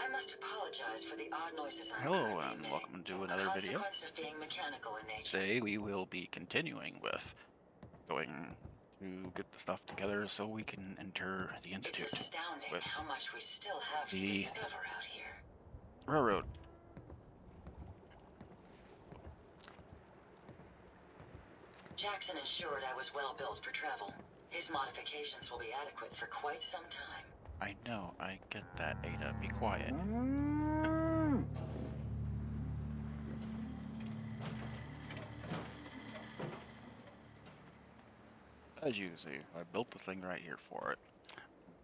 I must apologize for the odd noises I'm Hello currently and emitting. welcome to A another video. consequence of being mechanical in nature. Today we will be continuing with going to get the stuff together so we can enter the It's Institute astounding how with much we still have to the discover out here. railroad. Jackson ensured I was well built for travel. His modifications will be adequate for quite some time. I know, I get that, Ada. Be quiet. As you can see, I built the thing right here for it.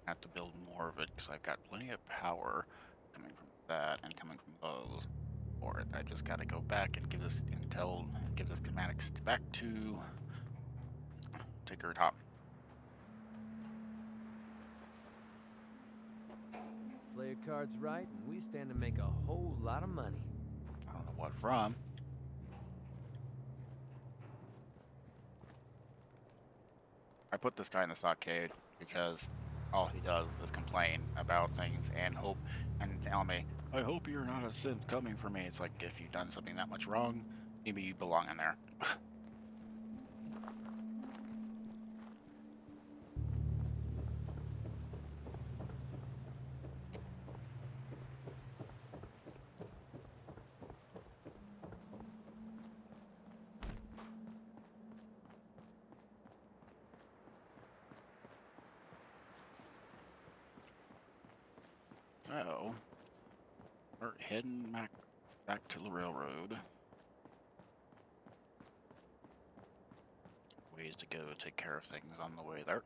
I have to build more of it because I've got plenty of power coming from that and coming from those for it. I just gotta go back and give this intel and give this schematics back to Ticker Top. Play your cards right, and we stand to make a whole lot of money. I don't know what from. I put this guy in the stockade because all he does is complain about things and hope and tell me, I hope you're not a synth coming for me. It's like, if you've done something that much wrong, maybe you belong in there. So, we're heading back to the railroad. Ways to go take care of things on the way there.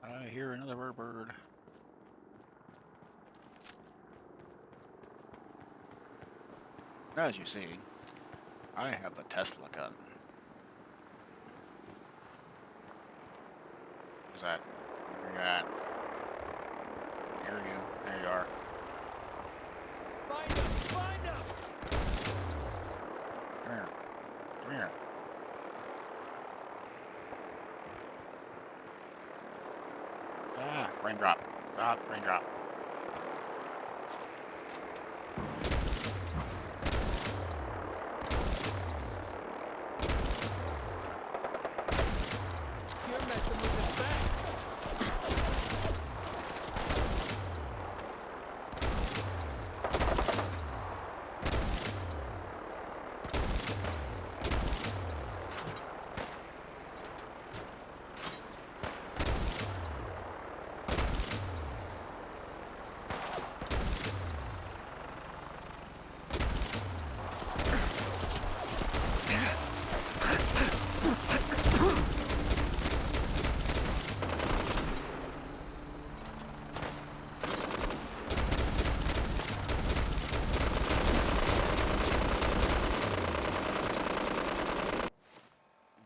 I hear another bird. As you see, I have the Tesla gun. Is that where you're at? Here you. There you are. Find him! Find him! Come here. Come here. Ah, frame drop. Stop, frame drop. You're messing with his back.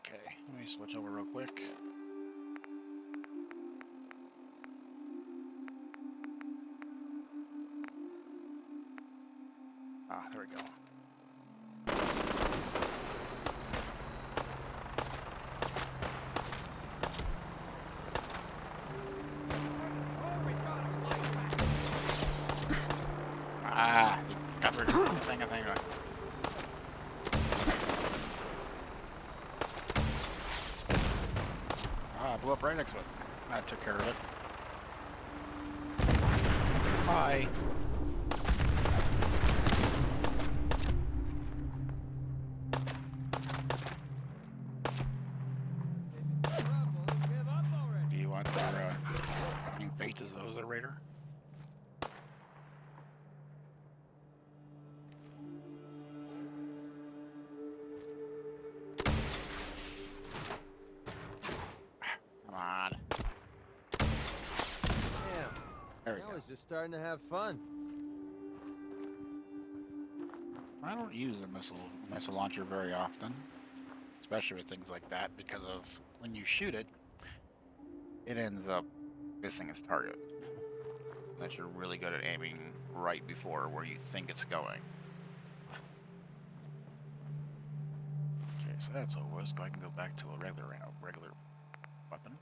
Okay, let me switch over real quick. Ah, there we go. Ah, he covered the thing, I think. Ah, I blew up right next to it. I took care of it. Hi. Give up already. Do you want your same fate as those, Raider? Come on. Damn. There we Now go. he's just starting to have fun. I don't use the missile launcher very often, especially with things like that, because of when you shoot it, it ends up missing its target. Unless you're really good at aiming right before where you think it's going. said, so let's go ahead and go back to a regular weapon.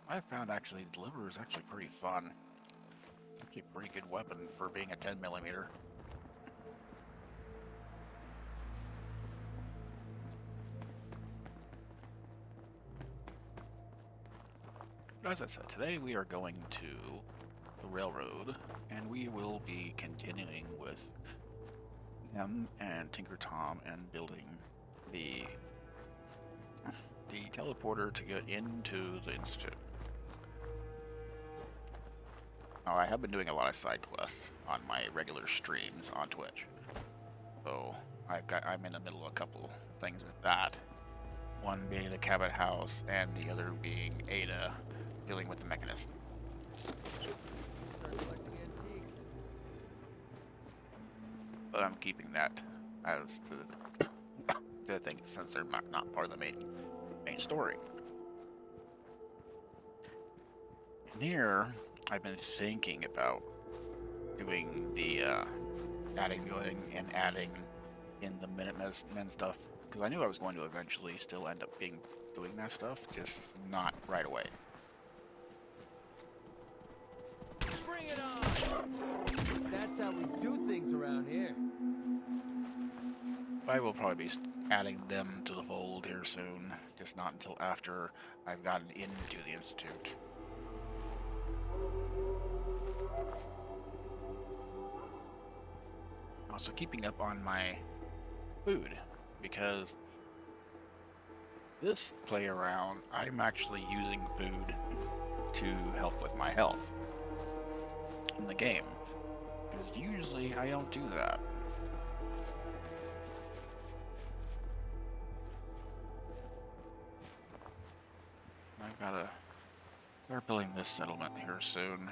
I found actually Deliver is actually pretty fun. Actually a pretty good weapon for being a 10mm. But as I said, today we are going to the railroad, and we will be continuing with him and Tinker Tom and building the teleporter to get into the Institute. Now, I have been doing a lot of side quests on my regular streams on Twitch, so I'm in the middle of a couple things with that. One being the Cabot House, and the other being Ada, dealing with the Mechanist. But I'm keeping that as the thing, since they're not part of the main story. And here, I've been thinking about doing the adding in the Minutemen stuff, because I knew I was going to eventually still end up doing that stuff, just not right away. Bring it on! That's how we do things around here. I will probably be adding them to the fold here soon, just not until after I've gotten into the Institute. Also keeping up on my food, because this play around, I'm actually using food to help with my health in the game, because usually I don't do that. I've gotta start building this settlement here soon.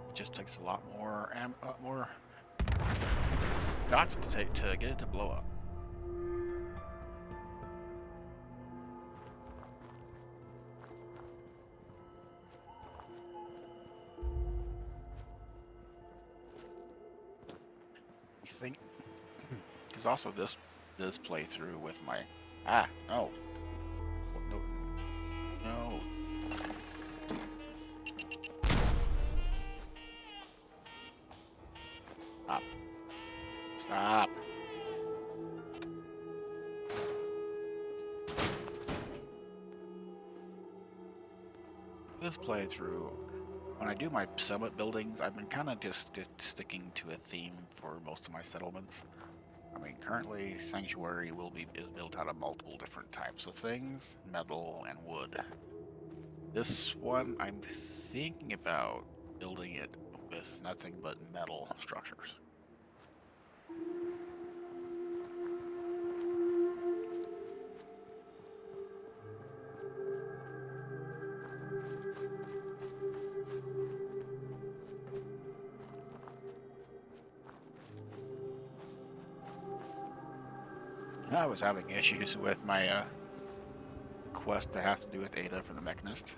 It just takes a lot more shots to get it to blow up. You think? Because also this playthrough with my no. Stop. This playthrough, when I do my summit buildings, I've been kind of just sticking to a theme for most of my settlements. I mean, currently Sanctuary is built out of multiple different types of things, metal and wood. This one, I'm thinking about building it with nothing but metal structures. I was having issues with my quest that has to do with Ada for the Mechanist.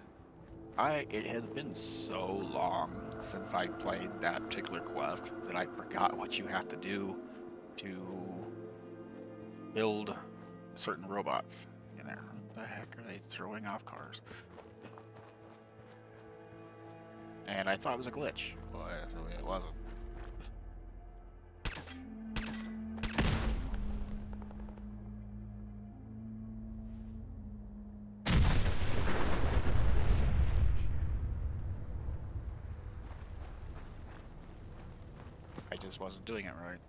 It has been so long since I played that particular quest that I forgot what you have to do to build certain robots in there. What the heck are they throwing off cars? And I thought it was a glitch, but so it wasn't. I just wasn't doing it right.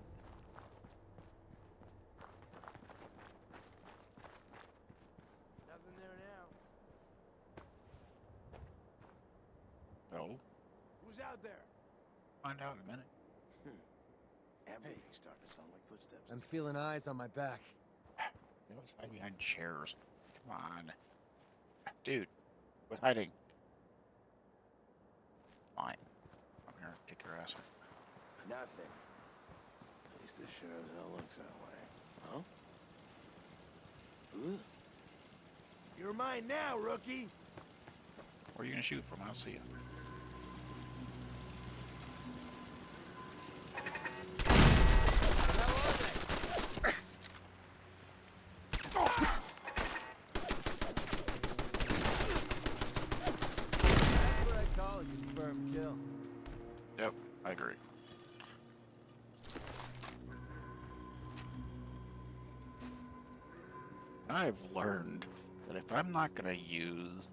Nothing there now. No. Who's out there? Find out in a minute. Everything's starting to sound like footsteps. I'm feeling eyes on my back. It was hide behind chairs. Come on. Dude, quit hiding. Fine. I'm here to kick your ass. Nothing. At least it sure as hell looks that way. Huh? Huh? You're mine now, rookie! Where are you gonna shoot from? I don't see you. That's what I call a confirmed kill. Yep, I agree. I've learned that if I'm not gonna use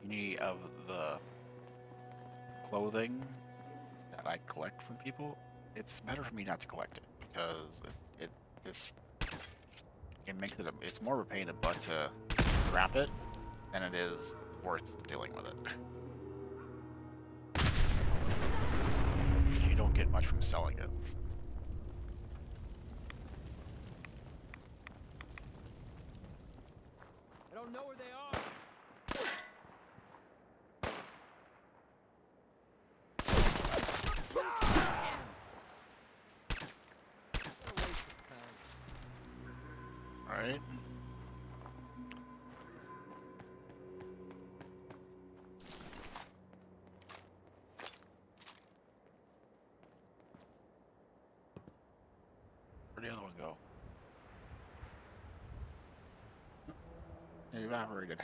any of the clothing that I collect from people, it's better for me not to collect it because it just it makes it it's more of a pain in the butt to wrap it than it is worth dealing with it. You don't get much from selling it. I don't know where they are. What a waste of time. Alright. Where'd the other one go? It evaporated.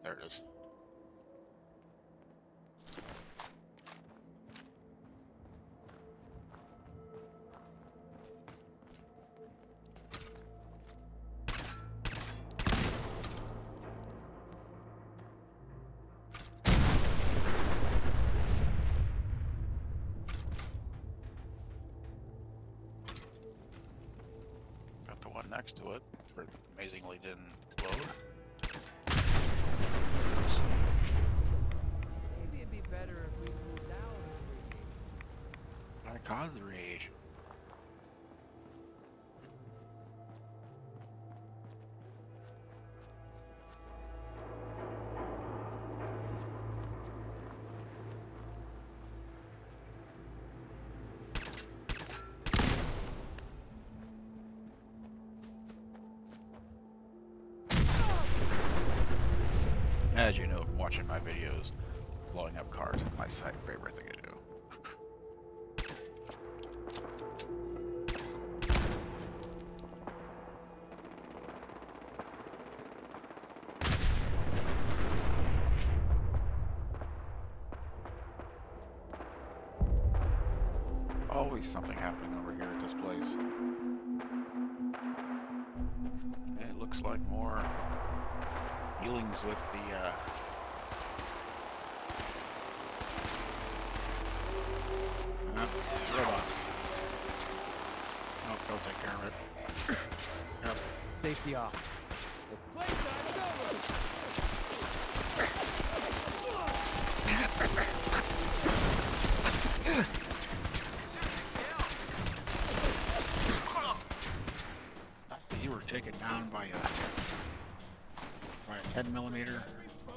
There it is. Got the one next to it. It amazingly didn't explode. Maybe it'd be better if we cooled down. I caused the rage. As you know from watching my videos, blowing up cars is my favorite thing to do. Always something happening over here at this place. It looks like more dealings with the robots. Oh, they'll take care of it. Yep. Safety off. The playtime's over. You were taken down by a 10mm.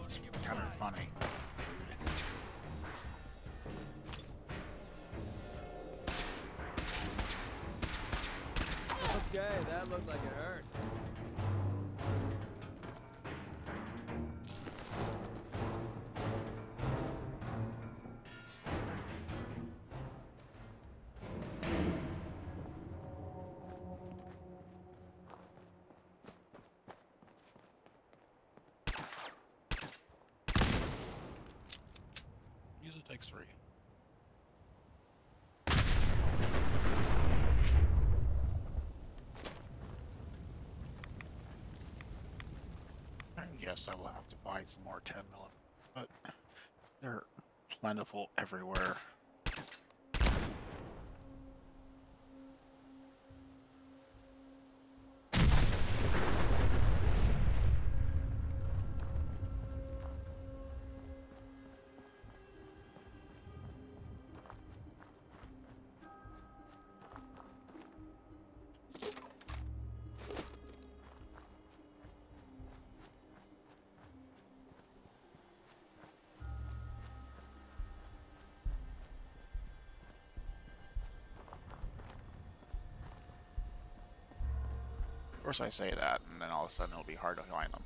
It's kind of funny. Okay, that looked like it hurt. Usually takes 3. Yes, I will have to buy some more 10mm, but they're plentiful everywhere. course, I say that, and then all of a sudden it'll be hard to find them.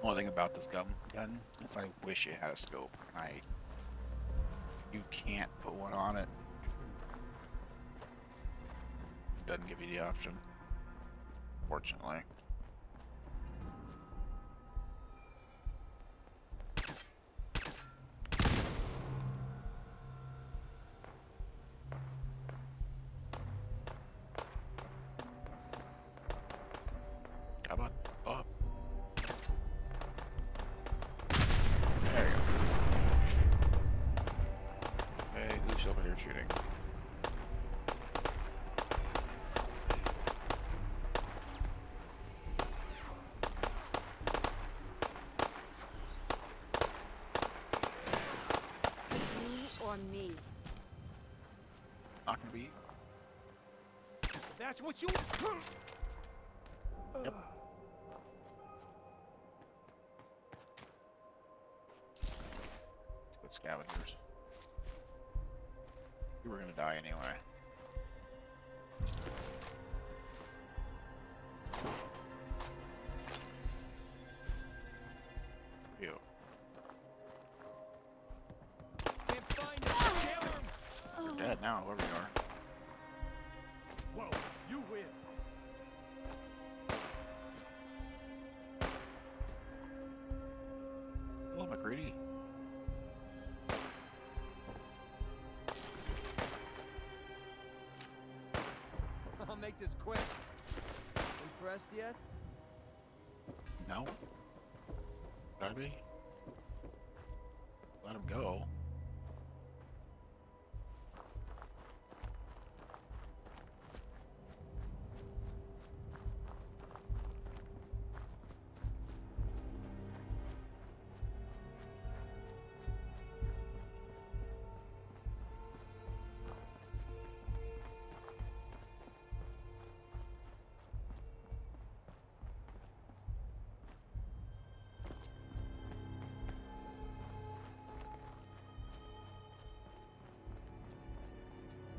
Only thing about this gun is I wish it had a scope. You can't put one on it. Doesn't give you the option, fortunately. Come on, up. There you go. Hey, who's over here shooting? You or me? Not gonna be. That's what you. Yep. Good scavengers. You were gonna die anyway. You. Can't find it. You're dead now, whoever you are. Whoa, you win. Hello, McCready. I'll make this quick. Impressed yet? No. Gotta be. Let him go.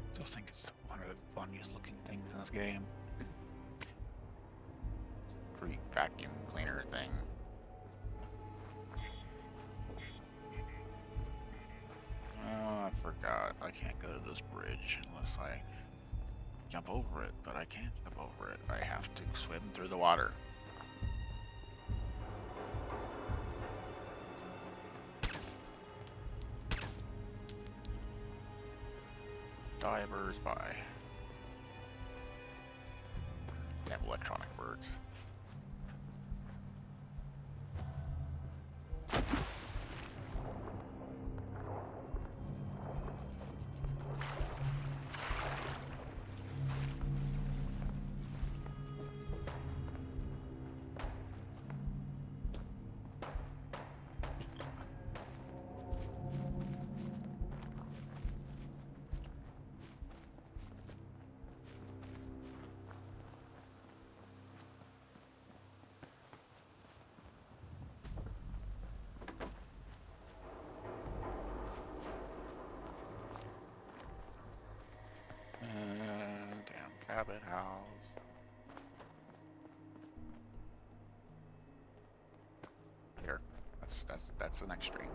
I still think it's one of the funniest looking things in this game. Street vacuum cleaner thing. Oh, I forgot. I can't go to this bridge unless I jump over it, but I can't jump over it. I have to swim through the water. Divers by. Damn electronic birds. Damn cabin house. Here, that's the next stream.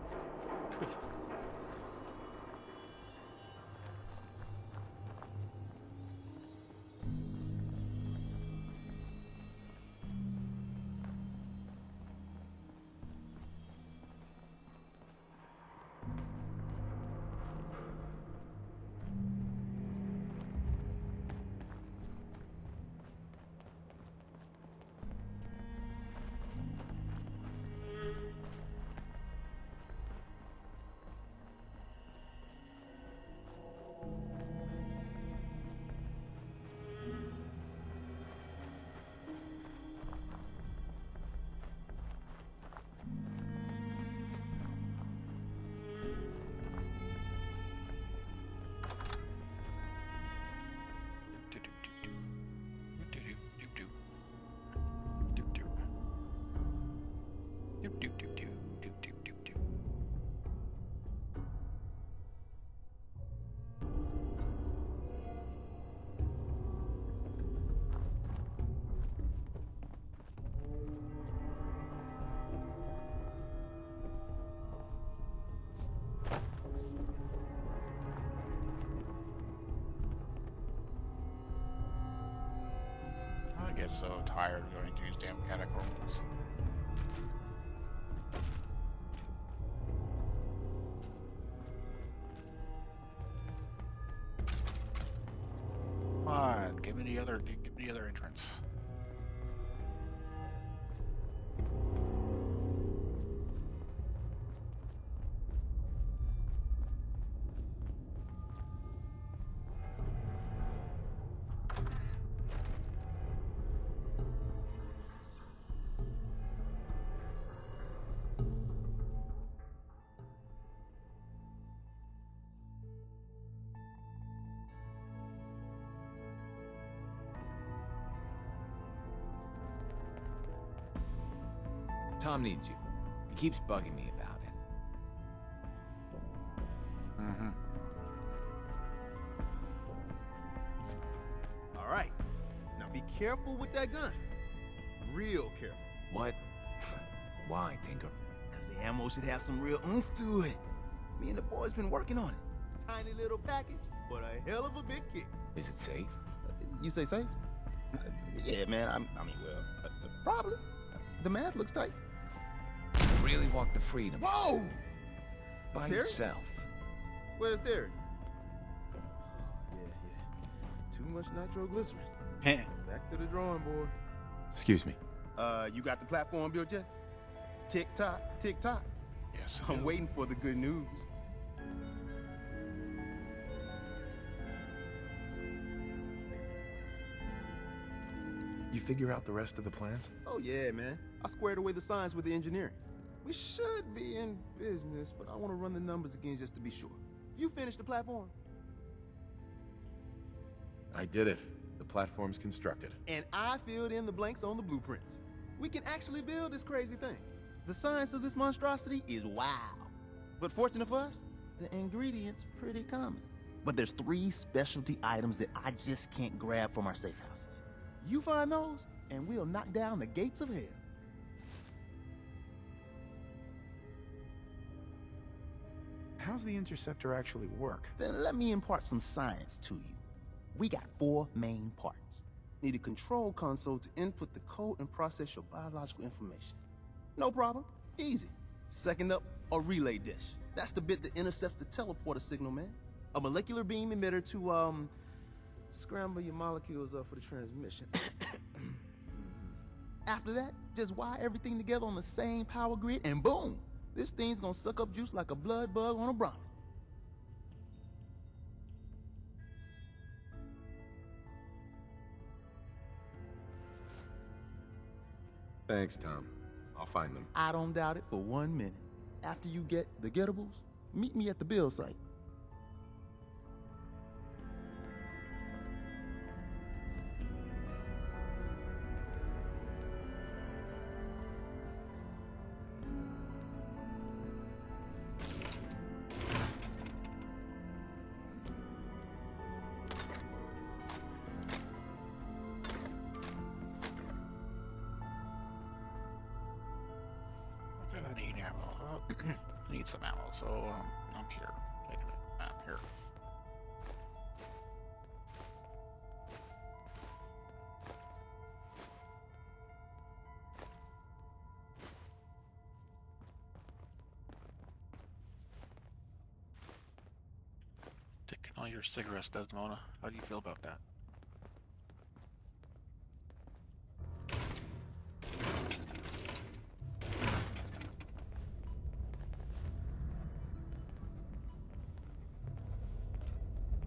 Doop doop doop. get so tired of going to these damn catacombs. Come on, give me the other entrance. Tom needs you. He keeps bugging me about it. Mm-hmm. All right. Now be careful with that gun. Real careful. What? Why, Tinker? Because the ammo should have some real oomph to it. Me and the boys been working on it. Tiny little package, but a hell of a big kick. Is it safe? You say safe? Yeah, man. I mean, well, probably. The math looks tight. Really walk the freedom. Whoa! By Terry? yourself. Where's Terry? Oh, yeah. Too much nitroglycerin. Back to the drawing board. Excuse me. You got the platform built yet? Tick tock, tick tock. Yes. I'm waiting for the good news. You figure out the rest of the plans? Oh yeah, man. I squared away the science with the engineering. We should be in business, but I want to run the numbers again just to be sure. You finished the platform? I did it. The platform's constructed. And I filled in the blanks on the blueprints. We can actually build this crazy thing. The science of this monstrosity is wow. But fortunate for us, the ingredients pretty common. But there's 3 specialty items that I just can't grab from our safe houses. You find those, and we'll knock down the gates of hell. How's the interceptor actually work? Then let me impart some science to you. We got 4 main parts. Need a control console to input the code and process your biological information. No problem. Easy. Second up, a relay dish. That's the bit that intercepts the teleporter signal, man. A molecular beam emitter to, scramble your molecules up for the transmission. After that, just wire everything together on the same power grid, and boom! This thing's gonna suck up juice like a blood bug on a Brahmin. Thanks, Tom. I'll find them. I don't doubt it for 1 minute. After you get the gettables, meet me at the build site. I need ammo. I need some ammo, so I'm here. Taking it. I'm here. Taking all your cigarettes, Desmona. How do you feel about that?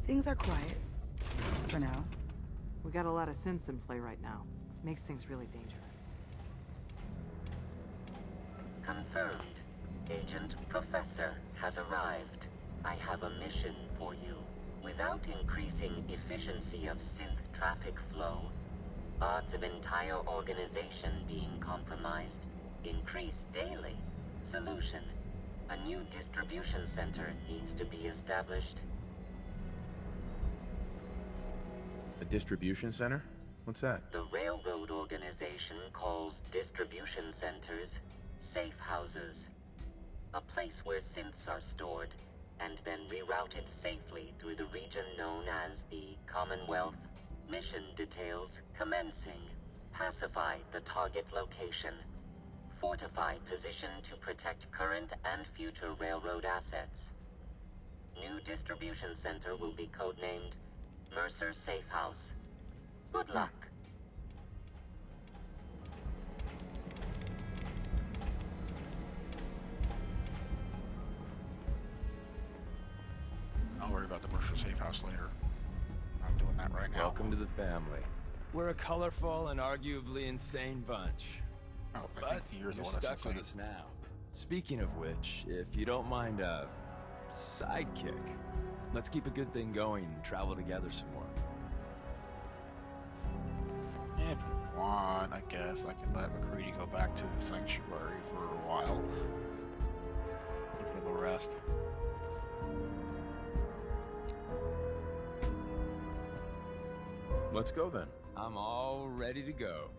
Things are quiet. For now. We got a lot of synths in play right now. Makes things really dangerous. Confirmed. Agent Professor has arrived. I have a mission for you. Without increasing efficiency of synth traffic flow, odds of entire organization being compromised increase daily. Solution. A new distribution center needs to be established. A distribution center? What's that? The railroad organization calls distribution centers safe houses. A place where synths are stored and then rerouted safely through the region known as the Commonwealth. Mission details commencing. Pacify the target location. Fortify position to protect current and future railroad assets. New distribution center will be codenamed Mercer Safe House. Good luck. I'll worry about the Mercer Safe House later. I'm not doing that right now. Welcome to the family. We're a colorful and arguably insane bunch. Oh, I But think you're the you're one that's stuck with insane. us now. Speaking of which, if you don't mind a sidekick, let's keep a good thing going and travel together some more. If you want, I guess I can let McCready go back to the sanctuary for a while. Give him a rest. Let's go then. I'm all ready to go.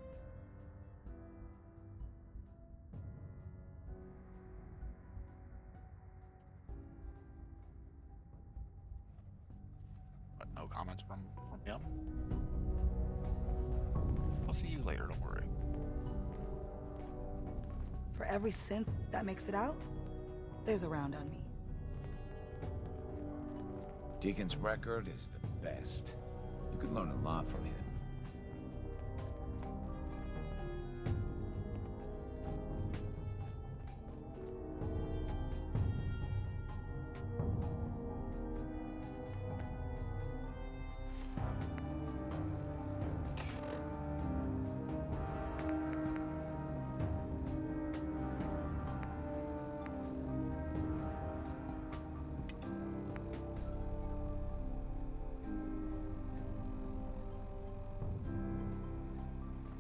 But no comments from him. I'll see you later, don't worry. For every synth that makes it out, there's a round on me. Deacon's record is the best. You could learn a lot from him.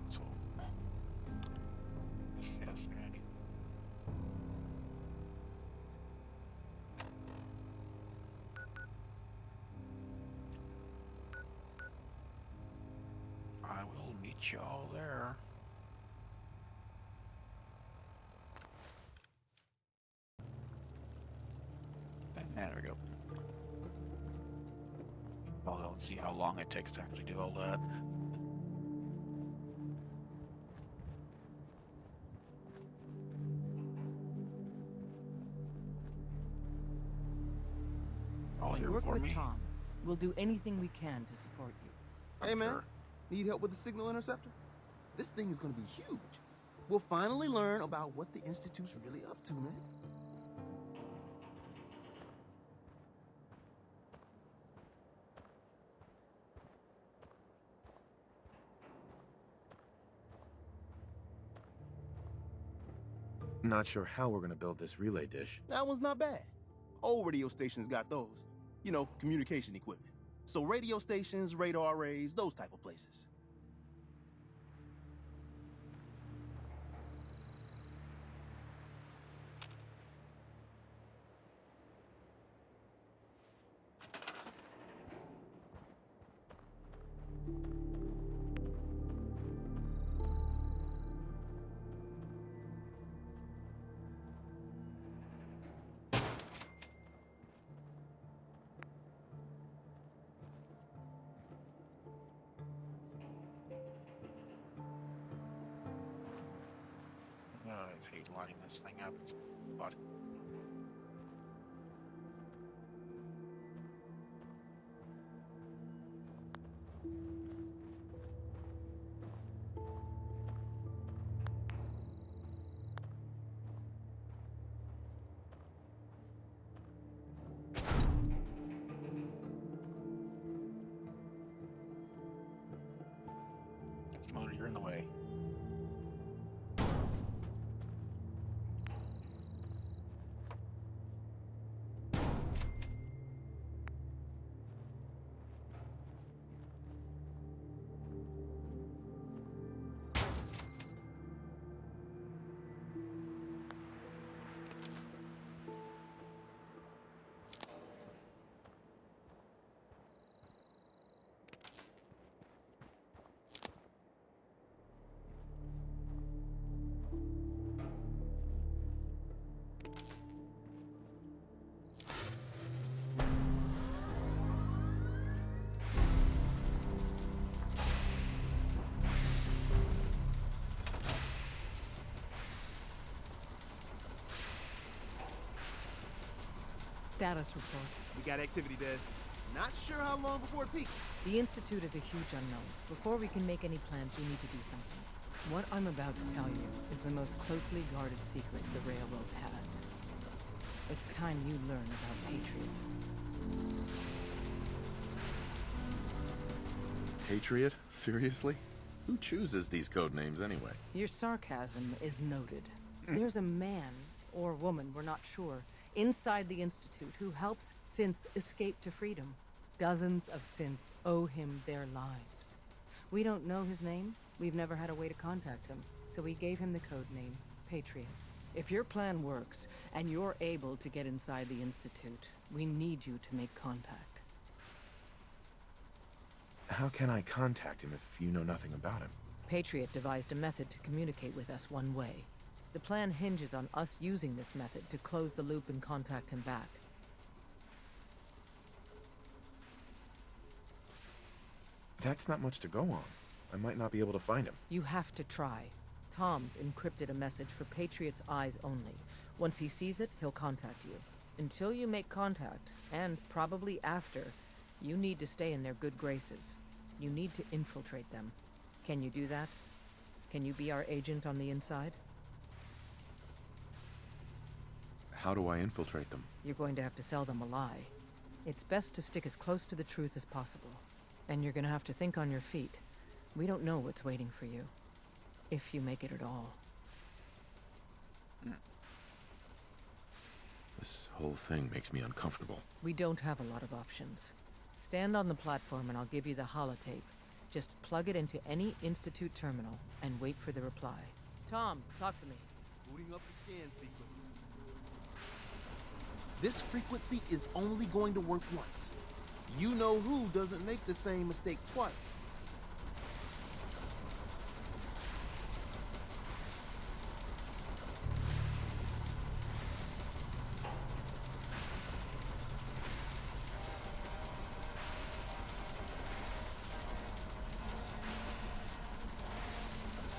So, yes, Andy. I will meet you all there. And there we go. Well, let's see how long it takes to actually do all that. All here Work for with me. Tom. We'll do anything we can to support you. Hey, man. Sure. Need help with the signal interceptor? This thing is gonna be huge. We'll finally learn about what the Institute's really up to, man. Not sure how we're gonna build this relay dish. That one's not bad. Old radio stations got those. You know, communication equipment. So radio stations, radar arrays, those type of places. I hate lighting this thing up, but it's the motor, you're in the way. Status report. We got activity, Des. Not sure how long before it peaks. The Institute is a huge unknown. Before we can make any plans, we need to do something. What I'm about to tell you is the most closely guarded secret the Railroad has. It's time you learn about Patriot. Patriot? Seriously? Who chooses these code names anyway? Your sarcasm is noted. There's a man, or woman, we're not sure, inside the Institute who helps synths escape to freedom. Dozens of synths owe him their lives. We don't know his name. We've never had a way to contact him, so we gave him the code name, Patriot. If your plan works, and you're able to get inside the Institute, we need you to make contact. How can I contact him if you know nothing about him? Patriot devised a method to communicate with us one way. The plan hinges on us using this method to close the loop and contact him back. That's not much to go on. I might not be able to find him. You have to try. Tom's encrypted a message for Patriot's eyes only. Once he sees it, he'll contact you. Until you make contact, and probably after, you need to stay in their good graces. You need to infiltrate them. Can you do that? Can you be our agent on the inside? How do I infiltrate them? You're going to have to sell them a lie. It's best to stick as close to the truth as possible. And you're gonna have to think on your feet. We don't know what's waiting for you. If you make it at all. This whole thing makes me uncomfortable. We don't have a lot of options. Stand on the platform and I'll give you the holotape. Just plug it into any Institute terminal and wait for the reply. Tom, talk to me. Booting up the scan sequence. This frequency is only going to work once. You know who doesn't make the same mistake twice.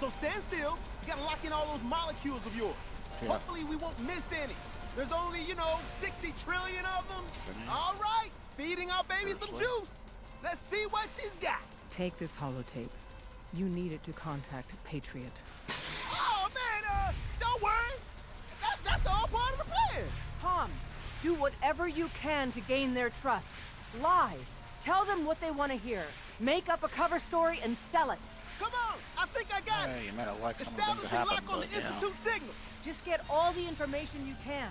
So stand still. You gotta lock in all those molecules of yours. Yeah. Hopefully we won't miss any. There's only, 60 trillion of them. All right, feeding our baby some juice. Let's see what she's got. Take this holotape. You need it to contact Patriot. Oh, man, don't worry. That's all part of the plan. Tom, do whatever you can to gain their trust. Lie. Tell them what they want to hear. Make up a cover story and sell it. Come on, I think I got it. You might have liked some of the things that Establishing happened, lock on but the Institute signal. Just get all the information you can.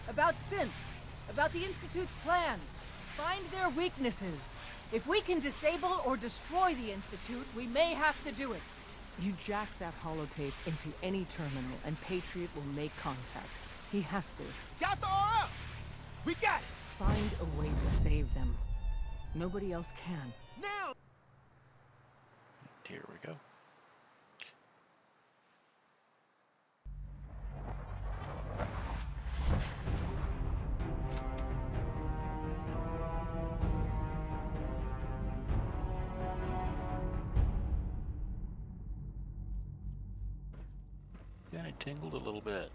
About synths. About the Institute's plans. Find their weaknesses. If we can disable or destroy the Institute, we may have to do it. You jack that holotape into any terminal and Patriot will make contact. He has to. Got the RF. We got it. Find a way to save them. Nobody else can. Now. Here we go. Yeah, it tingled a little bit.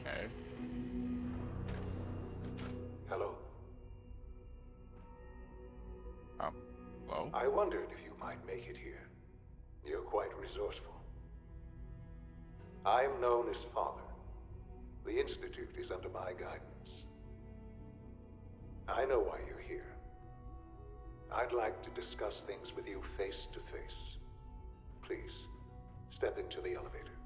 Okay. Hello. Hello? I wondered if you might make it here. You're quite resourceful. I'm known as Father. The Institute is under my guidance. I know why you're here. I'd like to discuss things with you face to face. Please, step into the elevator.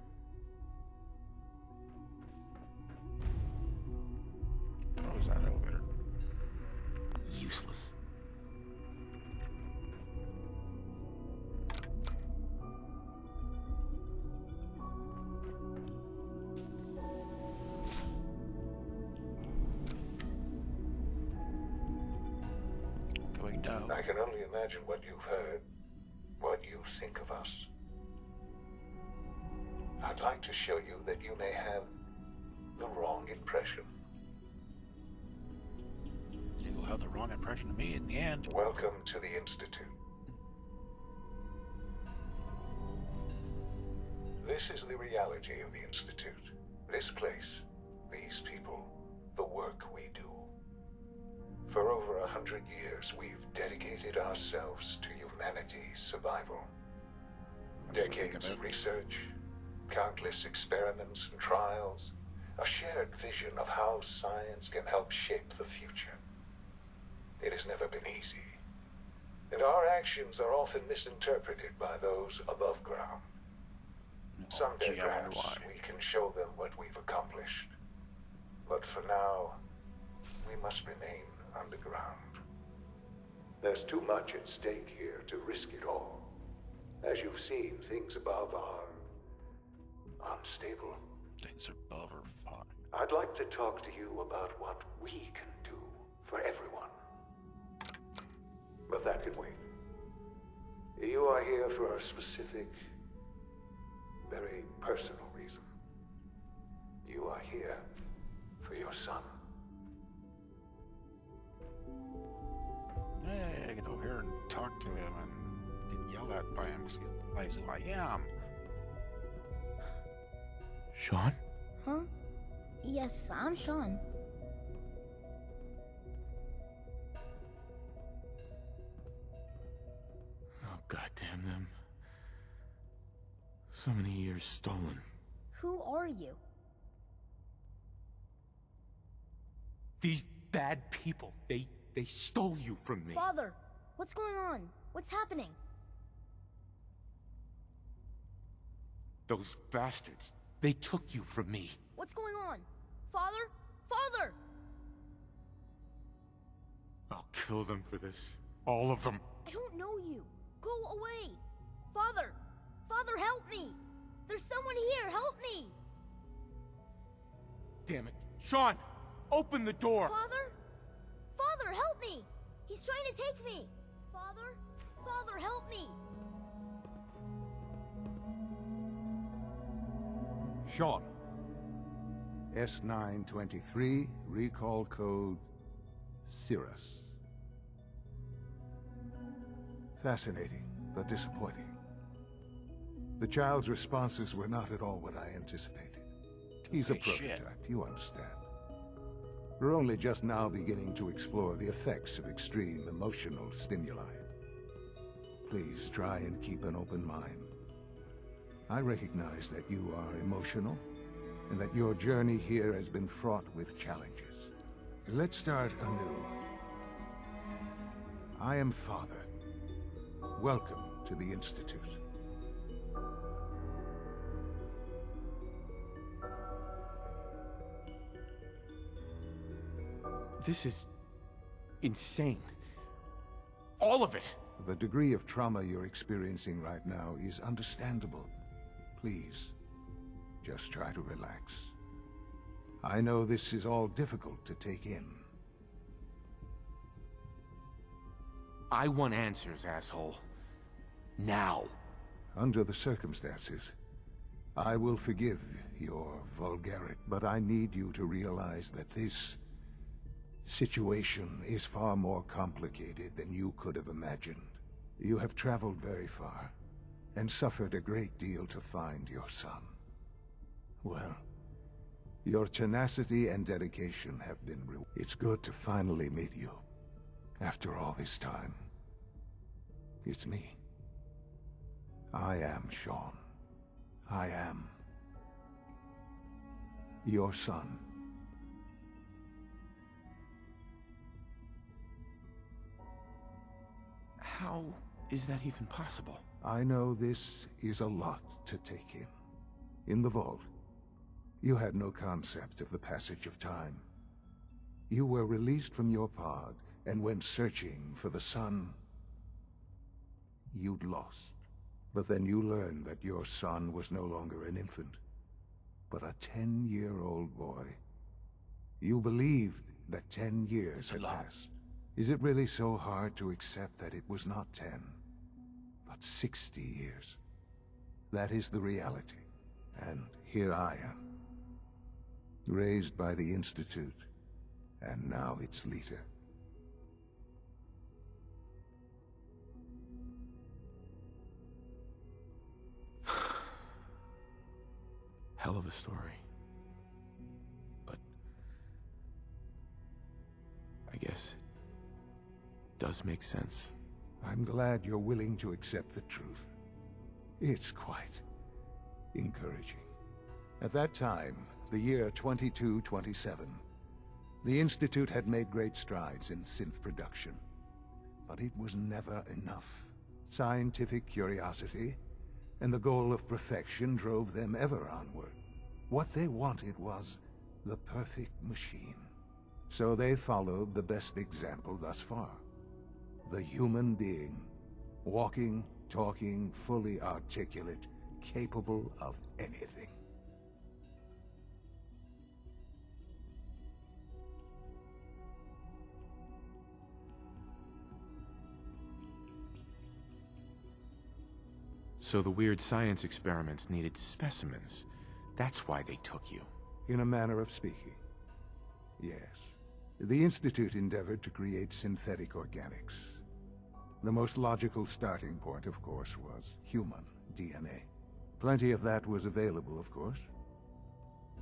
What was that elevator? Useless. Going down. I can only imagine what you've heard, what you think of us. I'd like to show you that you may have the wrong impression. You will have the wrong impression of me in the end. Welcome to the Institute. This is the reality of the Institute. This place, these people, the work we do. For over 100 years, we've dedicated ourselves to humanity's survival. Decades of research, countless experiments and trials, a shared vision of how science can help shape the future. It has never been easy, and our actions are often misinterpreted by those above ground. Someday, perhaps, we can show them what we've accomplished. But for now, we must remain underground. There's too much at stake here to risk it all. As you've seen, things above are unstable. Things above are fine. I'd like to talk to you about what we can do for everyone. But that can wait. You are here for a specific, very personal reason. You are here for your son. Hey, I can go here and talk to him and get yelled at by him because he realizes who I am. Sean? Huh? Yes, I'm Sean. Oh, goddamn them. So many years stolen. Who are you? These bad people, they stole you from me. Father, what's going on? What's happening? Those bastards, they took you from me. What's going on? Father? Father! I'll kill them for this. All of them. I don't know you. Go away. Father! Father, help me! There's someone here, help me! Damn it. Sean, open the door! Father? Father, help me! He's trying to take me! Father? Father, help me! Sean. S923, recall code Cirrus. Fascinating, but disappointing. The child's responses were not at all what I anticipated. He's a prototype, you understand. We're only just now beginning to explore the effects of extreme emotional stimuli. Please try and keep an open mind. I recognize that you are emotional, and that your journey here has been fraught with challenges. Let's start anew. I am Father. Welcome to the Institute. This is insane. All of it. The degree of trauma you're experiencing right now is understandable. Please, just try to relax. I know this is all difficult to take in. I want answers, asshole. Now. Under the circumstances, I will forgive your vulgarity, but I need you to realize that this situation is far more complicated than you could have imagined. You have traveled very far, and suffered a great deal to find your son. Well, your tenacity and dedication have been rewarded. It's good to finally meet you, after all this time. It's me. I am Sean. I am your son. How is that even possible? I know this is a lot to take in. In the vault, you had no concept of the passage of time. You were released from your pod and went searching for the son you'd lost. But then you learned that your son was no longer an infant, but a 10-year-old boy. You believed that 10 years had passed. Is it really so hard to accept that it was not 10, but 60 years? That is the reality, And here I am, raised by the Institute, and now its leader. Hell of a story. But I guess it does make sense. I'm glad you're willing to accept the truth. It's quite encouraging. At that time, the year 2227, the Institute had made great strides in synth production. But it was never enough. Scientific curiosity and the goal of perfection drove them ever onward. What they wanted was the perfect machine. So they followed the best example thus far. The human being. Walking, talking, fully articulate, capable of anything. So the weird science experiments needed specimens. That's why they took you. In a manner of speaking. Yes. The Institute endeavored to create synthetic organics. The most logical starting point, of course, was human DNA. Plenty of that was available, of course.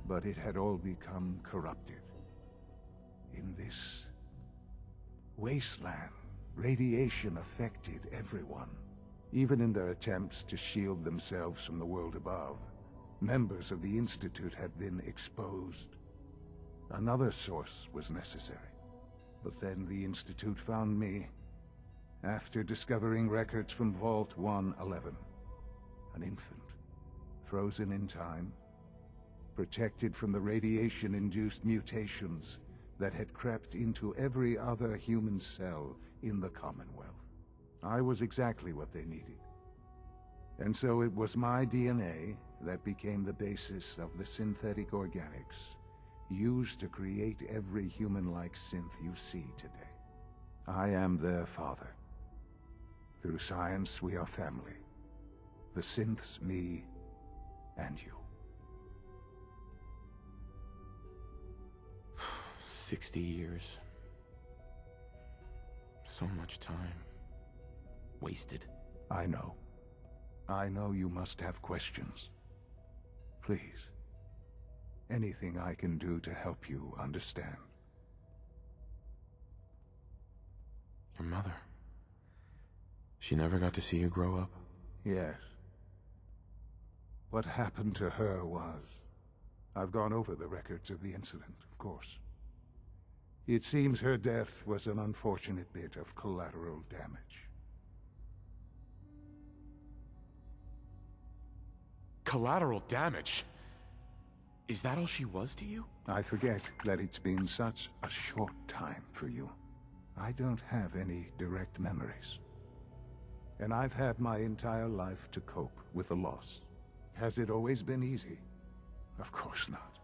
But it had all become corrupted. In this wasteland, radiation affected everyone. Even in their attempts to shield themselves from the world above, members of the Institute had been exposed. Another source was necessary. But then the Institute found me, after discovering records from Vault 111. An infant, frozen in time, protected from the radiation-induced mutations that had crept into every other human cell in the Commonwealth. I was exactly what they needed. And so it was my DNA that became the basis of the synthetic organics used to create every human-like synth you see today. I am their father. Through science, we are family. The synths, me, and you. 60 years. So much time. Wasted. I know. I know you must have questions. Please. Anything I can do to help you understand. Your mother. She never got to see you grow up? Yes. What happened to her was... I've gone over the records of the incident, of course. It seems her death was an unfortunate bit of collateral damage. Collateral damage? Is that all she was to you? I forget that it's been such a short time for you. I don't have any direct memories. And I've had my entire life to cope with the loss. Has it always been easy? Of course not.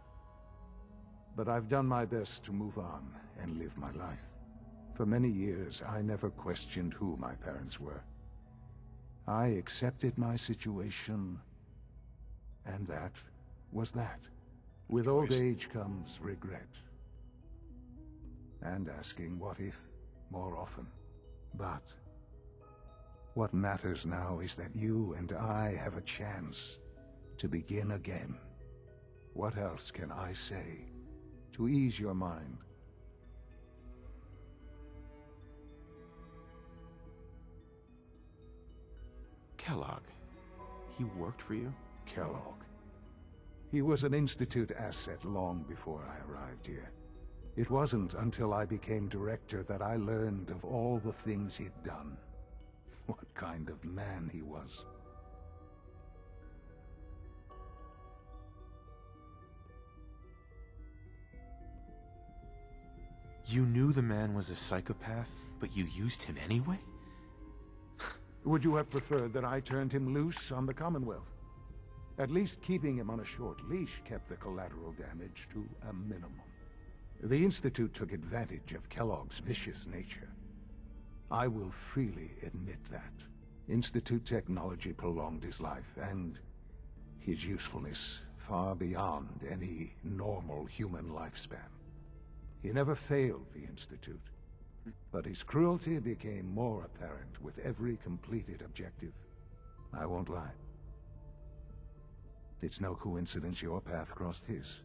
But I've done my best to move on and live my life. For many years, I never questioned who my parents were. I accepted my situation, and that was that. With old age comes regret. And asking what if more often. But what matters now is that you and I have a chance to begin again. What else can I say to ease your mind? Kellogg. He worked for you? Kellogg. He was an Institute asset long before I arrived here. It wasn't until I became director that I learned of all the things he'd done. What kind of man he was. You knew the man was a psychopath, but you used him anyway? Would you have preferred that I turned him loose on the Commonwealth? At least keeping him on a short leash kept the collateral damage to a minimum. The Institute took advantage of Kellogg's vicious nature. I will freely admit that. Institute technology prolonged his life, and his usefulness far beyond any normal human lifespan. He never failed the Institute, but his cruelty became more apparent with every completed objective. I won't lie. It's no coincidence your path crossed his.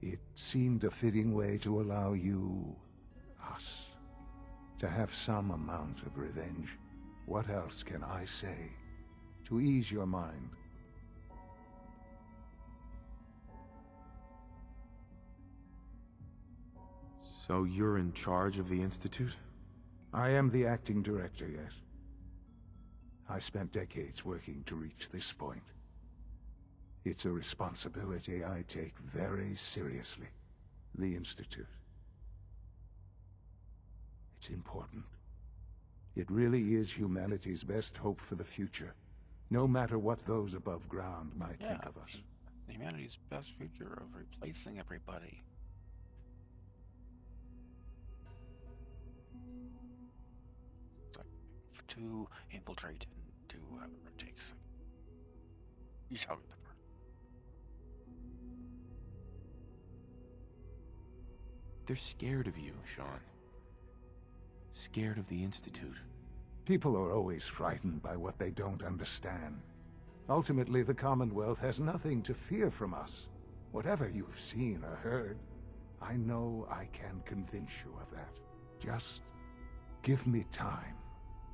It seemed a fitting way to allow you, us, to have some amount of revenge. What else can I say to ease your mind? So you're in charge of the Institute? I am the acting director, yes. I spent decades working to reach this point. It's a responsibility I take very seriously. The Institute. It's important. It really is humanity's best hope for the future, no matter what those above ground might think of us. Humanity's best future of replacing everybody. It's like, to infiltrate and do whatever it takes. You shall get the part. They're scared of you, Sean. Scared of the Institute. People are always frightened by what they don't understand. Ultimately, the Commonwealth has nothing to fear from us. Whatever you've seen or heard, I know I can convince you of that. Just give me time.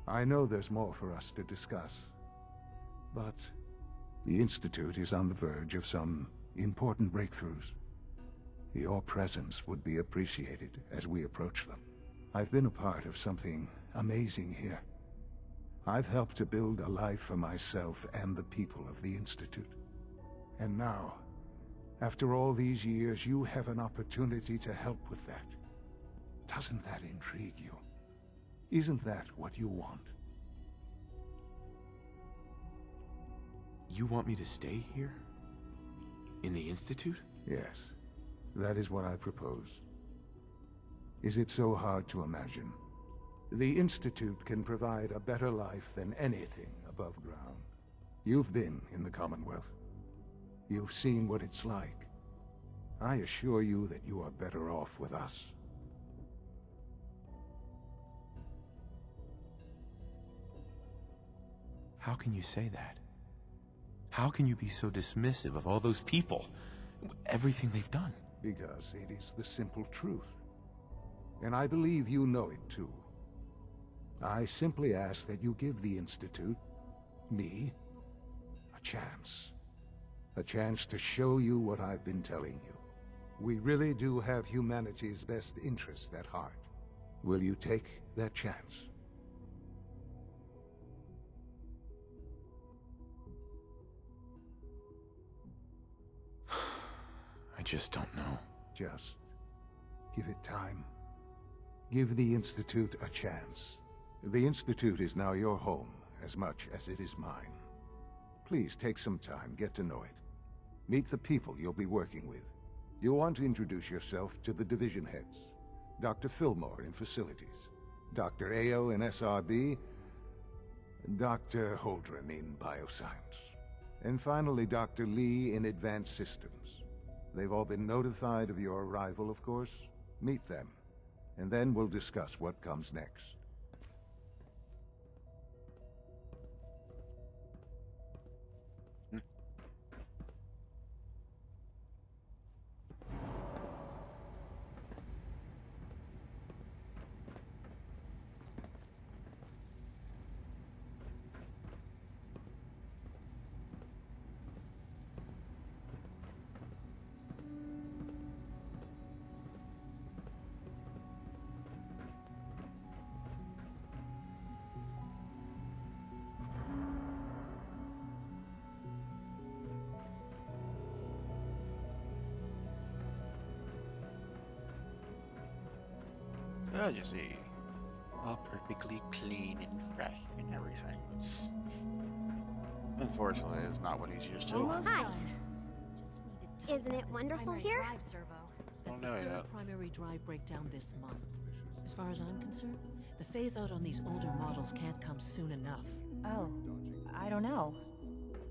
I know there's more for us to discuss. But the Institute is on the verge of some important breakthroughs. Your presence would be appreciated as we approach them. I've been a part of something amazing here. I've helped to build a life for myself and the people of the Institute. And now, after all these years, you have an opportunity to help with that. Doesn't that intrigue you? Isn't that what you want? You want me to stay here? In the Institute? Yes, that is what I propose. Is it so hard to imagine? The Institute can provide a better life than anything above ground. You've been in the Commonwealth. You've seen what it's like. I assure you that you are better off with us. How can you say that? How can you be so dismissive of all those people? Everything they've done? Because it is the simple truth. And I believe you know it too. I simply ask that you give the Institute, me, a chance. A chance to show you what I've been telling you. We really do have humanity's best interest at heart. Will you take that chance? I just don't know. Just give it time. Give the Institute a chance. The Institute is now your home as much as it is mine. Please take some time, get to know it. Meet the people you'll be working with. You'll want to introduce yourself to the division heads. Dr. Fillmore in Facilities, Dr. Ayo in SRB, Dr. Holdren in Bioscience, and finally Dr. Lee in Advanced Systems. They've all been notified of your arrival, of course. Meet them, and then we'll discuss what comes next. Oh, you see, all perfectly clean and fresh and everything. Unfortunately, it's not what he's used to. Hi. Isn't it wonderful here? Don't know yet. Primary drive breakdown this month. As far as I'm concerned, the phase out on these older models can't come soon enough. Oh, I don't know.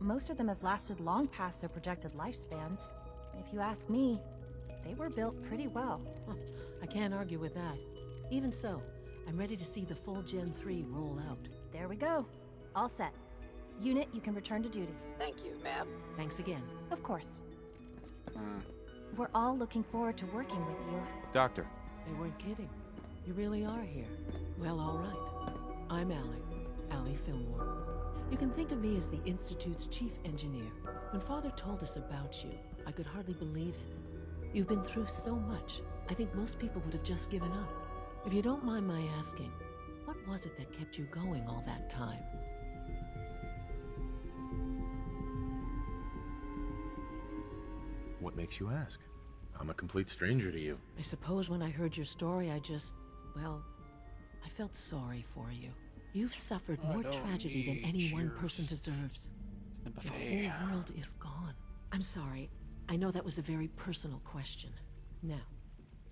most of them have lasted long past their projected lifespans. If you ask me, they were built pretty well. I can't argue with that. Even so, I'm ready to see the full Gen 3 roll out. There we go. All set. Unit, you can return to duty. Thank you, ma'am. Thanks again. Of course. We're all looking forward to working with you. Doctor. They weren't kidding. You really are here. Well, all right. I'm Allie Fillmore. You can think of me as the Institute's chief engineer. When Father told us about you, I could hardly believe it. You've been through so much, I think most people would have just given up. If you don't mind my asking, what was it that kept you going all that time? What makes you ask? I'm a complete stranger to you. I suppose when I heard your story, well, I felt sorry for you. You've suffered more tragedy than any one person deserves. The whole world is gone. I'm sorry. I know that was a very personal question. Now,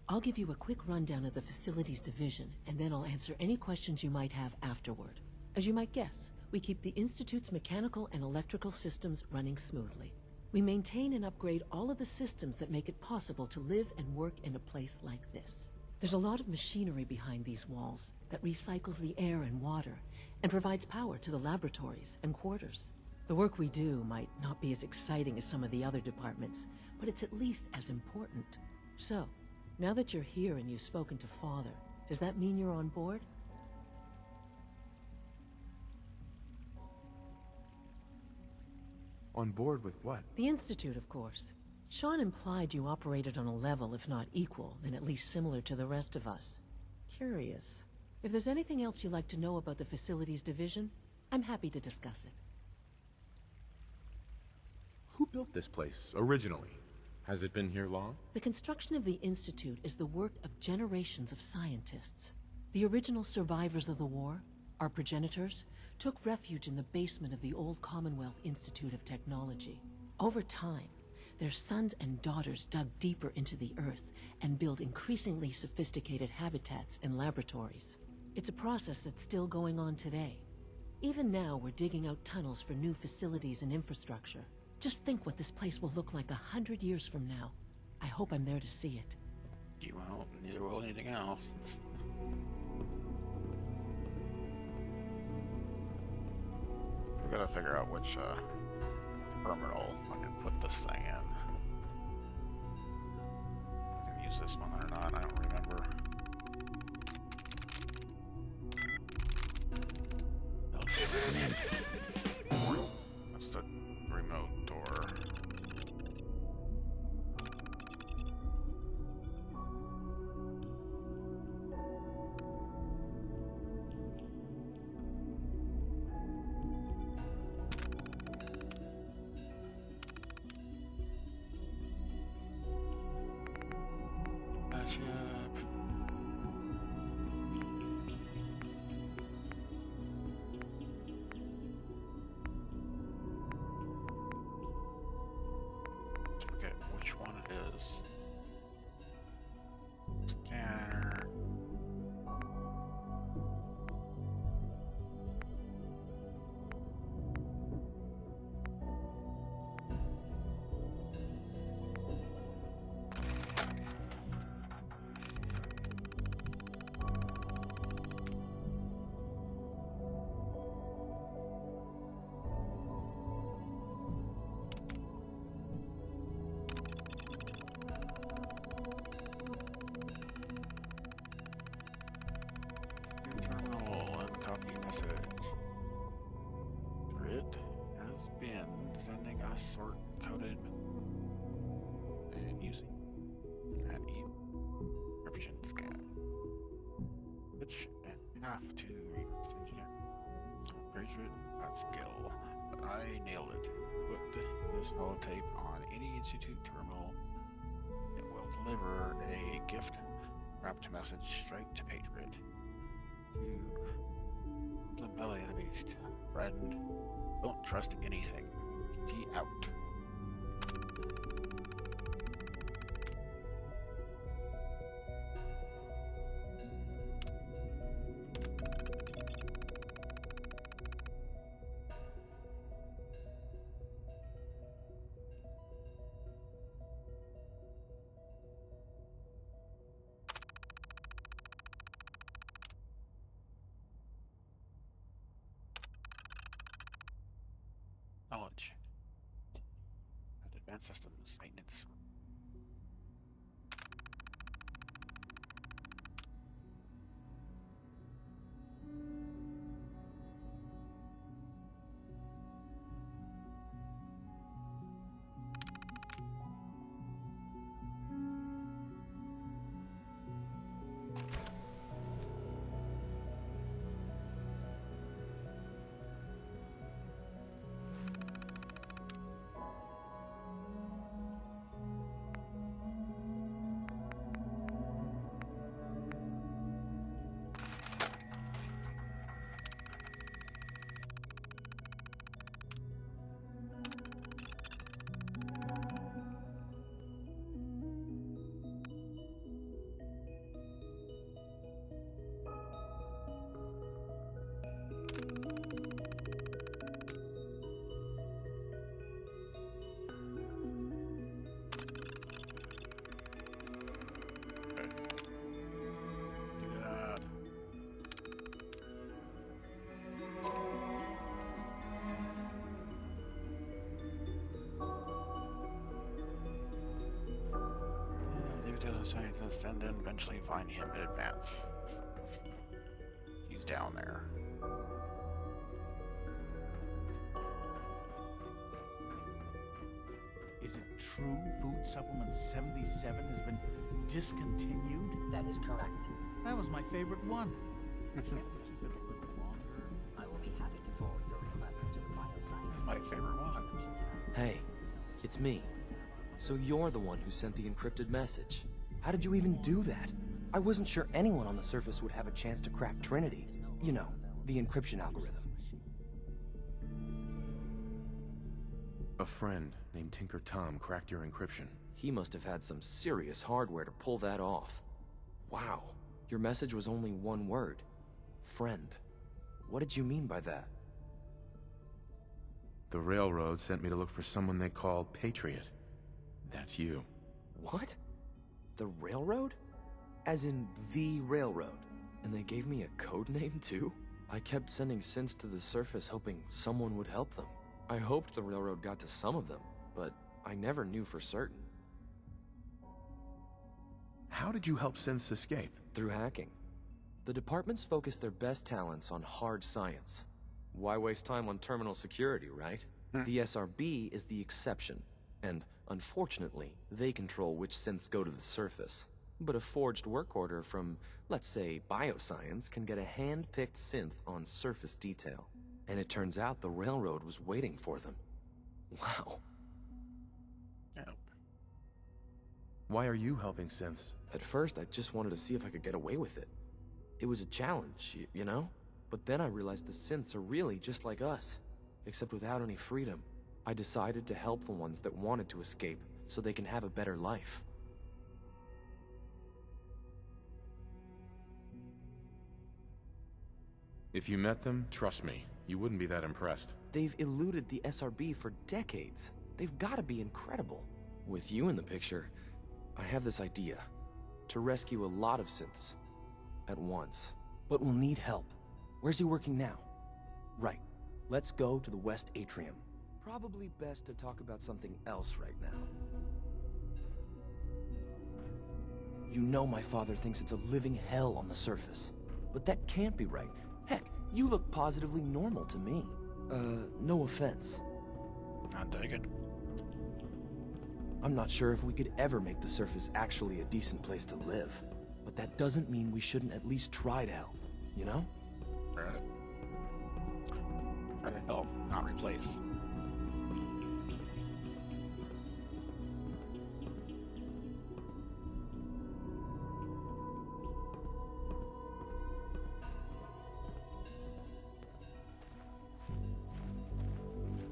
I'll give you a quick rundown of the Facilities Division, and then I'll answer any questions you might have afterward. As you might guess, we keep the Institute's mechanical and electrical systems running smoothly. We maintain and upgrade all of the systems that make it possible to live and work in a place like this. There's a lot of machinery behind these walls that recycles the air and water and provides power to the laboratories and quarters. The work we do might not be as exciting as some of the other departments, but it's at least as important. So, now that you're here and you've spoken to Father, does that mean you're on board? On board with what? The Institute, of course. Sean implied you operated on a level, if not equal, then at least similar to the rest of us. Curious. If there's anything else you'd like to know about the Facilities Division, I'm happy to discuss it. Who built this place, originally? Has it been here long? The construction of the Institute is the work of generations of scientists. The original survivors of the war, our progenitors, took refuge in the basement of the old Commonwealth Institute of Technology. Over time, their sons and daughters dug deeper into the earth and built increasingly sophisticated habitats and laboratories. It's a process that's still going on today. Even now, we're digging out tunnels for new facilities and infrastructure. Just think what this place will look like 100 years from now. I hope I'm there to see it. You won't. Neither will anything else. We gotta figure out which terminal I can put this thing in. I can use this one or not, I don't remember. That's the remote door. Forget which one it is. Scanner. Terminal and copy message. Grid has been sending us sort coded and using an encryption scan, which and have to reverse engineer. Graduate at skill, but I nailed it. Put this holotape on any Institute terminal. It will deliver a gift wrapped message straight to Patriot. To the belly of the beast. Friend, don't trust anything. T out. Knowledge. Advanced systems maintenance. Scientists and then eventually find him and advance. He's down there. Is it true Food Supplement 77 has been discontinued? That is correct. That was my favorite one. Can't we keep it a little longer? I will be happy to forward your request to the bioscience. That's my favorite one. Hey, it's me. So you're the one who sent the encrypted message. How did you even do that? I wasn't sure anyone on the surface would have a chance to crack Trinity. You know, the encryption algorithm. A friend named Tinker Tom cracked your encryption. He must have had some serious hardware to pull that off. Wow, your message was only one word. Friend. What did you mean by that? The Railroad sent me to look for someone they called Patriot. That's you. What? The Railroad? As in the Railroad? And they gave me a code name too? I kept sending synths to the surface hoping someone would help them. I hoped the Railroad got to some of them, but I never knew for certain. How did you help synths escape? Through hacking. The departments focus their best talents on hard science. Why waste time on terminal security, right? The SRB is the exception, and unfortunately, they control which synths go to the surface. But a forged work order from, let's say, bioscience can get a hand-picked synth on surface detail. And it turns out the Railroad was waiting for them. Wow. Oh. Why are you helping synths? At first, I just wanted to see if I could get away with it. It was a challenge, you know? But then I realized the synths are really just like us, except without any freedom. I decided to help the ones that wanted to escape, so they can have a better life. If you met them, trust me, you wouldn't be that impressed. They've eluded the SRB for decades. They've got to be incredible. With you in the picture, I have this idea. To rescue a lot of synths. At once. But we'll need help. Where's he working now? Right. Let's go to the West Atrium. Probably best to talk about something else right now. You know my father thinks it's a living hell on the surface. But that can't be right. Heck, you look positively normal to me. No offense. Not taken. I'm not sure if we could ever make the surface actually a decent place to live. But that doesn't mean we shouldn't at least try to help, you know? Right. Try to help, not replace.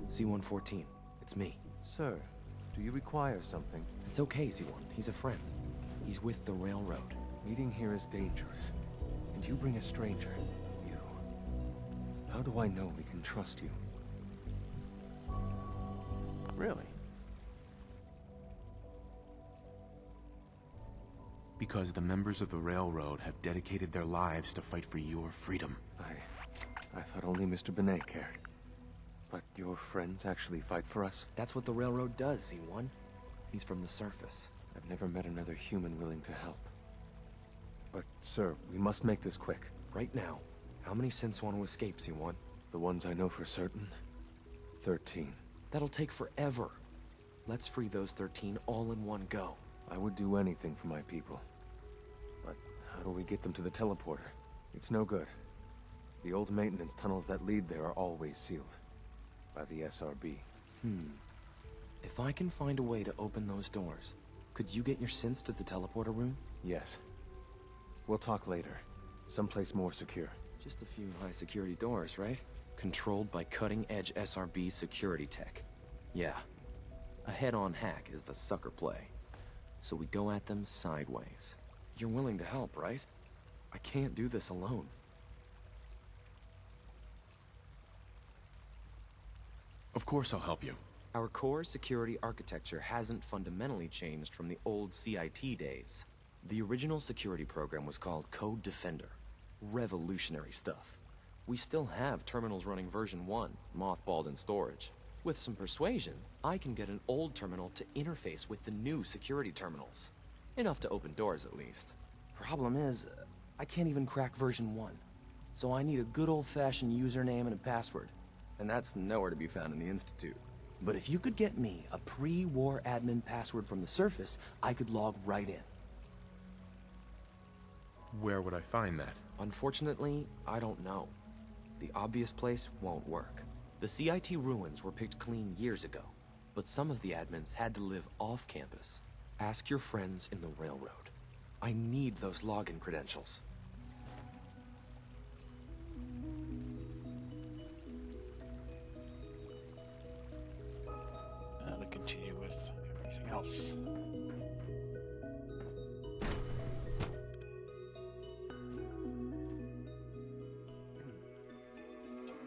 C-114, it's me. Sir, do you require something? It's okay, Z-1. He's a friend. He's with the Railroad. Meeting here is dangerous. And you bring a stranger. You. How do I know we can trust you? Really? Because the members of the Railroad have dedicated their lives to fight for your freedom. I thought only Mr. Benet cared. But your friends actually fight for us? That's what the railroad does, C1. He's from the surface. I've never met another human willing to help. But, sir, we must make this quick. Right now, how many synths want to escape, C1? The ones I know for certain? 13. That'll take forever. Let's free those 13 all in one go. I would do anything for my people. But how do we get them to the teleporter? It's no good. The old maintenance tunnels that lead there are always sealed. By the SRB. If I can find a way to open those doors, could you get your synths to the teleporter room? Yes. We'll talk later. Someplace more secure. Just a few high-security doors, right? Controlled by cutting-edge SRB security tech. Yeah. A head-on hack is the sucker play. So we go at them sideways. You're willing to help, right? I can't do this alone. Of course I'll help you. Our core security architecture hasn't fundamentally changed from the old CIT days. The original security program was called Code Defender. Revolutionary stuff. We still have terminals running version 1, mothballed in storage. With some persuasion, I can get an old terminal to interface with the new security terminals. Enough to open doors, at least. Problem is, I can't even crack version 1. So I need a good old-fashioned username and a password. And that's nowhere to be found in the Institute. But if you could get me a pre-war admin password from the surface, I could log right in. Where would I find that? Unfortunately, I don't know. The obvious place won't work. The CIT ruins were picked clean years ago, but some of the admins had to live off campus. Ask your friends in the railroad. I need those login credentials. To continue with everything else.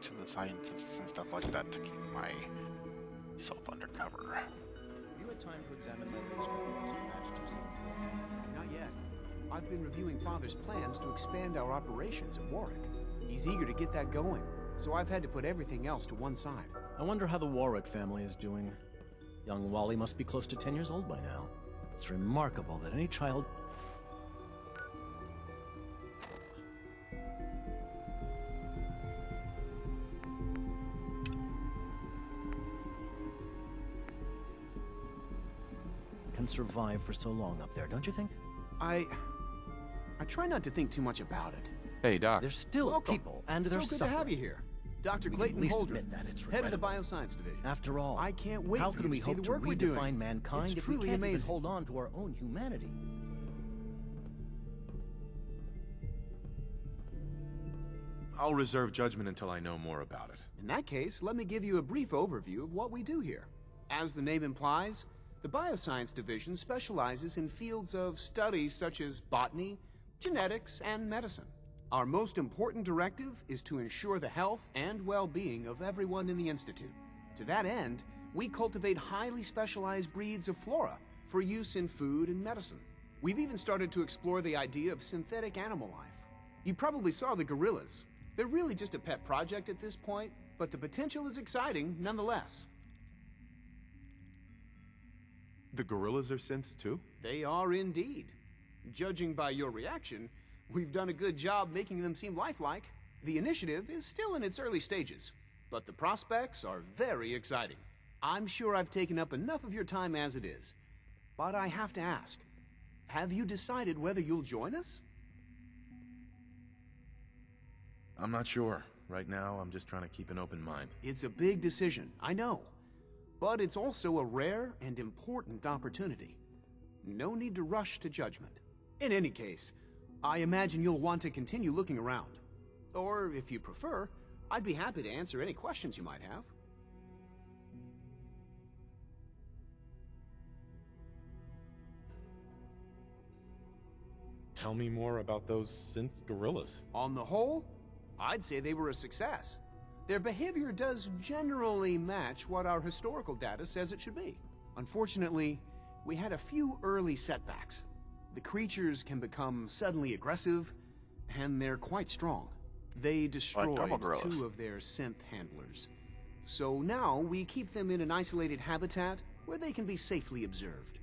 To the scientists and stuff like that to keep myself undercover. Have you had time to examine my latest reports on Batch 274? Not yet. I've been reviewing Father's plans to expand our operations at Warwick. He's eager to get that going, so I've had to put everything else to one side. I wonder how the Warwick family is doing. Young Wally must be close to 10 years old by now. It's remarkable that any child... can survive for so long up there, don't you think? I try not to think too much about it. Hey, Doc. There's still people, and they're so good suffering. to have you here. Dr. We Clayton can at least Holdren, admit that it's head of the regrettable. Bioscience Division. After all, I can't wait how for can you we to see hope the to work we're doing. redefine mankind It's if we truly can't even amazing. hold on to our own humanity? I'll reserve judgment until I know more about it. In that case, let me give you a brief overview of what we do here. As the name implies, the Bioscience Division specializes in fields of studies such as botany, genetics, and medicine. Our most important directive is to ensure the health and well-being of everyone in the Institute. To that end, we cultivate highly specialized breeds of flora for use in food and medicine. We've even started to explore the idea of synthetic animal life. You probably saw the gorillas. They're really just a pet project at this point, but the potential is exciting nonetheless. The gorillas are synths too? They are indeed. Judging by your reaction, we've done a good job making them seem lifelike. The initiative is still in its early stages, but the prospects are very exciting. I'm sure I've taken up enough of your time as it is, but I have to ask, have you decided whether you'll join us? I'm not sure. Right now, I'm just trying to keep an open mind. It's a big decision, I know, but it's also a rare and important opportunity. No need to rush to judgment. In any case, I imagine you'll want to continue looking around. Or, if you prefer, I'd be happy to answer any questions you might have. Tell me more about those synth gorillas. On the whole, I'd say they were a success. Their behavior does generally match what our historical data says it should be. Unfortunately, we had a few early setbacks. The creatures can become suddenly aggressive, and they're quite strong. They destroyed double gorillas. 2 of their synth handlers. So now we keep them in an isolated habitat where they can be safely observed.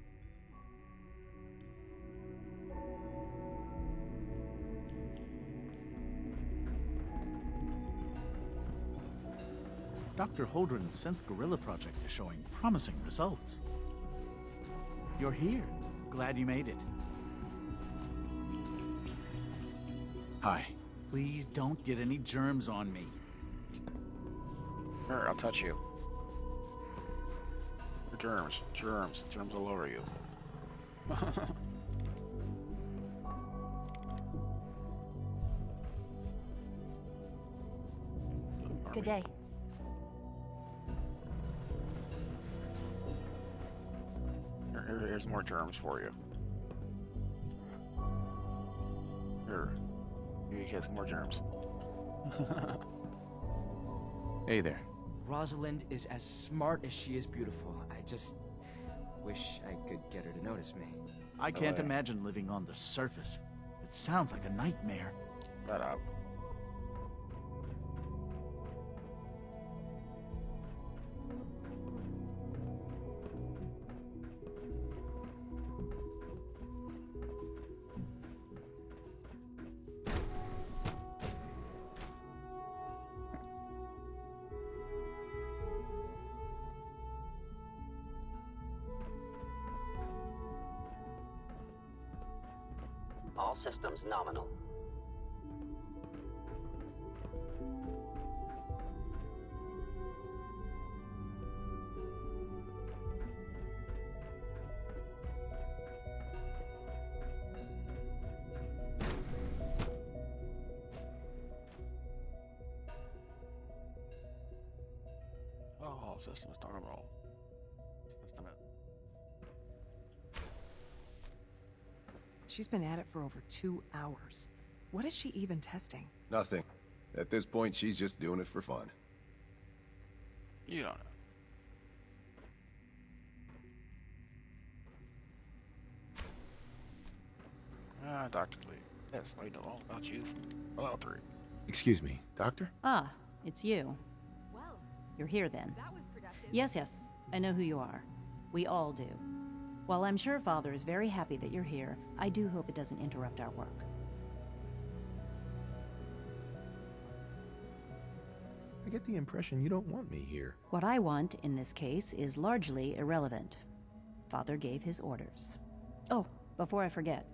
Dr. Holdren's synth gorilla project is showing promising results. You're here. Glad you made it. Hi. Please don't get any germs on me. Here, I'll touch you. Germs, germs, germs all over you. Good day. Here's more germs for you. Here, you get some more germs. Hey there. Rosalind is as smart as she is beautiful. I just wish I could get her to notice me. I can't imagine living on the surface. It sounds like a nightmare. Shut up. All systems nominal. Oh, systems normal. System it. She's been at it for over 2 hours. What is she even testing? Nothing. At this point, she's just doing it for fun. You don't know. Ah, Dr. Lee. Yes, I know all about you from Fallout 3. Excuse me, Doctor? Ah, it's you. Well, You're here then. that was productive. Yes, I know who you are. We all do. While I'm sure Father is very happy that you're here, I do hope it doesn't interrupt our work. I get the impression you don't want me here. What I want, in this case, is largely irrelevant. Father gave his orders. Oh, before I forget,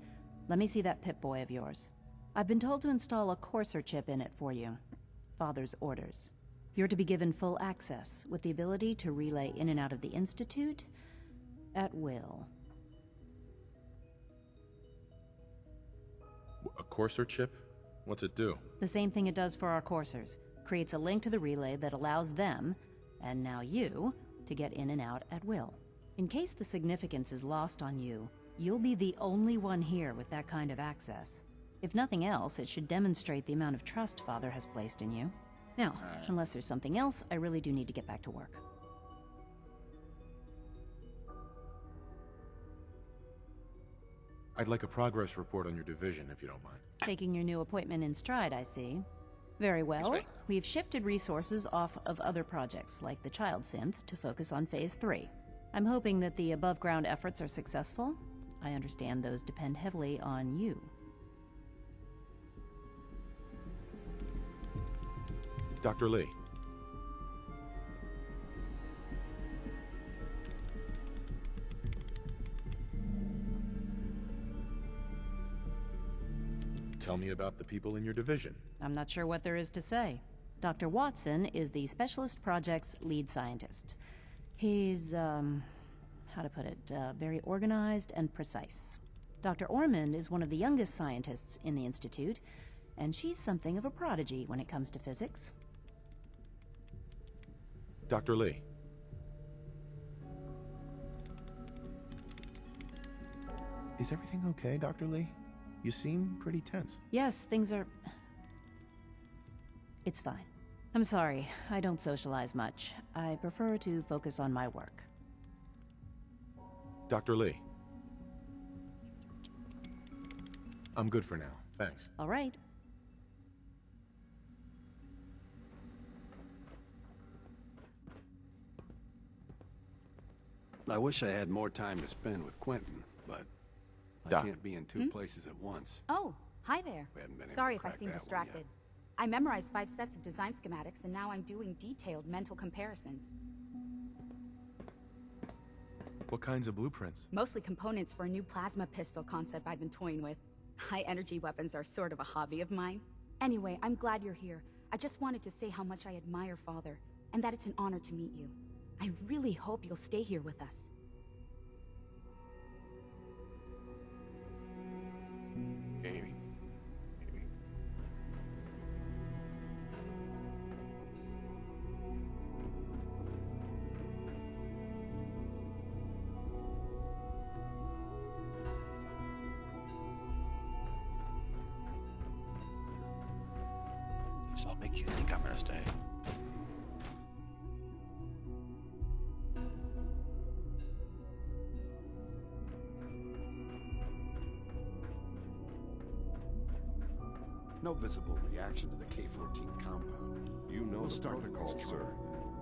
let me see that Pip-Boy of yours. I've been told to install a courser chip in it for you. Father's orders. You're to be given full access, with the ability to relay in and out of the Institute at will. A courser chip? What's it do? The same thing it does for our coursers. Creates a link to the relay that allows them, and now you, to get in and out at will. In case the significance is lost on you, you'll be the only one here with that kind of access. If nothing else, it should demonstrate the amount of trust Father has placed in you. Now, unless there's something else, I really do need to get back to work. I'd like a progress report on your division, if you don't mind. Taking your new appointment in stride, I see. Very well. We've shifted resources off of other projects, like the Child Synth, to focus on Phase 3. I'm hoping that the above-ground efforts are successful. I understand those depend heavily on you. Dr. Lee. Tell me about the people in your division. I'm not sure what there is to say. Dr. Watson is the Specialist Project's lead scientist. He's, how to put it, very organized and precise. Dr. Ormond is one of the youngest scientists in the Institute, and she's something of a prodigy when it comes to physics. Dr. Lee. Is everything okay, Dr. Lee? You seem pretty tense. Yes, things are... It's fine. I'm sorry, I don't socialize much. I prefer to focus on my work. Dr. Lee. I'm good for now, thanks. All right. I wish I had more time to spend with Quentin, but I Doc. can't be in two places at once. Oh, hi there. We haven't been able Sorry to if I crack seem that one distracted. I memorized 5 sets of design schematics, and now I'm doing detailed mental comparisons. What kinds of blueprints? Mostly components for a new plasma pistol concept I've been toying with. High-energy weapons are sort of a hobby of mine. Anyway, I'm glad you're here. I just wanted to say how much I admire Father, and that it's an honor to meet you. I really hope you'll stay here with us. Maybe. Maybe. So I'll make you think I'm gonna stay. No visible reaction to the K-14 compound. You know the protocol, sir.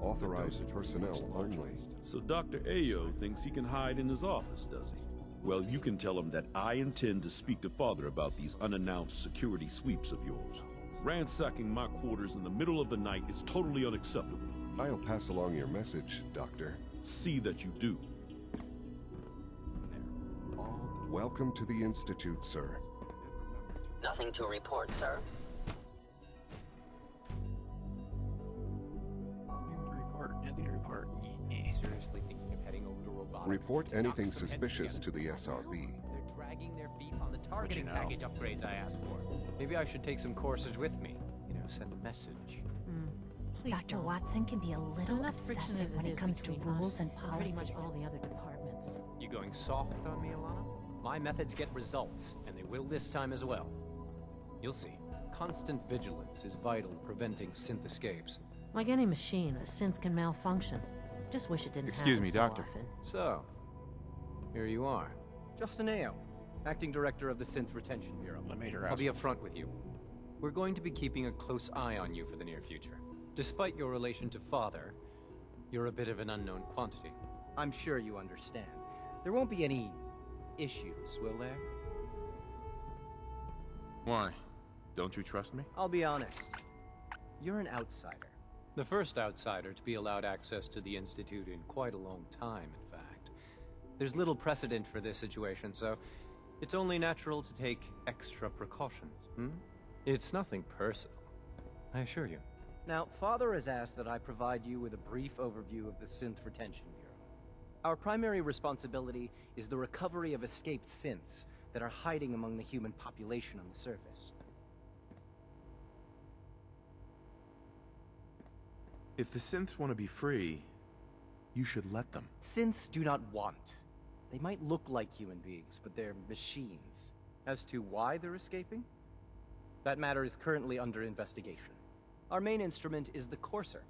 Authorized personnel only. So Dr. Ayo thinks he can hide in his office, does he? Well, you can tell him that I intend to speak to Father about these unannounced security sweeps of yours. Ransacking my quarters in the middle of the night is totally unacceptable. I'll pass along your message, Doctor. See that you do. Welcome to the Institute, sir. Nothing to report, sir. Nothing to report. Seriously thinking of heading over to robotics. Report to knock anything some heads suspicious to together. the SRB. They're dragging their feet on the targeting know? package upgrades I asked for. Maybe I should take some courses with me. You know, send a message. Please Dr. don't. Watson can be a little Enough friction obsessive as when it it is comes to between rules us and pretty policies. much all the other departments. You going soft on me, Alana? My methods get results, and they will this time as well. You'll see. Constant vigilance is vital in preventing synth escapes. Like any machine, a synth can malfunction. Just wish it didn't Excuse happen me, so Doctor. often. So, here you are. Justin Ayo, Acting Director of the Synth Retention Bureau. I'll be upfront with you. We're going to be keeping a close eye on you for the near future. Despite your relation to Father, you're a bit of an unknown quantity. I'm sure you understand. There won't be any issues, will there? Why? Don't you trust me? I'll be honest. You're an outsider. The first outsider to be allowed access to the Institute in quite a long time, in fact. There's little precedent for this situation, so it's only natural to take extra precautions, It's nothing personal, I assure you. Now, Father has asked that I provide you with a brief overview of the Synth Retention Bureau. Our primary responsibility is the recovery of escaped synths that are hiding among the human population on the surface. If the synths want to be free, you should let them. Synths do not want. They might look like human beings, but they're machines. As to why they're escaping? That matter is currently under investigation. Our main instrument is the Courser,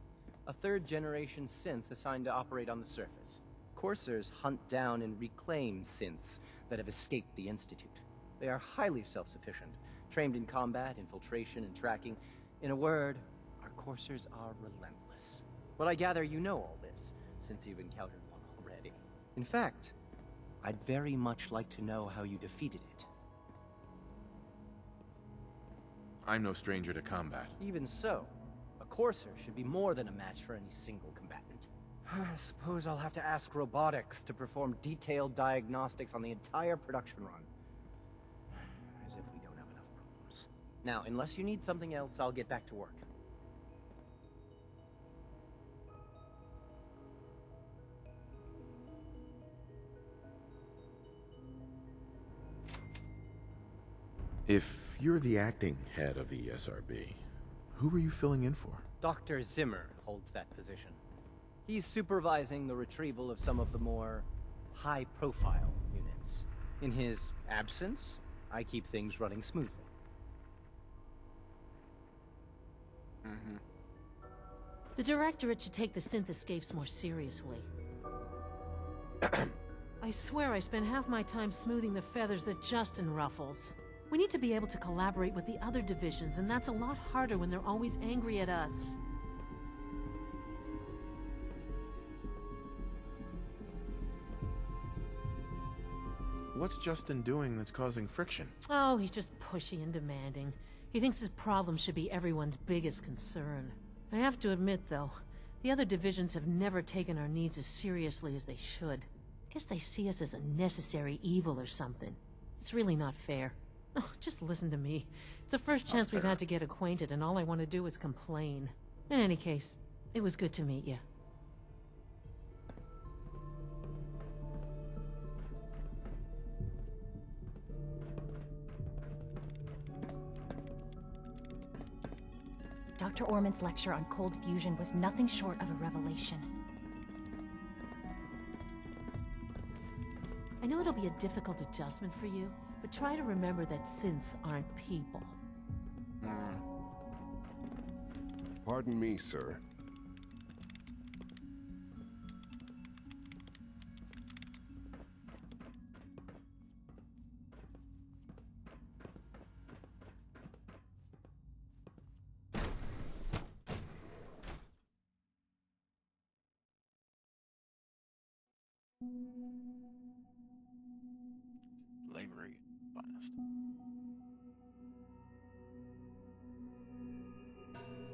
a third-generation synth assigned to operate on the surface. Coursers hunt down and reclaim synths that have escaped the Institute. They are highly self-sufficient, trained in combat, infiltration, and tracking. In a word, our Coursers are relentless. But I gather you know all this, since you've encountered one already. In fact, I'd very much like to know how you defeated it. I'm no stranger to combat. Even so, a Courser should be more than a match for any single combatant. I suppose I'll have to ask robotics to perform detailed diagnostics on the entire production run. As if we don't have enough problems. Now, unless you need something else, I'll get back to work. If you're the acting head of the SRB, who are you filling in for? Dr. Zimmer holds that position. He's supervising the retrieval of some of the more high-profile units. In his absence, I keep things running smoothly. The Directorate should take the synth escapes more seriously. I swear I spend half my time smoothing the feathers that Justin ruffles. We need to be able to collaborate with the other divisions, and that's a lot harder when they're always angry at us. What's Justin doing that's causing friction? Oh, he's just pushy and demanding. He thinks his problem should be everyone's biggest concern. I have to admit, though, the other divisions have never taken our needs as seriously as they should. Guess they see us as a necessary evil or something. It's really not fair. Oh, just listen to me. It's the first chance we've had to get acquainted, and all I want to do is complain. In any case, it was good to meet you. Dr. Orman's lecture on cold fusion was nothing short of a revelation. I know it'll be a difficult adjustment for you, but try to remember that synths aren't people. Pardon me, sir. Slavery finest. Scanning.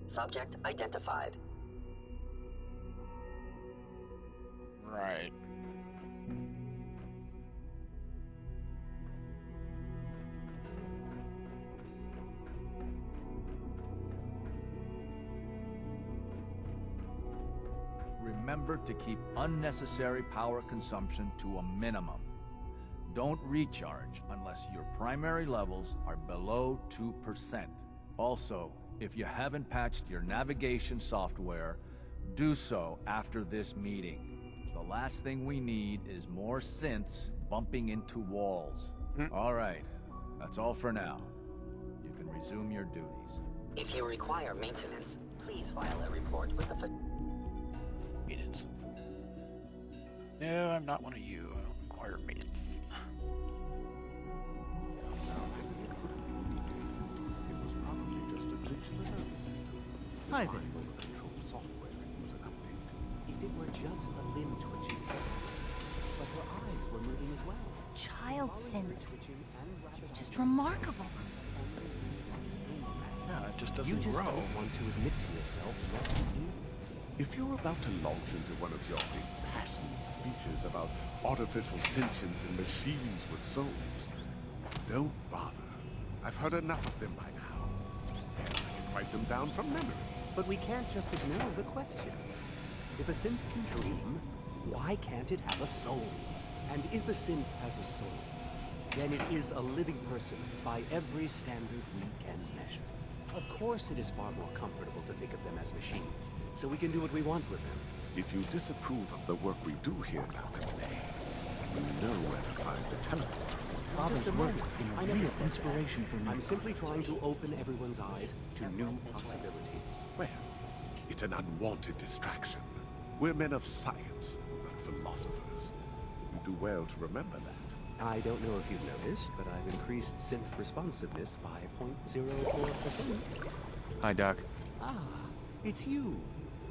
Subject identified. Right. Remember to keep unnecessary power consumption to a minimum. Don't recharge unless your primary levels are below 2%. Also, if you haven't patched your navigation software, do so after this meeting. The last thing we need is more synths bumping into walls. All right, that's all for now. You can resume your duties. If you require maintenance, please file a report with the Maintenance. No, I'm not one of you. I don't require maintenance. Hi there. If it were just a limb twitching, but her eyes were moving as well. Child synth. It's just remarkable. Yeah, it just You doesn't just grow. don't want to admit to yourself what you do. If you're about to launch into one of your big passionate speeches about artificial sentience and machines with souls, don't bother. I've heard enough of them by now. And I can write them down from memory. But we can't just ignore the question. If a synth can dream, why can't it have a soul? And if a synth has a soul, then it is a living person by every standard we can measure. Of course it is far more comfortable to think of them as machines, so we can do what we want with them. If you disapprove of the work we do here, Dr. May, you know where to find the teleporter. Father's work has been I a never real said inspiration that. for me. I'm simply trying to open everyone's eyes to new possibilities. Well, it's an unwanted distraction. We're men of science, not philosophers. You do well to remember that. I don't know if you've noticed, but I've increased synth responsiveness by 0.04%. Hi, Doc. Ah, it's you.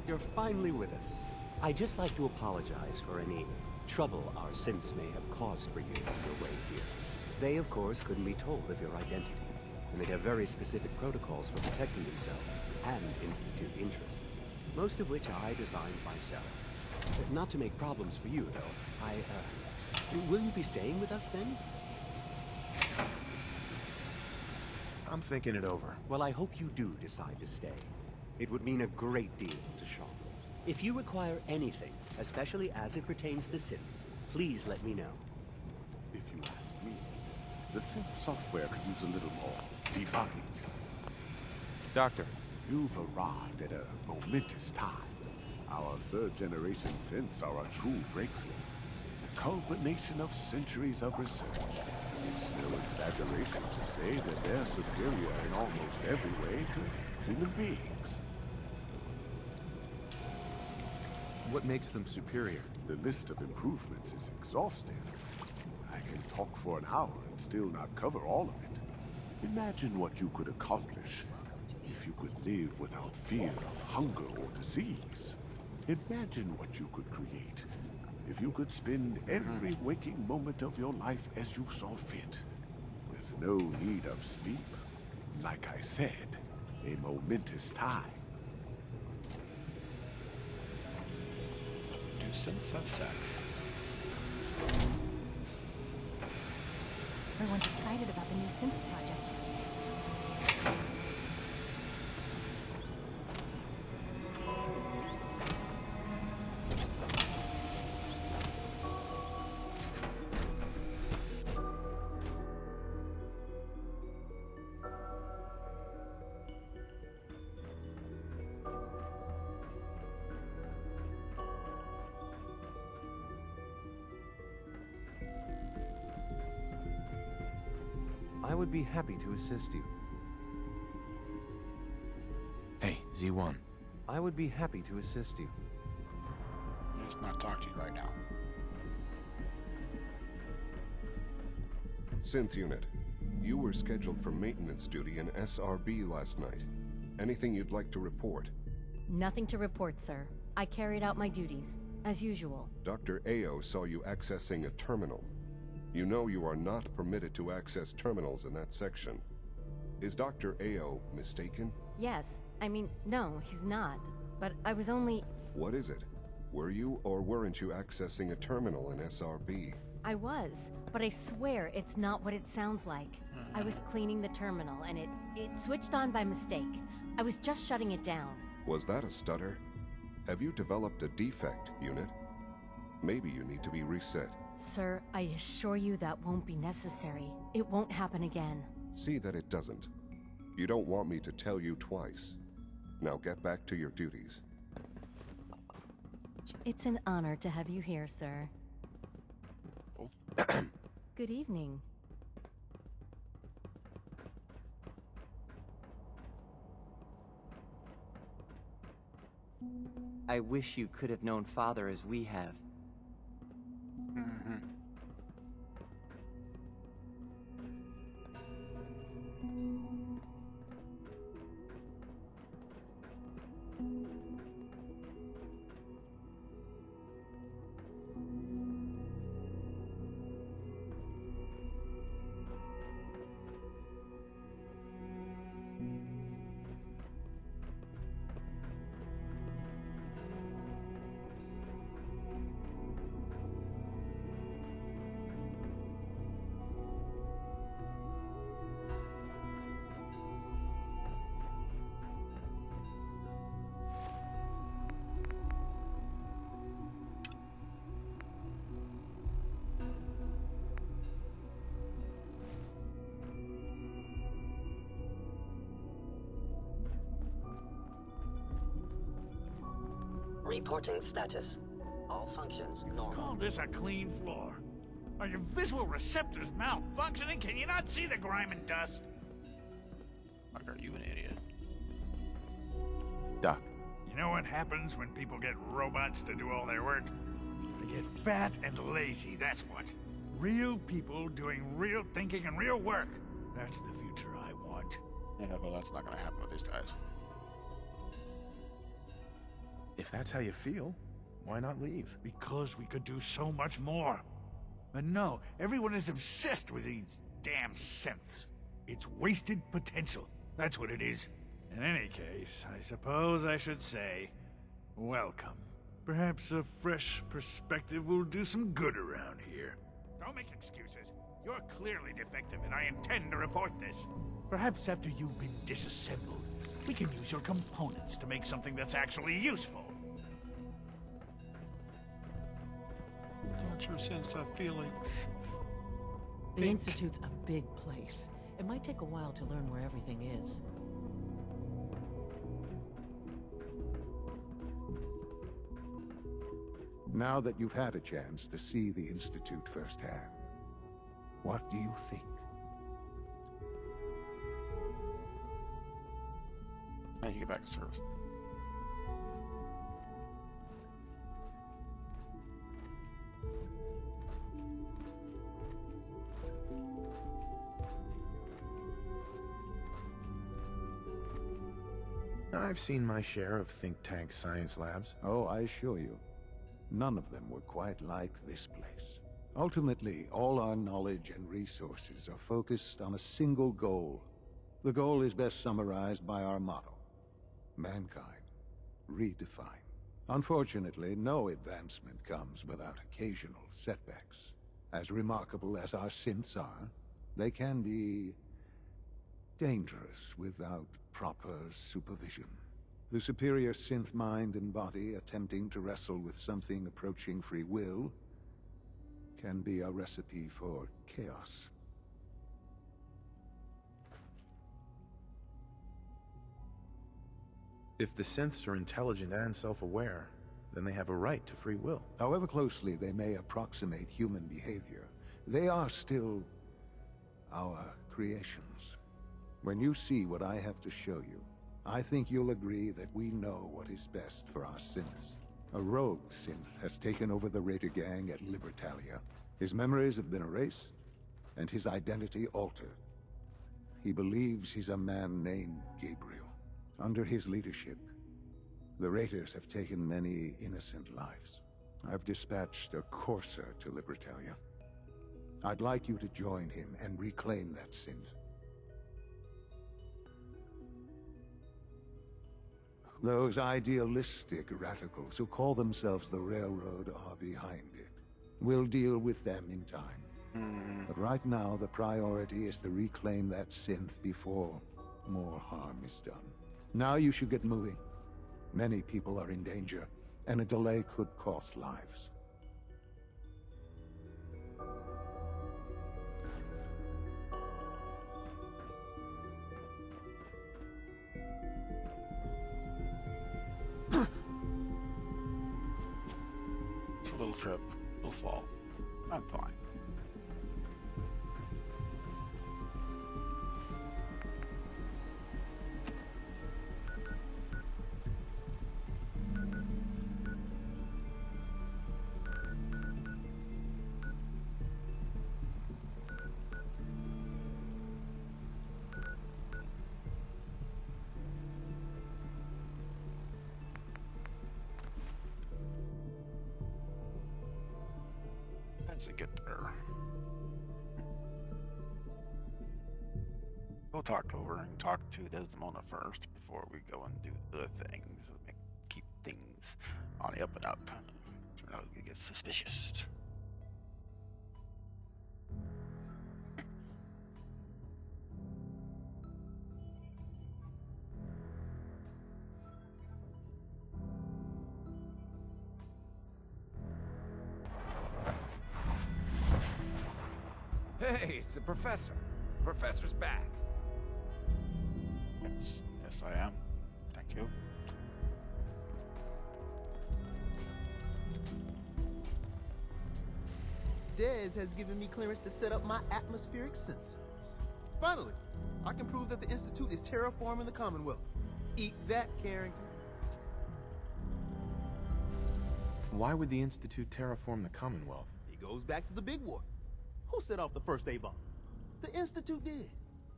You're finally with us. I'd just like to apologize for any trouble our synths may have caused for you on your way here. They, of course, couldn't be told of your identity, and they have very specific protocols for protecting themselves and institute interests, most of which I designed myself. Not to make problems for you, though. Will you be staying with us then? I'm thinking it over. Well, I hope you do decide to stay. It would mean a great deal to Shaw. If you require anything, especially as it pertains to synths, please let me know. If you ask me, the synth software could use a little more debugging. Doctor. You've arrived at a momentous time. Our third-generation synths are a true breakthrough. A culmination of centuries of research. It's no exaggeration to say that they're superior in almost every way to human beings. What makes them superior? The list of improvements is exhaustive. I can talk for an hour and still not cover all of it. Imagine what you could accomplish if you could live without fear of hunger or disease. Imagine what you could create if you could spend every waking moment of your life as you saw fit, with no need of sleep. Like I said, a momentous time. Do sense of sex. Everyone's excited about the new synth project. I would be happy to assist you. Hey, Z1. I would be happy to assist you. Let's not talk to you right now. Synth unit, you were scheduled for maintenance duty in SRB last night. Anything you'd like to report? Nothing to report, sir. I carried out my duties, as usual. Dr. Ao saw you accessing a terminal. You know you are not permitted to access terminals in that section. Is Dr. Ao mistaken? Yes. I mean, no, he's not. But I was only... What is it? Were you or weren't you accessing a terminal in SRB? I was, but I swear it's not what it sounds like. I was cleaning the terminal, and it switched on by mistake. I was just shutting it down. Was that a stutter? Have you developed a defect, unit? Maybe you need to be reset. Sir, I assure you that won't be necessary. It won't happen again. See that it doesn't. You don't want me to tell you twice. Now get back to your duties. It's an honor to have you here, sir. Good evening. I wish you could have known Father as we have. Reporting status. All functions normal. Call this a clean floor. Are your visual receptors malfunctioning? Can you not see the grime and dust? Like, are you an idiot? Doc. You know what happens when people get robots to do all their work? They get fat and lazy, that's what. Real people doing real thinking and real work. That's the future I want. Yeah, well, that's not gonna happen with these guys. If that's how you feel, why not leave? Because we could do so much more. But no, everyone is obsessed with these damn synths. It's wasted potential. That's what it is. In any case, I suppose I should say, welcome. Perhaps a fresh perspective will do some good around here. Don't make excuses. You're clearly defective, and I intend to report this. Perhaps after you've been disassembled, we can use your components to make something that's actually useful. What's your sense of feelings? The Institute's a big place. It might take a while to learn where everything is. Now that you've had a chance to see the Institute firsthand, what do you think? Now you get back to service. I've seen my share of think tank science labs. Oh, I assure you, none of them were quite like this place. Ultimately, all our knowledge and resources are focused on a single goal. The goal is best summarized by our motto: mankind, redefined. Unfortunately, no advancement comes without occasional setbacks. As remarkable as our synths are, they can be dangerous without proper supervision. The superior synth mind and body attempting to wrestle with something approaching free will can be a recipe for chaos. If the synths are intelligent and self-aware, then they have a right to free will. However closely they may approximate human behavior, they are still our creations. When you see what I have to show you, I think you'll agree that we know what is best for our synths. A rogue synth has taken over the Raider gang at Libertalia. His memories have been erased, and his identity altered. He believes he's a man named Gabriel. Under his leadership, the Raiders have taken many innocent lives. I've dispatched a courser to Libertalia. I'd like you to join him and reclaim that synth. Those idealistic radicals who call themselves the Railroad are behind it. We'll deal with them in time. But right now, the priority is to reclaim that synth before more harm is done. Now you should get moving. Many people are in danger, and a delay could cost lives. It's a little trip. We'll fall. I'm fine. To get there. We'll talk to Desdemona first before we go and do the things. Keep things on the up and up. Turn out we get suspicious. Hey, it's the professor. Professor's back. Yes, I am. Thank you. Dez has given me clearance to set up my atmospheric sensors. Finally, I can prove that the Institute is terraforming the Commonwealth. Eat that, Carrington. Why would the Institute terraform the Commonwealth? It goes back to the big war. Who set off the first A-bomb? The Institute did.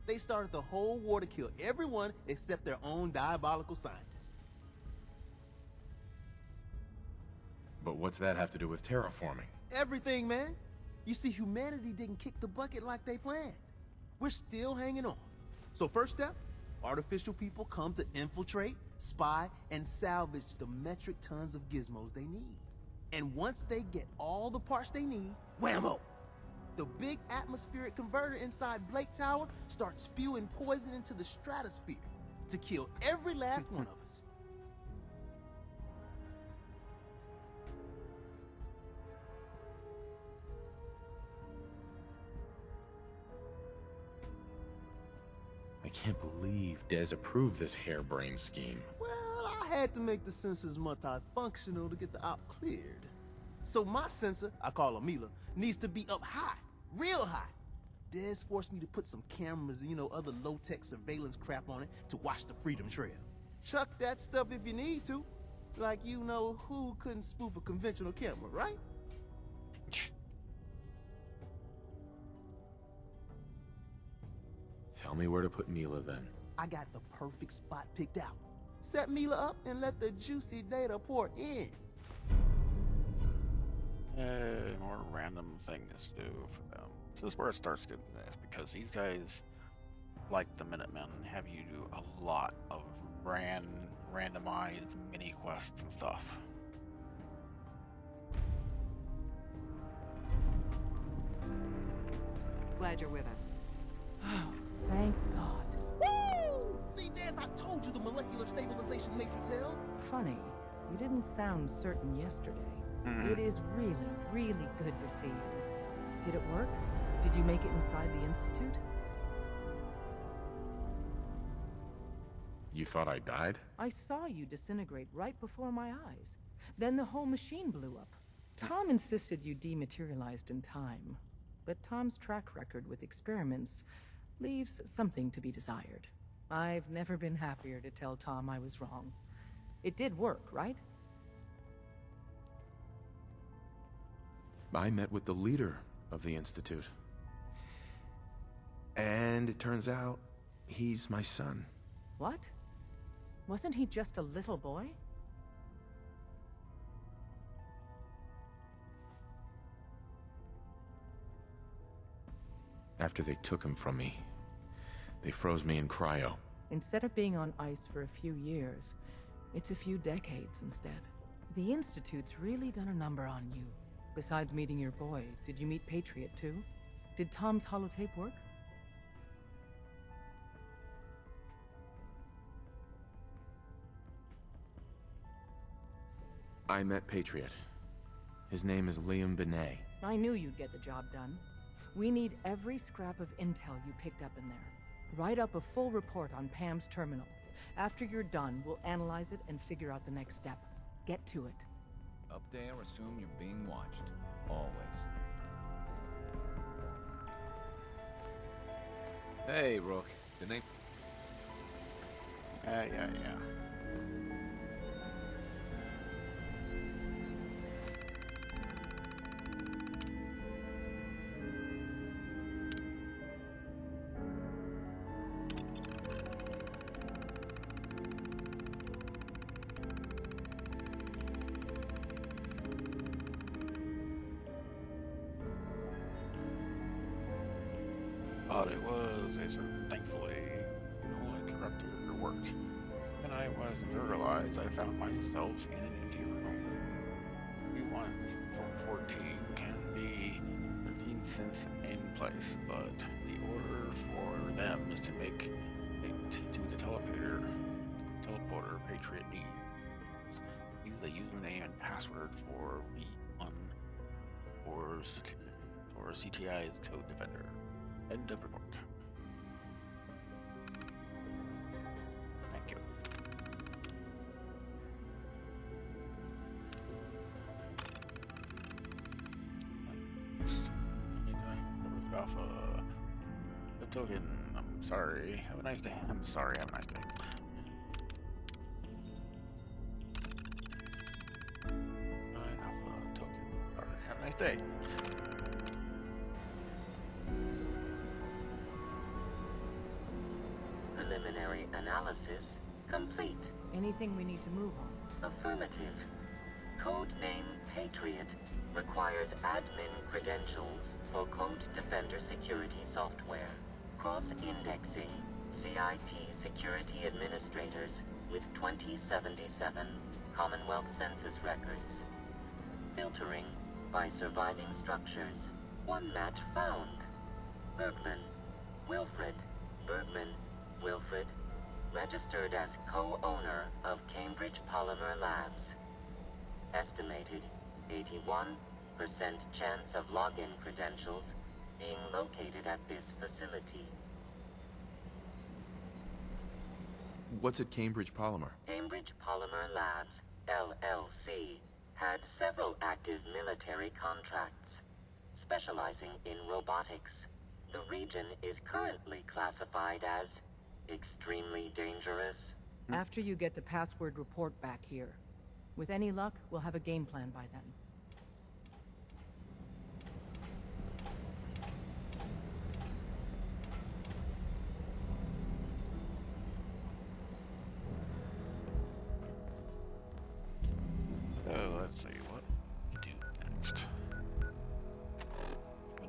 They started the whole war to kill everyone except their own diabolical scientists. But what's that have to do with terraforming? Everything, man. You see, humanity didn't kick the bucket like they planned. We're still hanging on. So first step, artificial people come to infiltrate, spy, and salvage the metric tons of gizmos they need. And once they get all the parts they need, whammo! The big atmospheric converter inside Blake Tower starts spewing poison into the stratosphere to kill every last one of us. I can't believe Dez approved this harebrained scheme. Well, I had to make the sensors multifunctional to get the op cleared. So my sensor, I call her Mila, needs to be up high, real high. Dez forced me to put some cameras and, other low-tech surveillance crap on it to watch the Freedom Trail. Chuck that stuff if you need to. Like who couldn't spoof a conventional camera, right? Tell me where to put Mila then. I got the perfect spot picked out. Set Mila up and let the juicy data pour in. More random things to do for them. So this is where it starts getting this, because these guys, like the Minutemen, have you do a lot of randomized mini quests and stuff. Glad you're with us. Oh, thank God. Woo! See, Jazz, I told you the molecular stabilization matrix held. Funny, you didn't sound certain yesterday. It is really, really good to see you. Did it work? Did you make it inside the Institute? You thought I died? I saw you disintegrate right before my eyes. Then the whole machine blew up. Tom insisted you dematerialized in time. But Tom's track record with experiments leaves something to be desired. I've never been happier to tell Tom I was wrong. It did work, right? I met with the leader of the Institute. And it turns out, he's my son. What? Wasn't he just a little boy? After they took him from me, they froze me in cryo. Instead of being on ice for a few years, it's a few decades instead. The Institute's really done a number on you. Besides meeting your boy, did you meet Patriot too? Did Tom's holotape work? I met Patriot. His name is Liam Benet. I knew you'd get the job done. We need every scrap of intel you picked up in there. Write up a full report on Pam's terminal. After you're done, we'll analyze it and figure out the next step. Get to it. Up there, assume you're being watched. Always. Hey, Rook. Didn't they... Yeah. But it was a certain, thankfully, no corruptor worked. When I was neuralized, I found myself in an empty room. P1 for 14 can be 13 cents in place, but the order for them is to make it to the teleporter Patriot needs. Use the username and password for V1 or CTI's Code Defender. End of report. Thank you. Off a token. I'm sorry. Have a nice day. I'm sorry. Have a nice day. Alpha token. Sorry. Have a nice day. Preliminary analysis complete. Anything we need to move on? Affirmative. Codename Patriot requires admin credentials for Code Defender security software. Cross-indexing CIT security administrators with 2077 Commonwealth Census records. Filtering by surviving structures. One match found. Bergman. Wilfred. Bergman. Wilfred. Registered as co-owner of Cambridge Polymer Labs. Estimated 81% chance of login credentials being located at this facility. What's at Cambridge Polymer? Cambridge Polymer Labs, LLC, had several active military contracts, specializing in robotics. The region is currently classified as extremely dangerous. After you get the password report back here. With any luck, we'll have a game plan by then. let's see what we do next.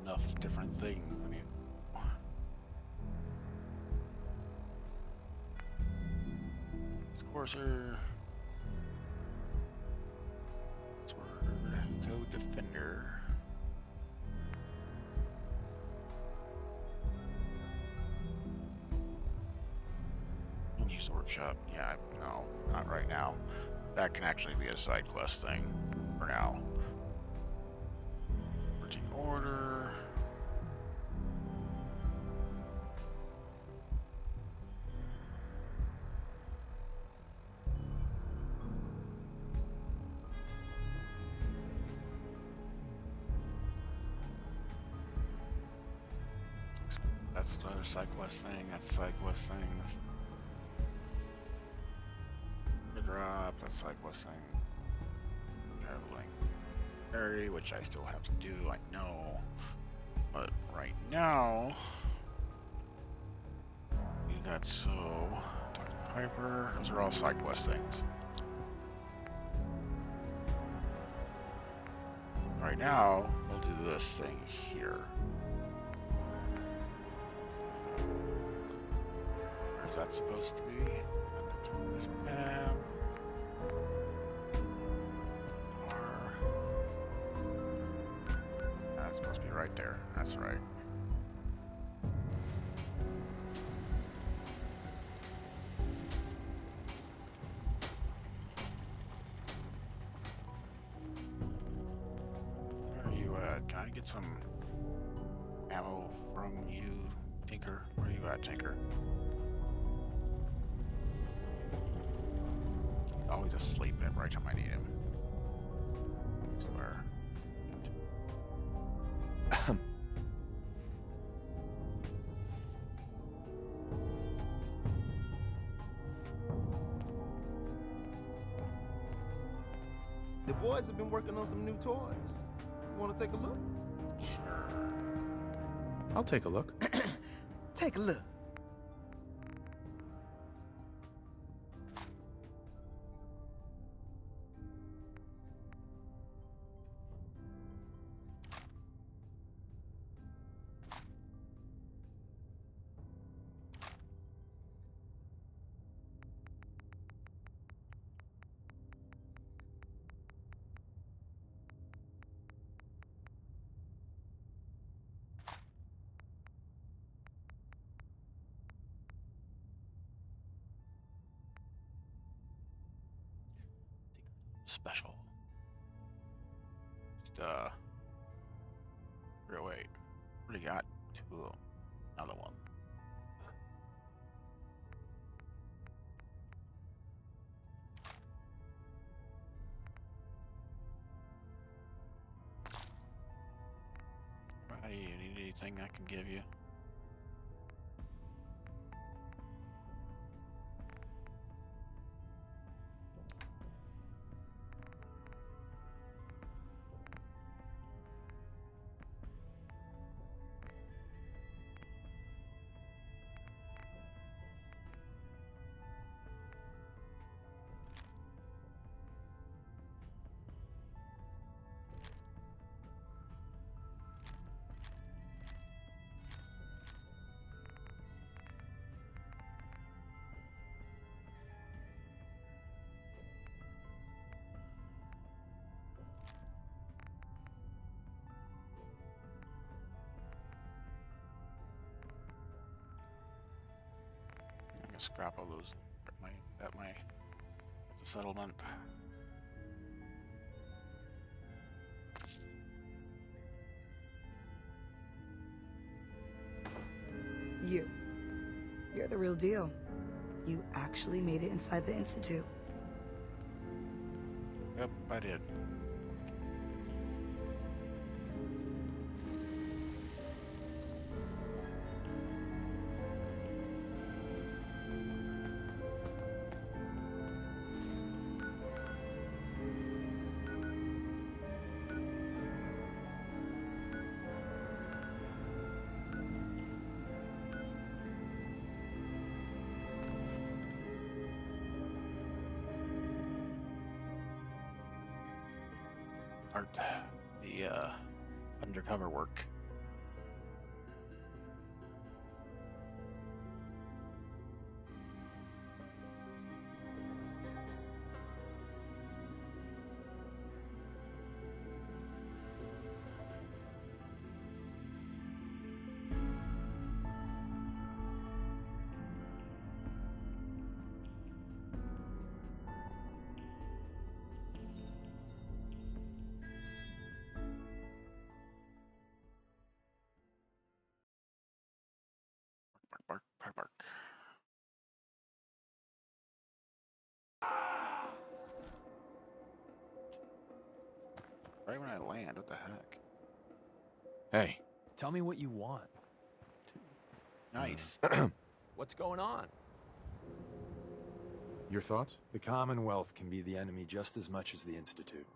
Enough different things. I mean, Courser, Code Defender. Use the workshop. Yeah, no, not right now. That can actually be a side quest thing for now. Routine order. That's the other side quest thing. That's the side quest thing. That's the drop. That's side quest thing. Traveling area, which I still have to do. I know, but right now, we got so talk to Piper. Those are all side quest things. Right now, we'll do this thing here. Where's that supposed to be? Bam. That's supposed to be right there. That's right. Where are you at? Can I get some ammo from you, Tinker? Where are you at, Tinker? He's always asleep every time I need him. I swear. The boys have been working on some new toys. You want to take a look? Sure. I'll take a look. Take a look. Special. Just, wait. Already got two of them. Another one. Right, you need anything I can give you? I'm gonna scrap all those at the settlement. You're the real deal. You actually made it inside the Institute. Yep, I did. start the undercover work. Bark, bark, bark. Right when I land, what the heck? Hey. Tell me what you want. Nice. What's going on? Your thoughts? The Commonwealth can be the enemy just as much as the Institute.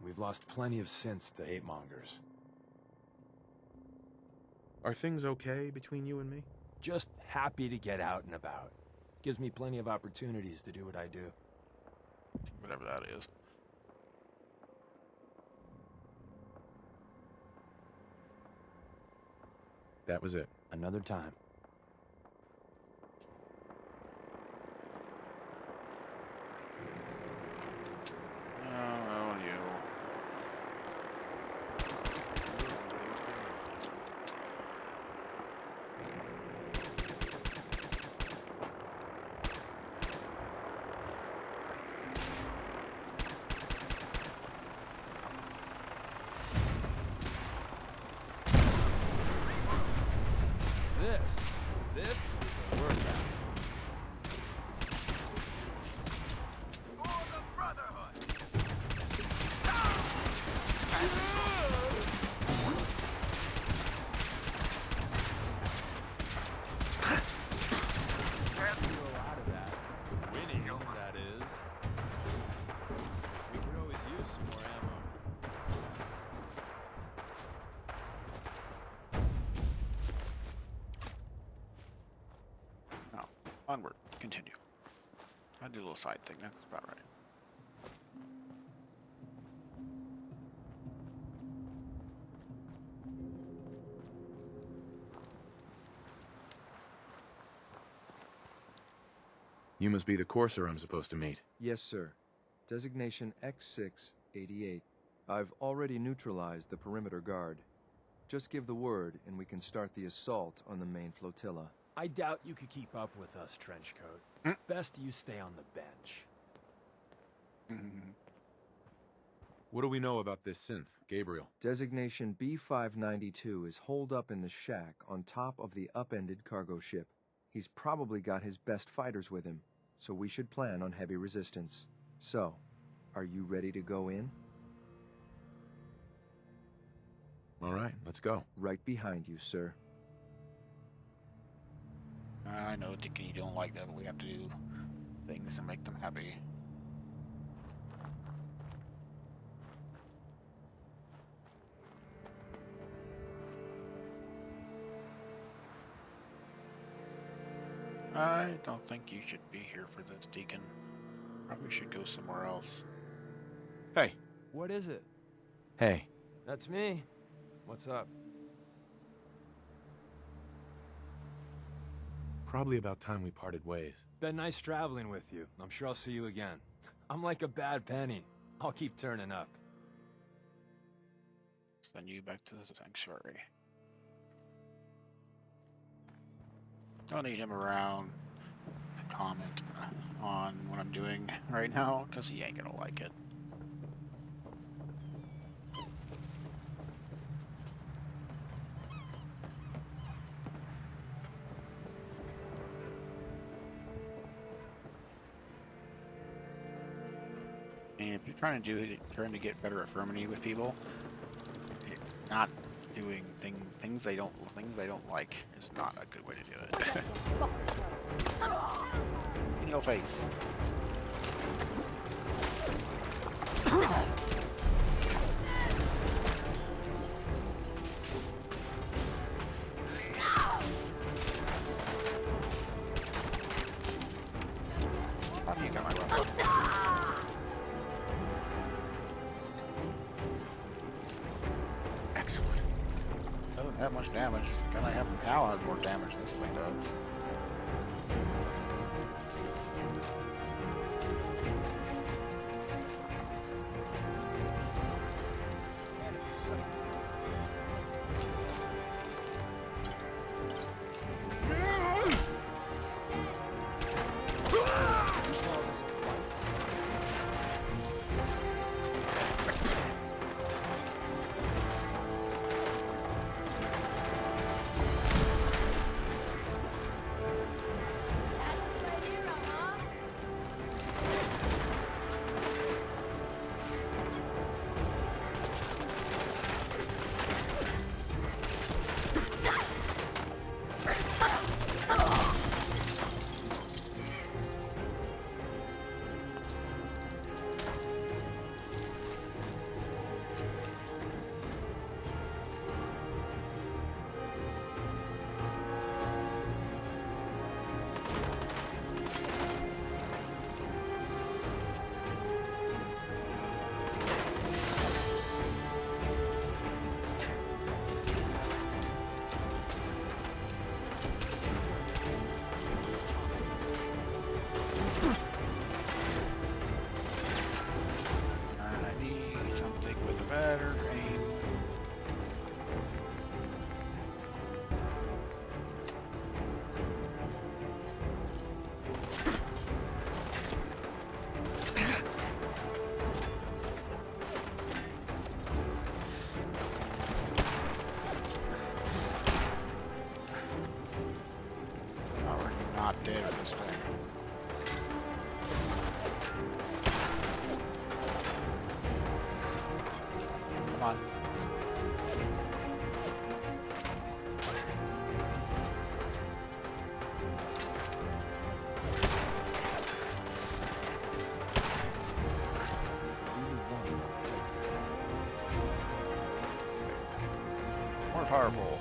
We've lost plenty of synths to hate-mongers. Are things okay between you and me? Just happy to get out and about. Gives me plenty of opportunities to do what I do. Whatever that is. That was it. Another time. Oh, you. This is a workout. For the Brotherhood! Can't do a lot of that. Winning, that is. We could always use some more ammo. Onward, continue. I'll do a little side thing, that's about right. You must be the courser I'm supposed to meet. Yes, sir. Designation X688. I've already neutralized the perimeter guard. Just give the word, and we can start the assault on the main flotilla. I doubt you could keep up with us, Trenchcoat. Best you stay on the bench. What do we know about this synth, Gabriel? Designation B592 is holed up in the shack on top of the upended cargo ship. He's probably got his best fighters with him, so we should plan on heavy resistance. So, are you ready to go in? All right, let's go. Right behind you, sir. I know, Dickie, you don't like that, but we have to do things to make them happy. I don't think you should be here for this, Deacon. Probably should go somewhere else. Hey. What is it? Hey. That's me. What's up? Probably about time we parted ways. Been nice traveling with you. I'm sure I'll see you again. I'm like a bad penny. I'll keep turning up. Send you back to the sanctuary. Don't need him around to comment on what I'm doing right now, because he ain't gonna like it. And if you're trying to get better at Affirmity with people, not doing things they don't like is not a good way to do it. In your face. How do you got my weapon? that much damage. It's gonna have how has more damage this thing does. Not dead at this point. Come on. More powerful.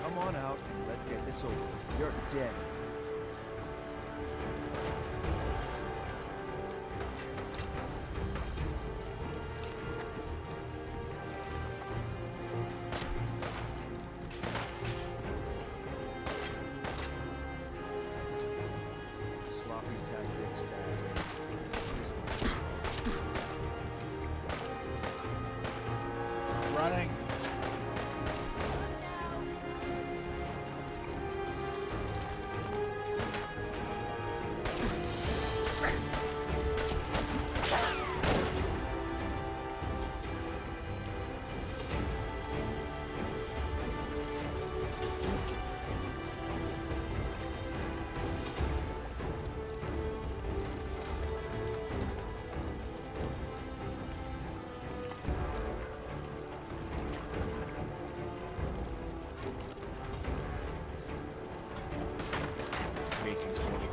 Come on out and let's get this over. You're dead. Sloppy tactics bad. Running.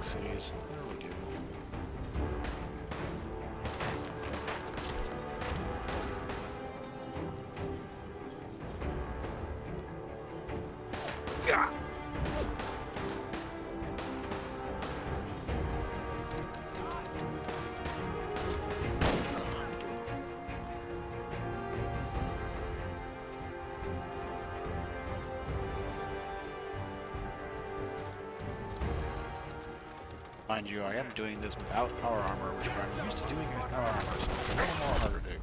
Cities. There we go. Mind you, I am doing this without power armor, which I'm used to doing with power armor, so it's a little more harder to do.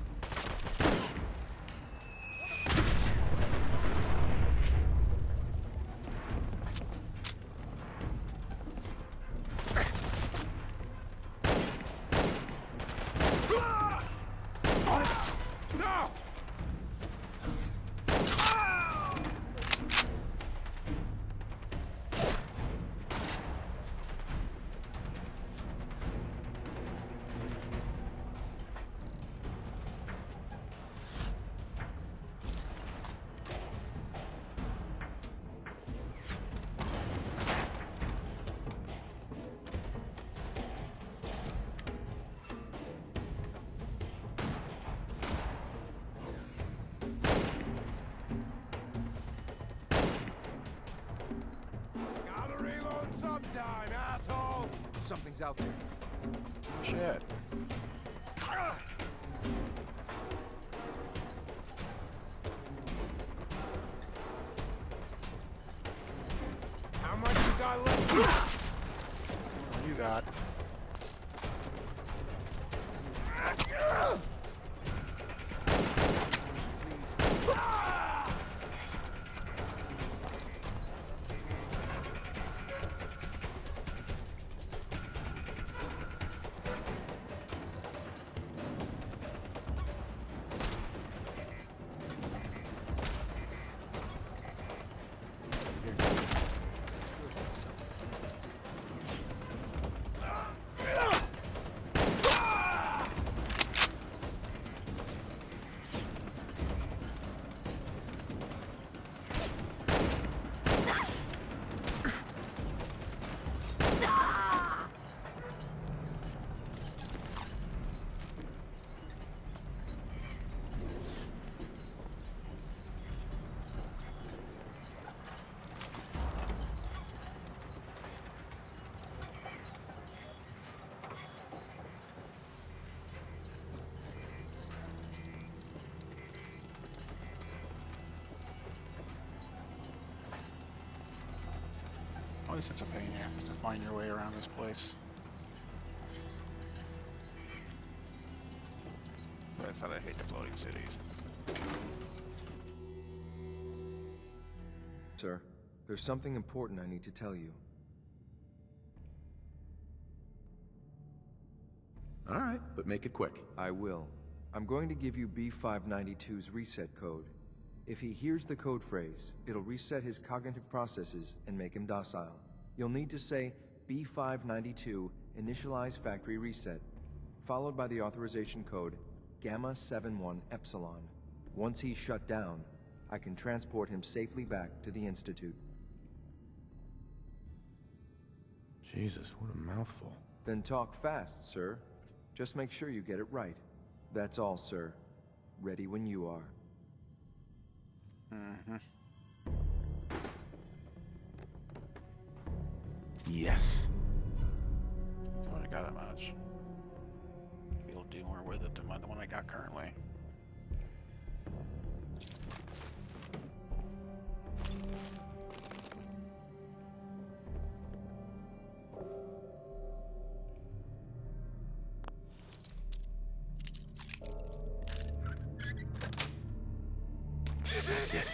Something's out there. Shit. How much you got left? What you got? Always such a pain, yeah, to find your way around this place. That's how I hate the floating cities. Sir, there's something important I need to tell you. All right, but make it quick. I will. I'm going to give you B592's reset code. If he hears the code phrase, it'll reset his cognitive processes and make him docile. You'll need to say B592 initialize factory reset, followed by the authorization code Gamma 71 Epsilon. Once he's shut down, I can transport him safely back to the Institute. Jesus, what a mouthful. Then talk fast, sir. Just make sure you get it right. That's all, sir. Ready when you are. Mm-hmm. Yes. So I got that much. Be able to do more with it than the one I got currently. That's it.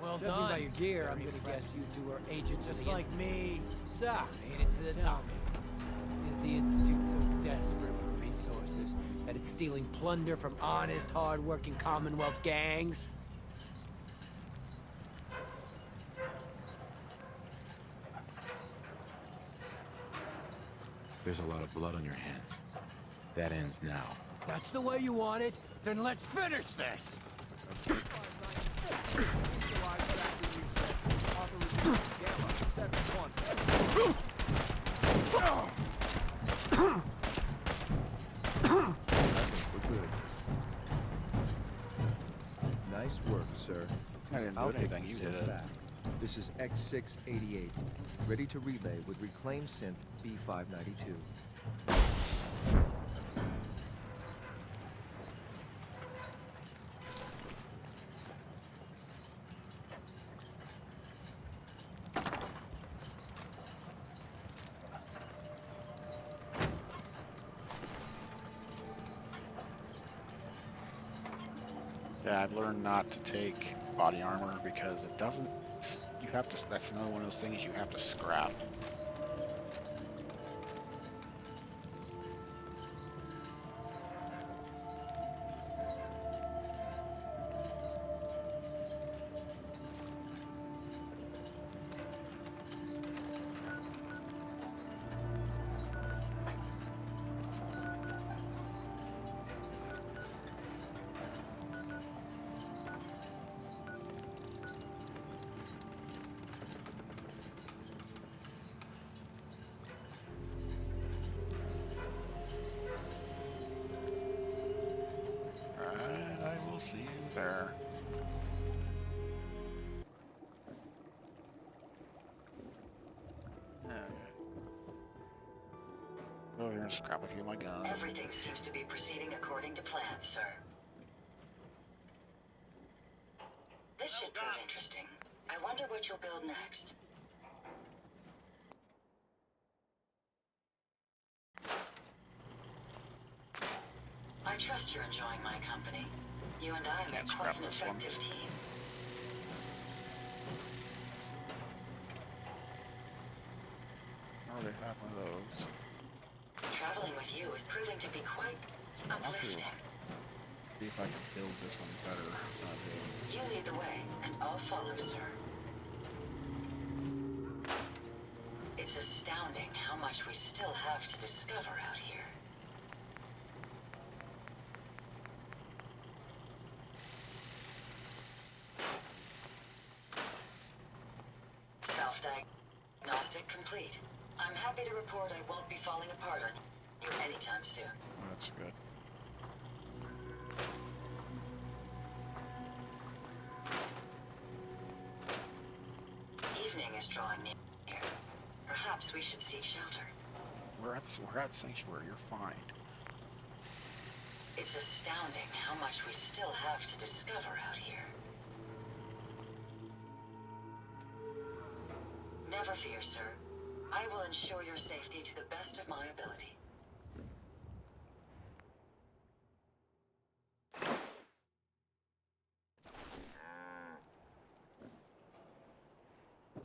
Well Judging done. by your gear, I'm Very gonna guess impressive. you two are agents Just of the like Institute. me. So, made it to the Tell top. me, is the Institute so desperate for resources that it's stealing plunder from honest, hard-working Commonwealth gangs? There's a lot of blood on your hands. That ends now. That's the way you want it? Then let's finish this! Nice work, sir. I didn't do I'll take anything, the you synth did it. back. This is X688, ready to relay with reclaimed synth B592. Yeah, I've learned not to take body armor because it doesn't. You have to. That's another one of those things you have to scrap. there. Go over here and scrap a few of my guns. Everything seems to be proceeding according to plan, sir. This should prove interesting. I wonder what you'll build next. I trust you're enjoying my company. You and I make quite an effective team. I already have one of those. Traveling with you is proving to be quite uplifting. See if I can build this one better. You lead the way, and I'll follow, sir. It's astounding how much we still have to discover out here. Self-diagnostic complete. I'm happy to report I won't be falling apart on you anytime soon. That's good. Evening is drawing near. Perhaps we should seek shelter. We're at Sanctuary. You're fine. It's astounding how much we still have to discover out here. Never fear, sir. I will ensure your safety to the best of my ability.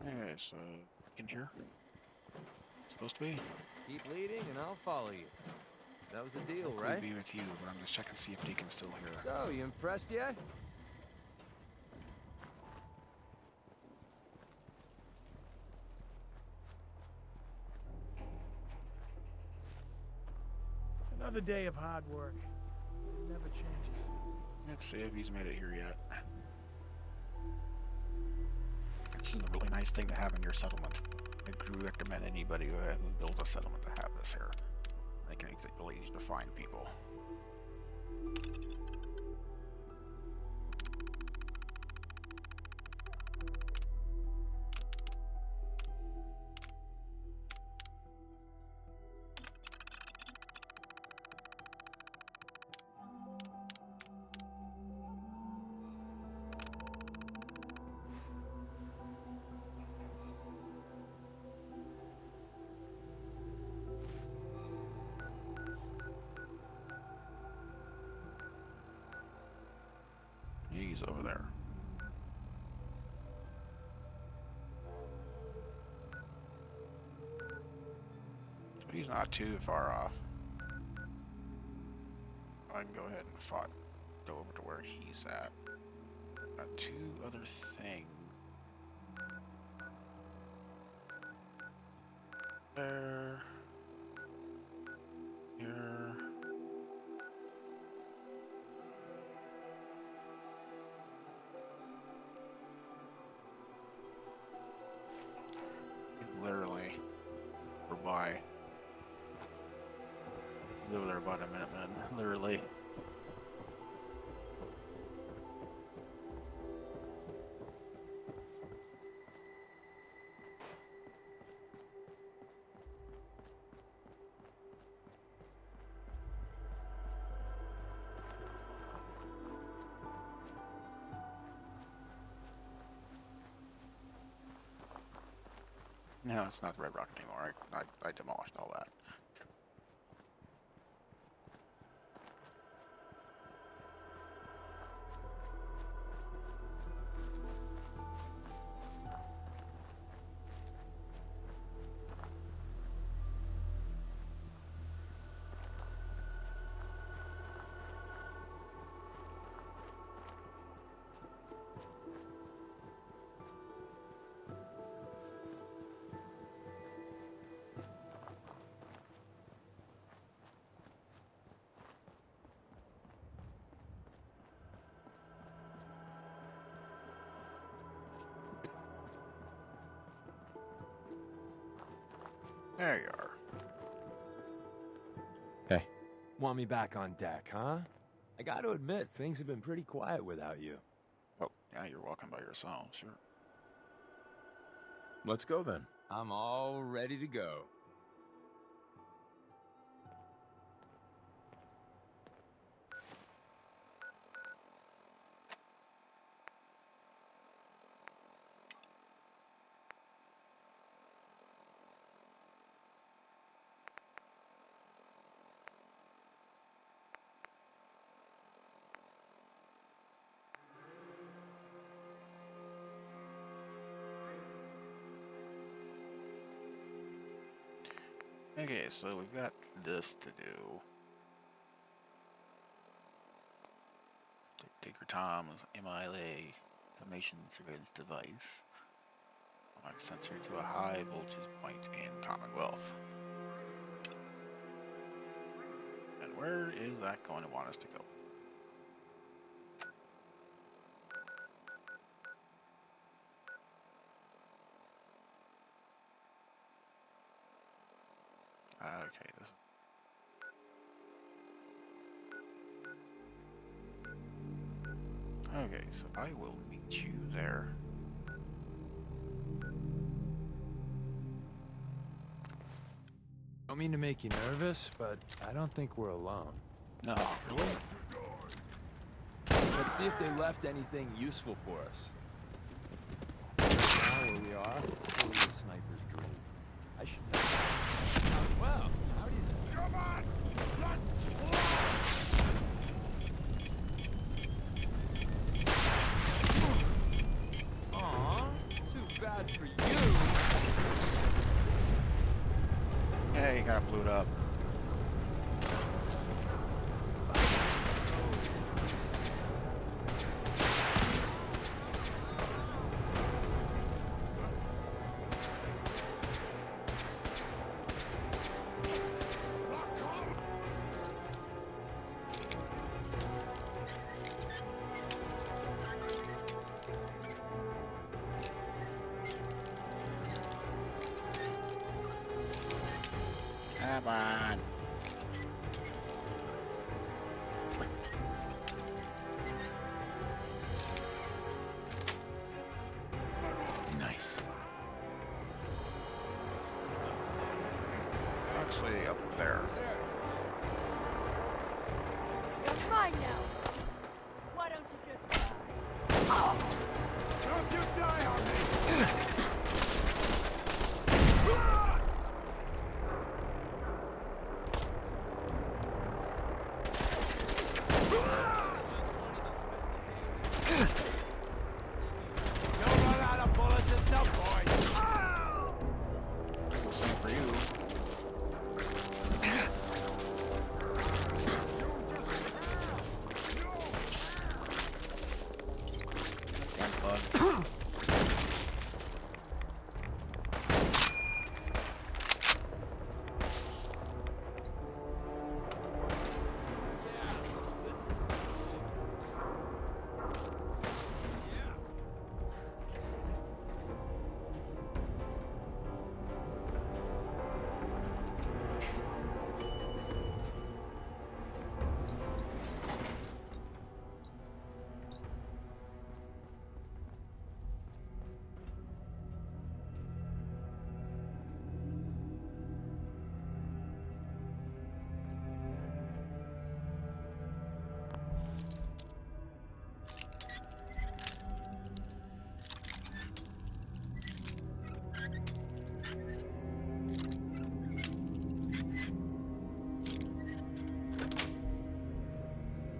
Okay, so in here. Supposed to be. Keep leading and I'll follow you. That was the deal, right? I'll be with you, but I'm just checking to see if Deacon's still here. So, you impressed yet? Another day of hard work. It never changes. Let's see if he's made it here yet. This is a really nice thing to have in your settlement. I do recommend anybody who builds a settlement to have this here. It makes it really easy to find people. He's over there. So he's not too far off. I can go ahead and go over to where he's at. Got two other things. There. Here. Literally, we're by. Over there about a minute, man. Literally. No, it's not the Red Rock anymore. I demolished all that. There you are. Hey. Want me back on deck, huh? I gotta admit, things have been pretty quiet without you. Oh, yeah, you're walking by yourself, sure. Let's go then. I'm all ready to go. Okay, so we've got this to do. Take your Tom's MILA automation surveillance device. Connect sensor to a high voltage point in Commonwealth. And where is that going to want us to go? Okay, this. Okay, so I will meet you there. Don't mean to make you nervous, but I don't think we're alone. No, really? Let's see if they left anything useful for us. Now where we are, only a sniper's dream. I should know. Well, how do you... Come on! Let's Aw, too bad for you. Hey, you got blew it up. Come on. Nice. Actually, up there. It's mine now. Why don't you just die? Oh. Don't you die on me!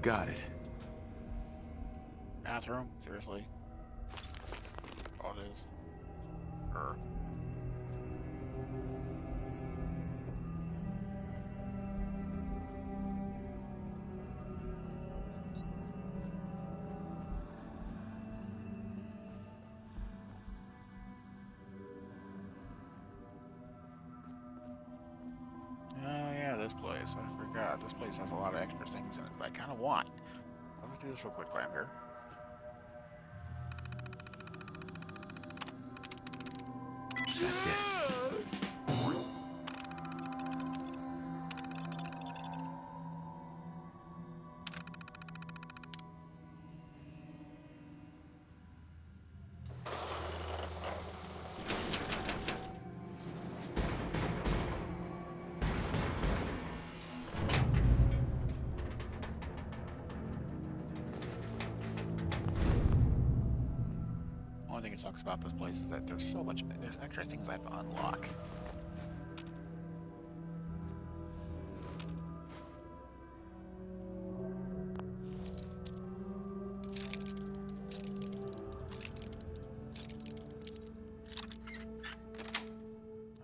Got it. Bathroom? Seriously? Oh, it is. Her. Oh yeah, this place. I forgot. This place has a lot of extra things in it that I kind of want. Let's do this real quick while I'm here. That's it. sucks about this place is that there's extra things I have to unlock.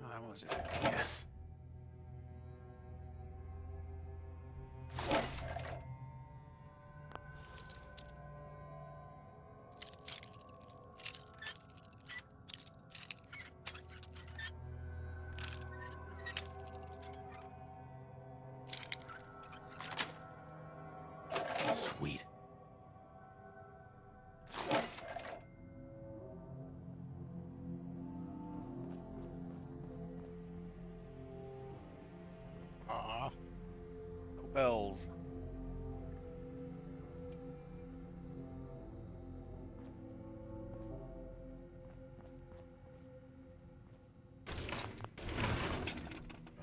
That was it. Yes. Sweet. Aw. No bells.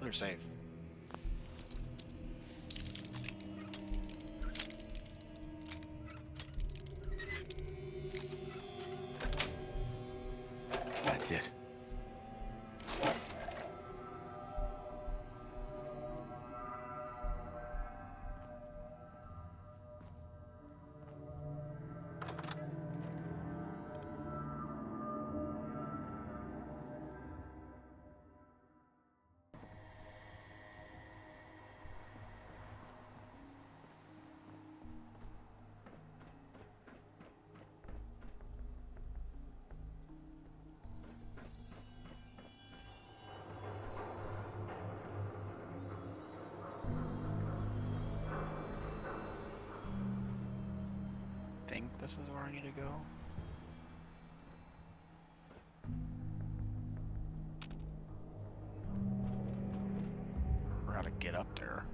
They're safe. That's it. Think this is where I need to go? Or how to get up there.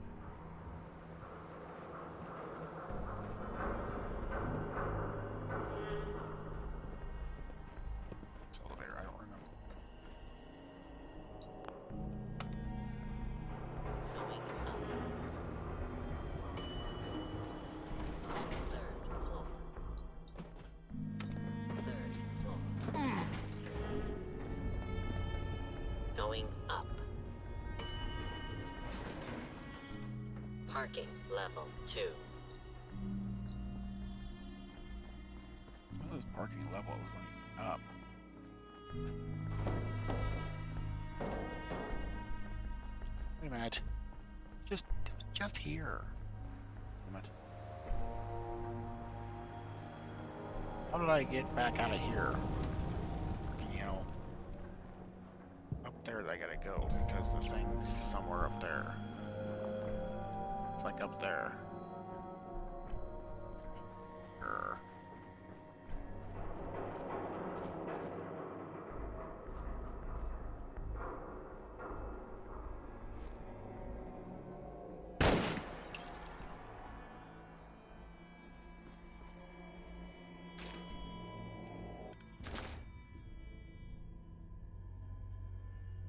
This elevator, I don't remember. Going up. Parking level 2. What was parking level? It was going up. Wait a minute. Just here. Wait a minute. How did I get back out of here? You know, up there I gotta go because the thing's somewhere up there. It's like up there. Grr.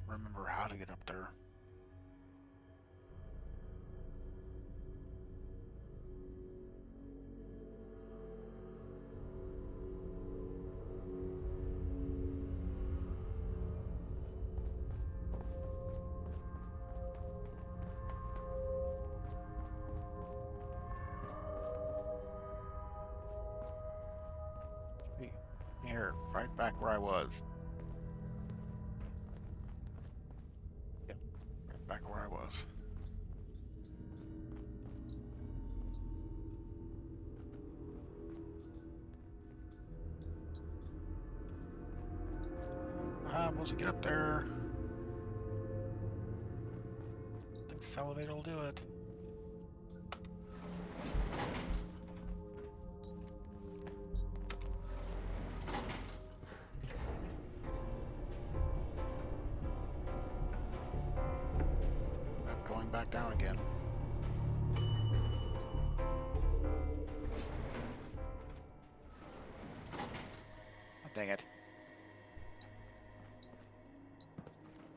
Remember how to get up there. Here, right back where I was. Yep, right back where I was. I'm supposed to get up there. I think this elevator will do it. I'm going back down again. Oh, dang it.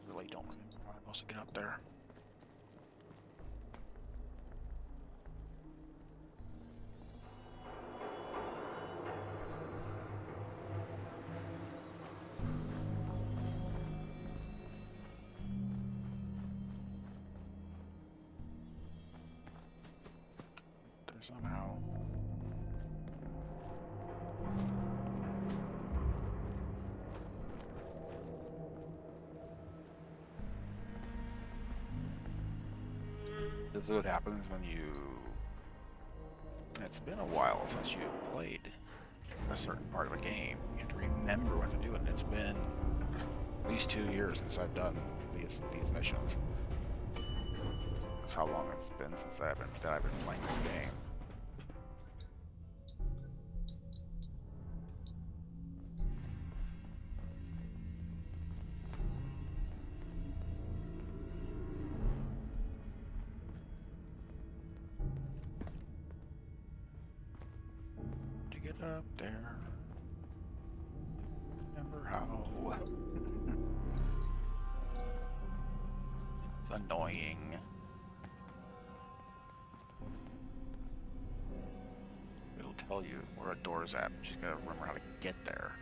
Really don't remember how I'm supposed to get up there. somehow. This is what happens when you... It's been a while since you played a certain part of a game. You have to remember what to do, and it's been at least 2 years since I've done these missions. That's how long it's been since I've been playing this game. To get up there, remember how. It's annoying. It'll tell you where a door's at, but you just gotta remember how to get there.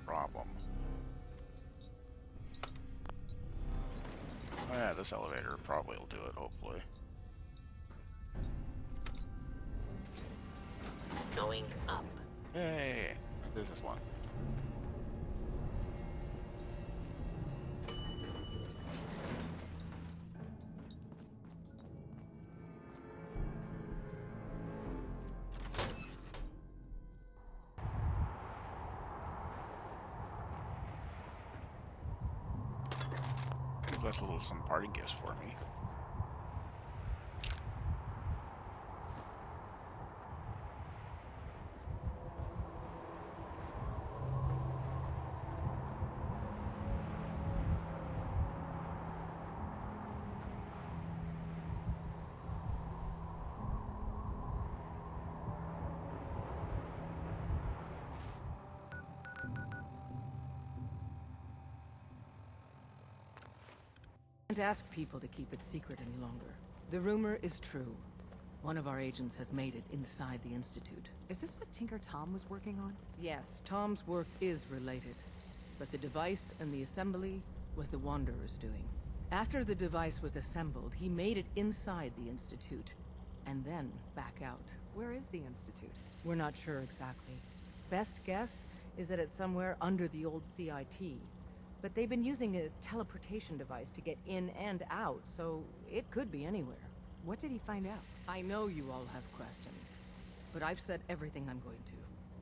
Problem. Oh yeah, this elevator probably will do it, hopefully. Going up. Yay! There's this one. That's some parting gifts for me. Can't ask people to keep it secret any longer. The rumor is true. One of our agents has made it inside the Institute. Is this what Tinker Tom was working on? Yes, Tom's work is related. But the device and the assembly was the Wanderer's doing. After the device was assembled, he made it inside the Institute, and then back out. Where is the Institute? We're not sure exactly. Best guess is that it's somewhere under the old CIT. But they've been using a teleportation device to get in and out, so it could be anywhere. What did he find out? I know you all have questions, but I've said everything I'm going to.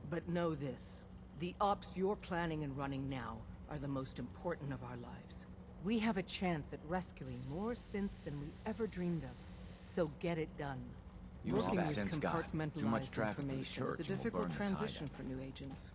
But know this, the ops you're planning and running now are the most important of our lives. We have a chance at rescuing more synths than we ever dreamed of, so get it done. You all Working that with synths got too much compartmentalized traffic to the information is church a and we'll difficult burn this transition hideout. for new agents.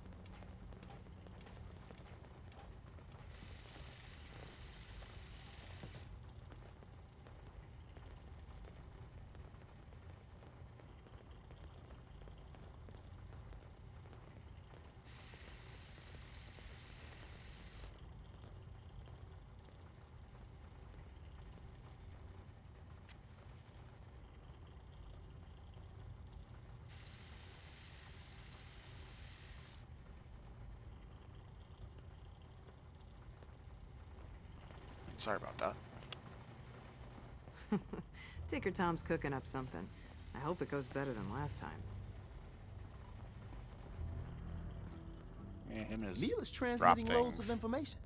Sorry about that. Tinker Tom's cooking up something. I hope it goes better than last time. Yeah, him and his Neil is drop transmitting loads things. of information.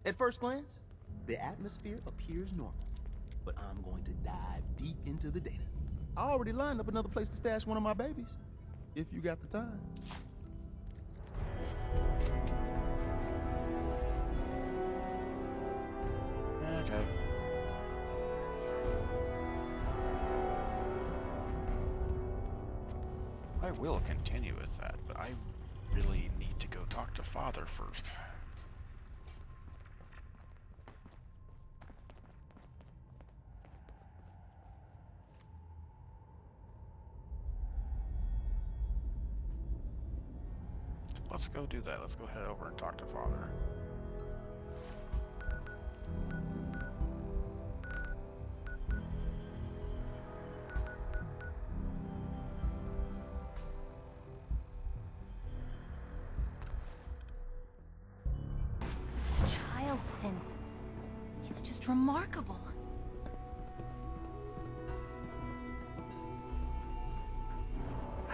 At first glance, the atmosphere appears normal, but I'm going to dive deep into the data. I already lined up another place to stash one of my babies, if you got the time. Okay. I will continue with that, but I really need to go talk to Father first. Let's go do that. Let's go head over and talk to Father. Child synth. It's just remarkable.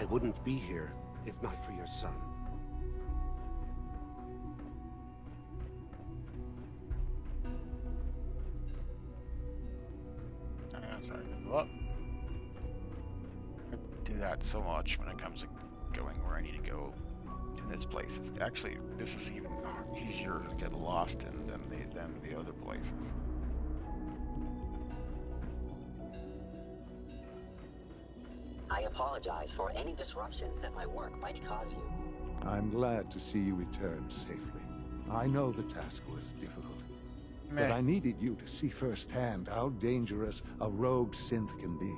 I wouldn't be here if not for your son. Sorry, go up. I do that so much when it comes to going where I need to go in this place. It's actually, this is even easier to get lost in than the other places. I apologize for any disruptions that my work might cause you. I'm glad to see you return safely. I know the task was difficult, but I needed you to see firsthand how dangerous a rogue synth can be.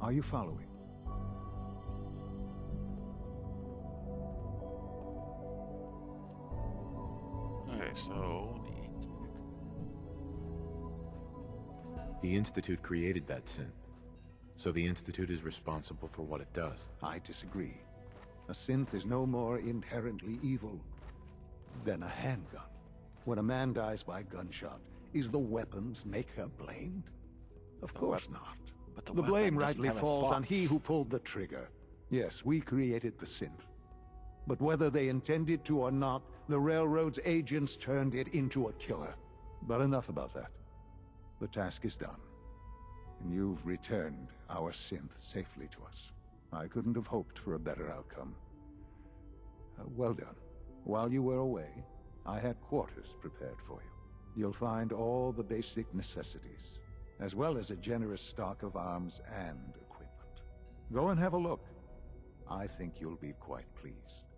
Are you following? Okay, so The Institute created that synth, so the Institute is responsible for what it does. I disagree. A synth is no more inherently evil than a handgun. When a man dies by gunshot, is the weapon's maker blamed? Of course not. But The blame rightly falls on he who pulled the trigger. Yes, we created the synth. But whether they intended to or not, the Railroad's agents turned it into a killer. But enough about that. The task is done. And you've returned our synth safely to us. I couldn't have hoped for a better outcome. Well done. While you were away, I had quarters prepared for you. You'll find all the basic necessities, as well as a generous stock of arms and equipment. Go and have a look. I think you'll be quite pleased.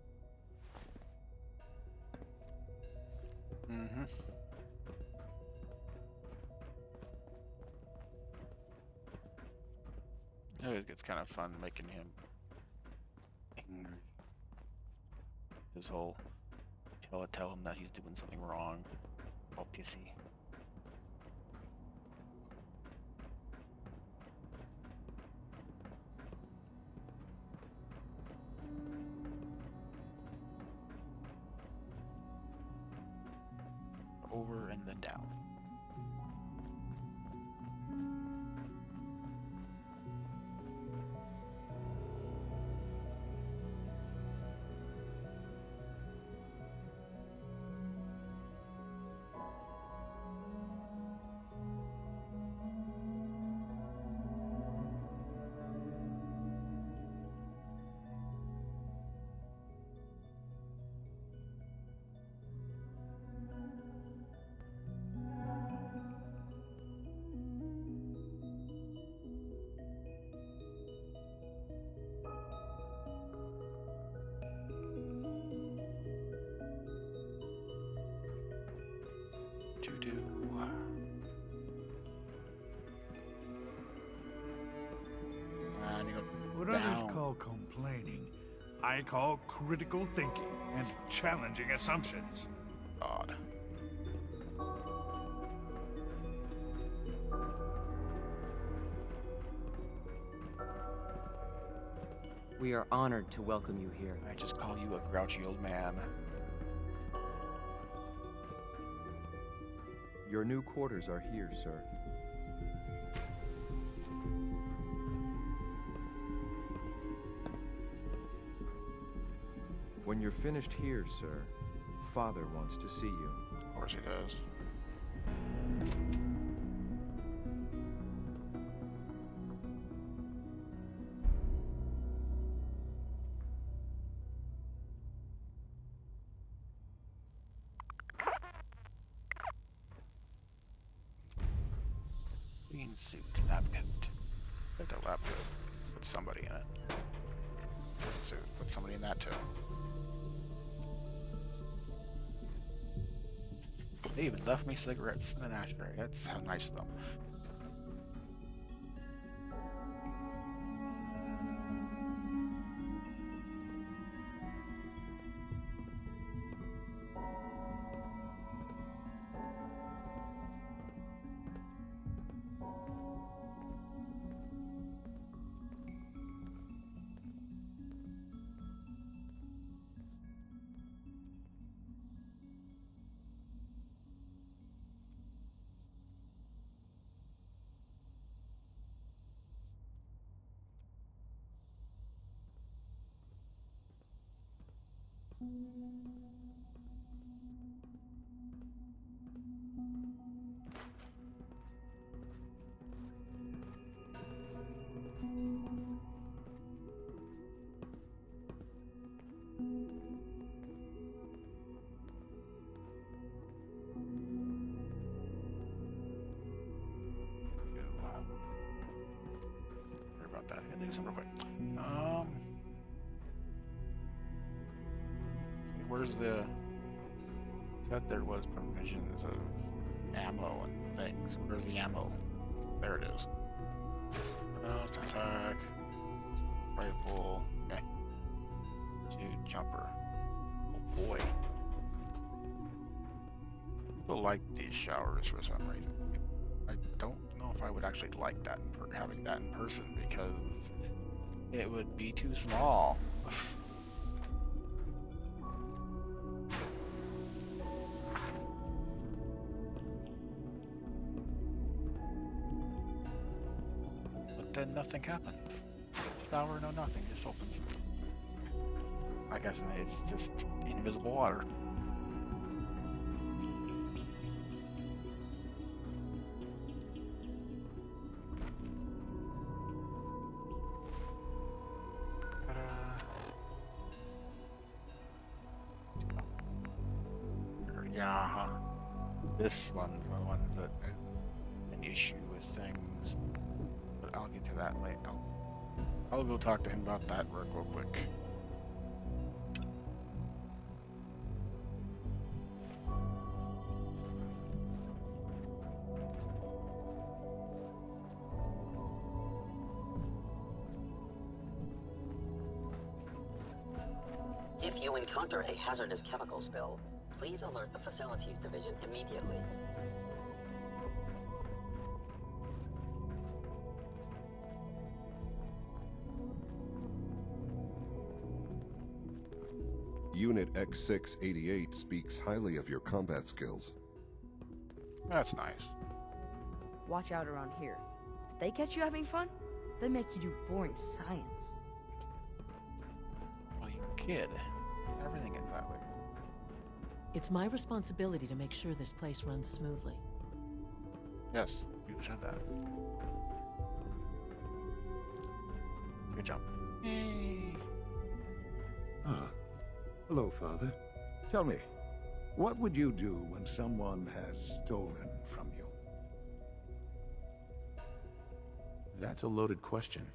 Mm-hmm. It's kind of fun making him angry. His whole tell him that he's doing something wrong. All pissy. Over and then down. What others call complaining, I call critical thinking and challenging assumptions. God. We are honored to welcome you here. I just call you a grouchy old man. Your new quarters are here, sir. When you're finished here, sir, Father wants to see you. Of course he does. Green suit, lab coat. Like a lab coat. Put somebody in it. Suit. Put somebody in that too. They even left me cigarettes in an ashtray. That's how nice of them. Sorry about that. I do something real quick. Where's the... Said there was provisions of ammo and things. Where's the ammo? There it is. Attack. Rifle. Okay. Dude, jumper. Oh boy. People like these showers for some reason. I don't know if I would actually like that, having that in person, because it would be too small. But then nothing happens. Shower, no nothing, just opens. I guess it's just invisible water. Yeah, this one's the ones that is an issue with things, but I'll get to that later. I'll go talk to him about that real quick. If you encounter a hazardous chemical spill, please alert the Facilities Division immediately. Unit X688 speaks highly of your combat skills. That's nice. Watch out around here. If they catch you having fun, they make you do boring science. Well, you're a kid. Everything is that way. It's my responsibility to make sure this place runs smoothly. Yes, you said that. Good job. Yay! Ah. Hello, Father. Tell me, what would you do when someone has stolen from you? That's a loaded question.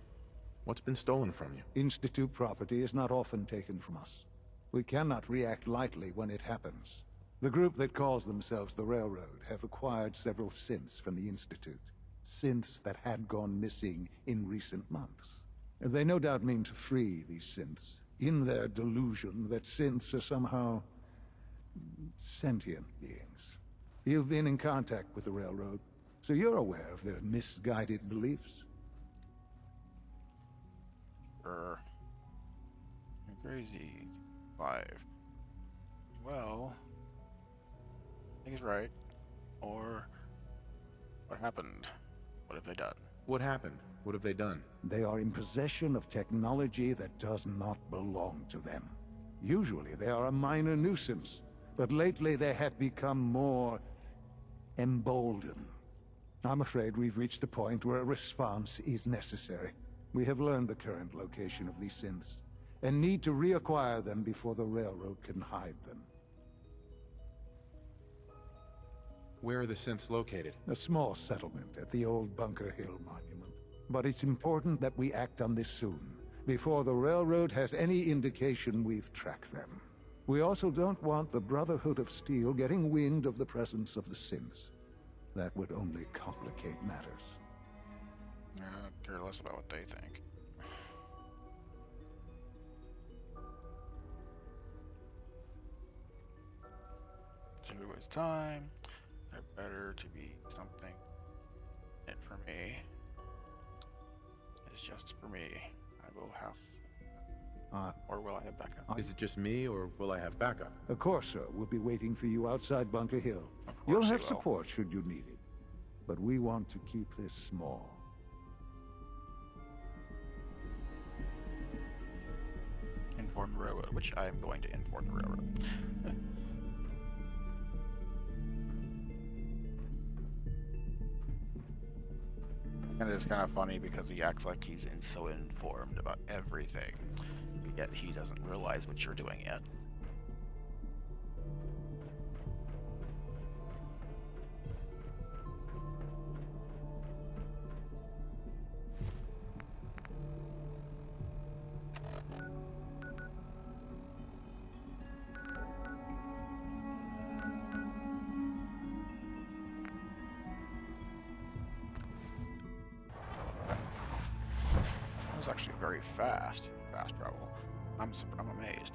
What's been stolen from you? Institute property is not often taken from us. We cannot react lightly when it happens. The group that calls themselves the Railroad have acquired several synths from the Institute. Synths that had gone missing in recent months. They no doubt mean to free these synths, in their delusion that synths are somehow sentient beings. You've been in contact with the Railroad, so you're aware of their misguided beliefs. You're crazy. 5. Well, I think he's right. Or, what happened? What have they done? What happened? What have they done? They are in possession of technology that does not belong to them. Usually they are a minor nuisance, but lately they have become more emboldened. I'm afraid we've reached the point where a response is necessary. We have learned the current location of these synths, and need to reacquire them before the Railroad can hide them. Where are the synths located? A small settlement at the old Bunker Hill Monument. But it's important that we act on this soon, before the Railroad has any indication we've tracked them. We also don't want the Brotherhood of Steel getting wind of the presence of the synths. That would only complicate matters. I care less about what they think. So it was time. There better to be something in it for me. It's just for me. I will have... or will I have backup? Is it just me, or will I have backup? Of course, sir. We'll be waiting for you outside Bunker Hill. he You'll will. have support should you need it. But we want to keep this small. inform the railroad, which I am going to inform the railroad. And it's kind of funny because he acts like he's so informed about everything, yet he doesn't realize what you're doing yet. That was actually very fast travel. I'm amazed.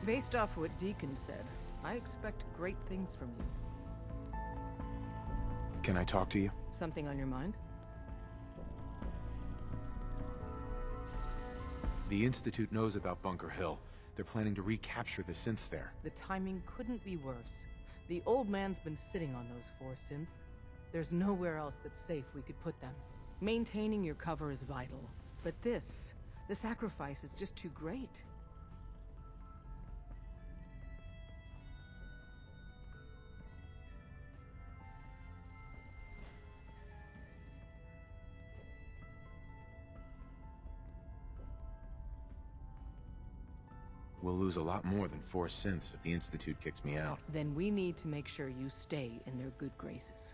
Based off what Deacon said, I expect great things from you. Can I talk to you? Something on your mind? The Institute knows about Bunker Hill. They're planning to recapture the synths there. The timing couldn't be worse. The old man's been sitting on those 4 synths. There's nowhere else that's safe we could put them. Maintaining your cover is vital. But the sacrifice is just too great. We'll lose a lot more than 4 synths if the Institute kicks me out. Then we need to make sure you stay in their good graces.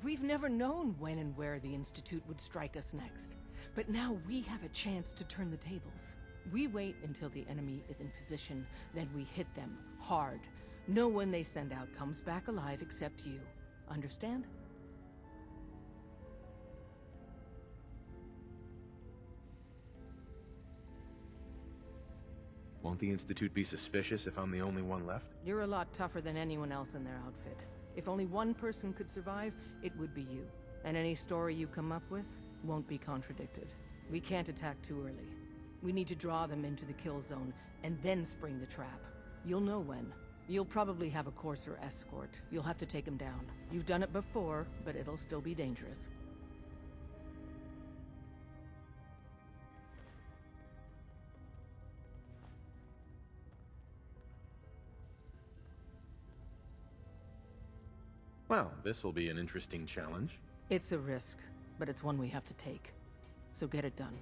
We've never known when and where the Institute would strike us next. But now we have a chance to turn the tables. We wait until the enemy is in position, then we hit them hard. No one they send out comes back alive except you. Understand? Won't the Institute be suspicious if I'm the only one left? You're a lot tougher than anyone else in their outfit. If only one person could survive, it would be you. And any story you come up with won't be contradicted. We can't attack too early. We need to draw them into the kill zone, and then spring the trap. You'll know when. You'll probably have a Courser escort. You'll have to take him down. You've done it before, but it'll still be dangerous. Well, this'll be an interesting challenge. It's a risk, but it's one we have to take. So get it done.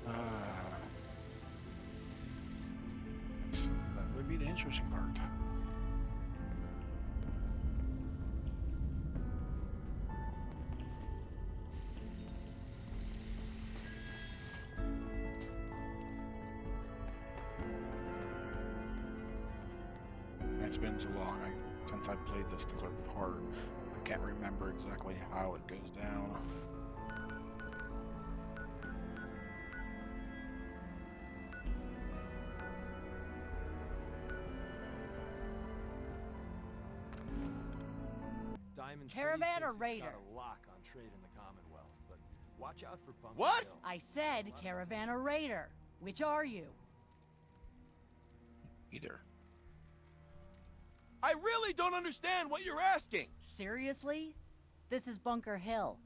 That would be the interesting part. It's been so long since I played this particular part. I can't remember exactly how it goes down. Diamond Caravan City or thinks Raider? It's got a lock on trade in the Commonwealth, but watch out for Bunker What? Hill. I said Caravan or Raider. Which are you? Either. I really don't understand what you're asking. Seriously? This is Bunker Hill.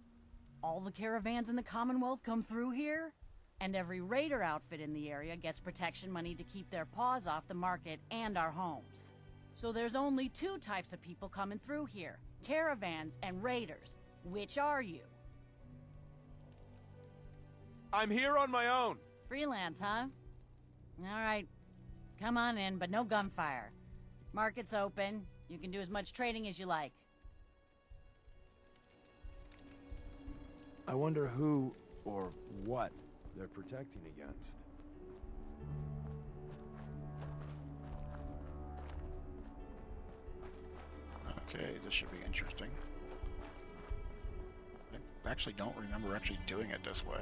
All the caravans in the Commonwealth come through here? And every Raider outfit in the area gets protection money to keep their paws off the market and our homes. So there's only 2 types of people coming through here. Caravans and Raiders. Which are you? I'm here on my own. Freelance, huh? Alright. Come on in, but no gunfire. Market's open. You can do as much trading as you like. I wonder who or what they're protecting against. Okay, this should be interesting. I actually don't remember actually doing it this way.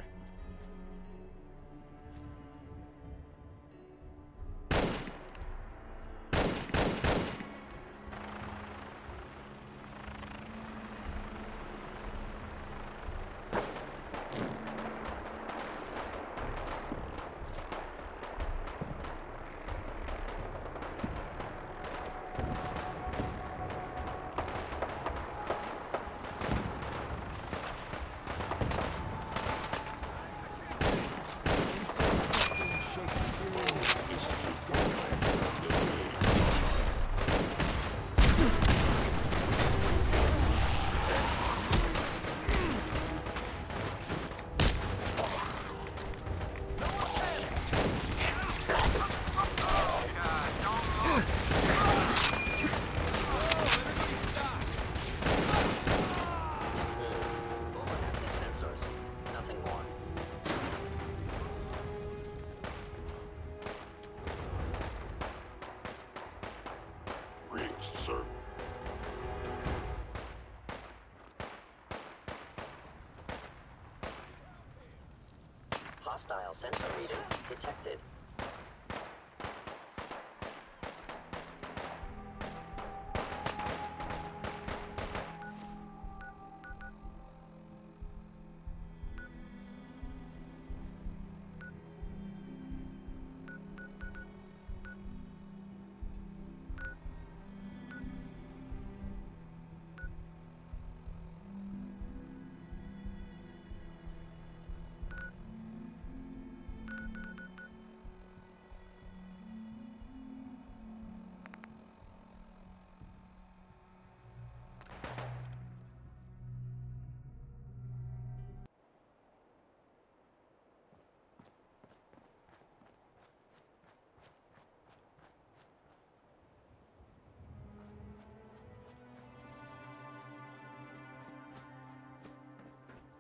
hostile sensor reading detected.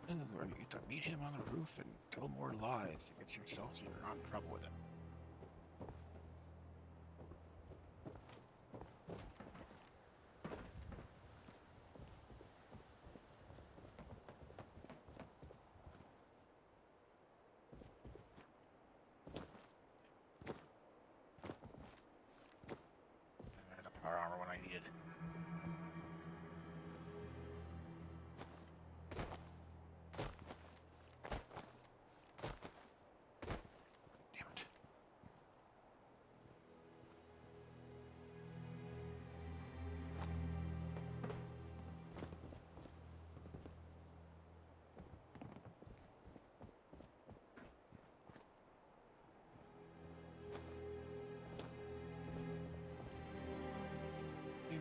This is where you get to meet him on the roof and tell more lies to get yourself you're not in trouble with him. I had a power armor when I needed.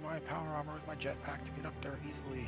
My power armor with my jetpack to get up there easily.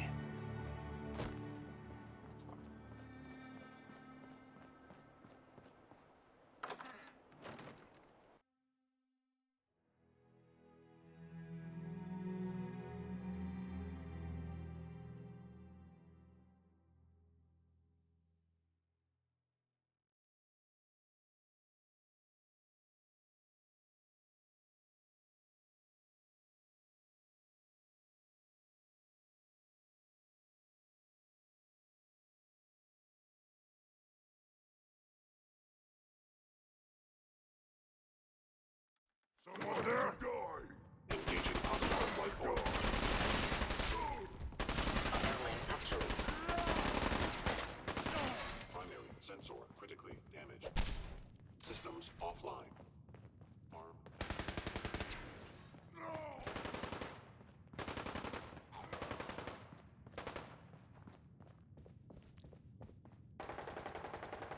Someone there? Die! Engaging hostile life form. Primary sensor critically damaged. Systems offline. Arm.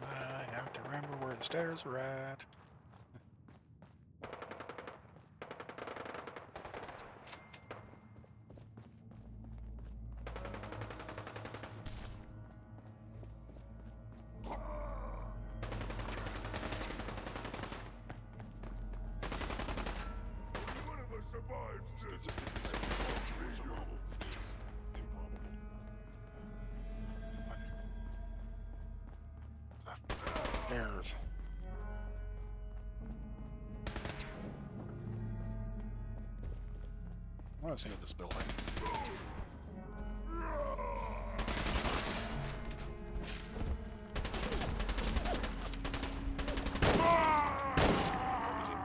I have to remember where the stairs are at. Stairs. I want to save this building.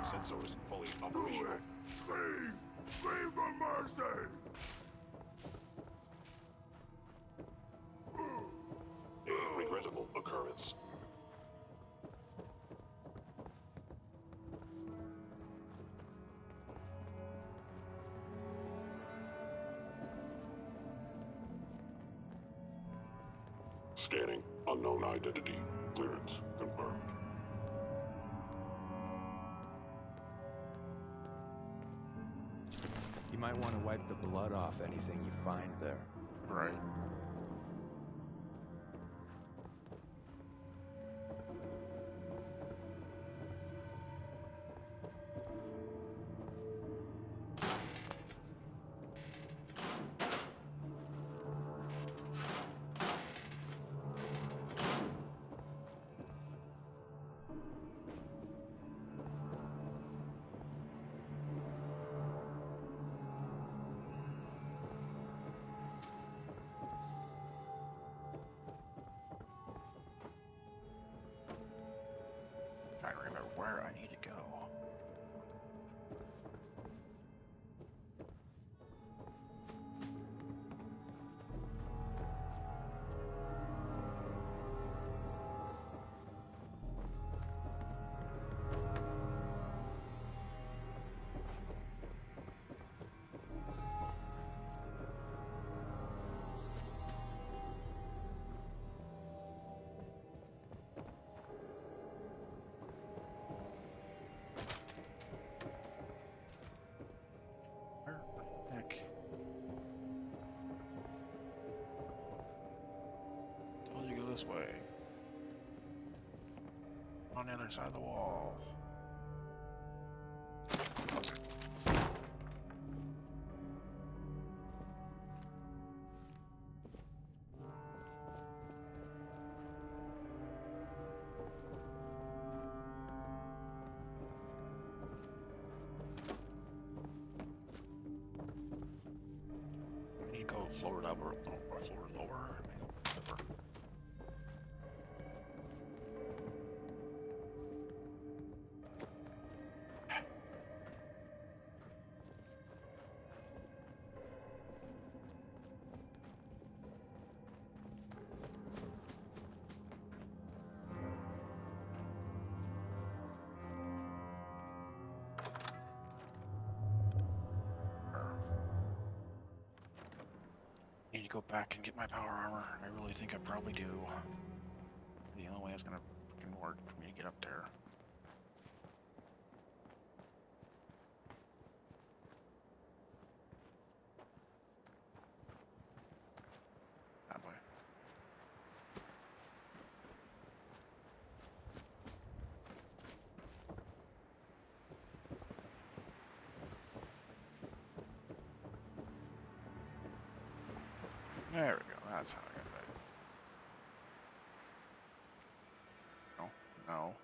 Sensors fully operational. Leave the mercy! A regrettable occurrence. Scanning. Unknown identity. Clearance confirmed. You might want to wipe the blood off anything you find there. Right. where I need to go. Heck. Told you to go this way. On the other side of the wall. I need to go floor up or floor lower. Whatever. Need to go back and get my power armor. I really think I probably do. The only way it's gonna fucking work for me to get up there. That way. There we go. That's how I got that. No, no.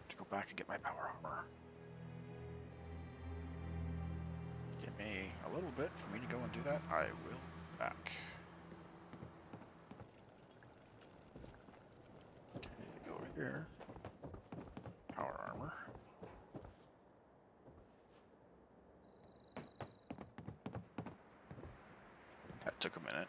To go back and get my power armor. Give me a little bit for me to go and do that. I will be back. Okay, go over here. Power armor. That took a minute.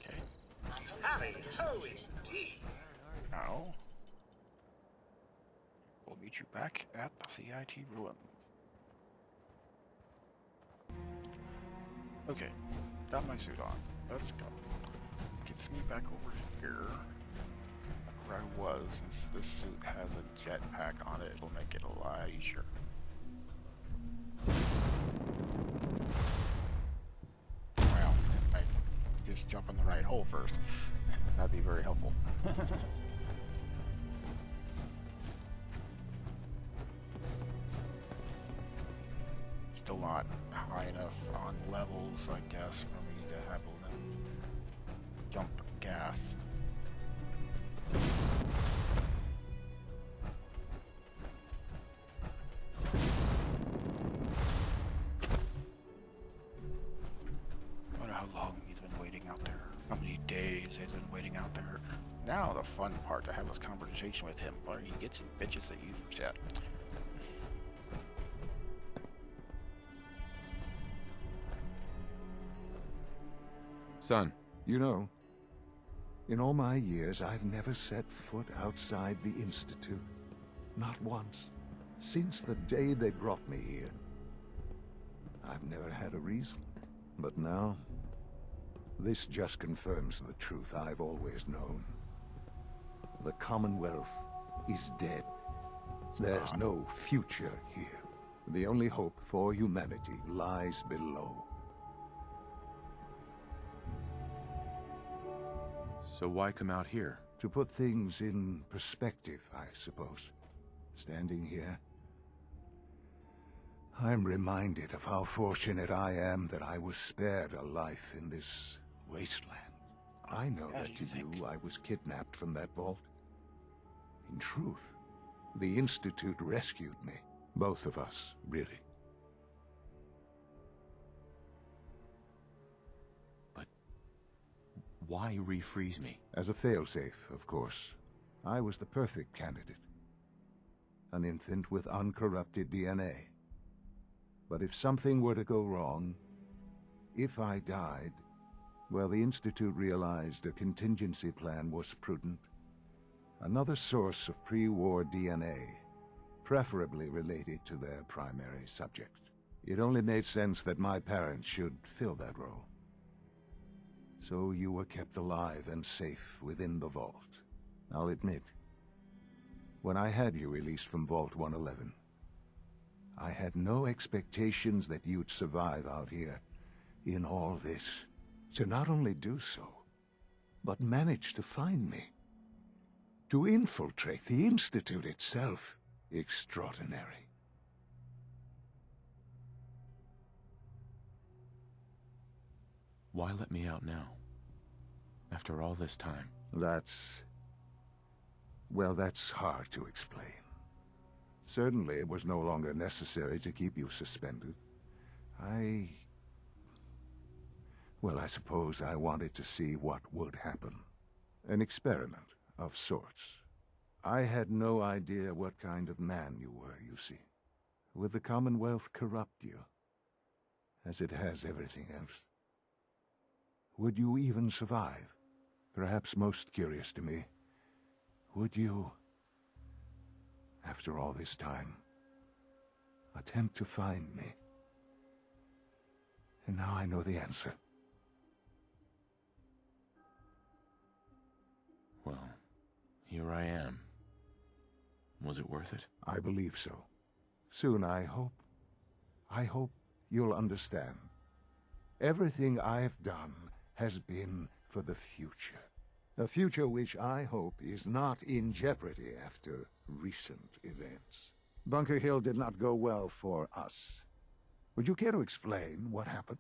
Okay. Howdy ho indeed. Now, we'll meet you back at the CIT ruins. Okay, got my suit on. Let's go. Gets me back over here. Back where I was. Since this suit has a jetpack on it, it'll make it a lot easier. Well, if I just jump in the right hole first, that'd be very helpful. Still not high enough on levels, I guess, for me to have enough jump gas. I wonder how long he's been waiting out there. How many days he's been waiting out there. Now the fun part, to have this conversation with him, where he gets some bitches that you've set. Son. You know, in all my years, I've never set foot outside the Institute. Not once. Since the day they brought me here. I've never had a reason. But now, this just confirms the truth I've always known. The Commonwealth is dead. There's no future here. The only hope for humanity lies below. So why come out here? To put things in perspective, I suppose. Standing here, I'm reminded of how fortunate I am that I was spared a life in this wasteland. I know that to you I was kidnapped from that vault. In truth, The Institute rescued me. Both of us, really. But why refreeze me? As a failsafe, of course. I was the perfect candidate. An infant with uncorrupted DNA. But if something were to go wrong, if I died, well, the Institute realized a contingency plan was prudent. Another source of pre-war DNA, preferably related to their primary subject. It only made sense that my parents should fill that role. So you were kept alive and safe within the vault. I'll admit, when I had you released from Vault 111, I had no expectations that you'd survive out here in all this. To not only do so, but manage to find me. To infiltrate the Institute itself. Extraordinary. Why let me out now? After all this time? Well, that's hard to explain. Certainly it was no longer necessary to keep you suspended. Well, I suppose I wanted to see what would happen. An experiment of sorts. I had no idea what kind of man you were, you see. Would the Commonwealth corrupt you, as it has everything else? Would you even survive? Perhaps most curious to me, would you, after all this time, attempt to find me? And now I know the answer. Well, here I am. Was it worth it? I believe so. Soon, I hope you'll understand. Everything I've done has been for the future. A future which I hope is not in jeopardy after recent events. Bunker Hill did not go well for us. Would you care to explain what happened?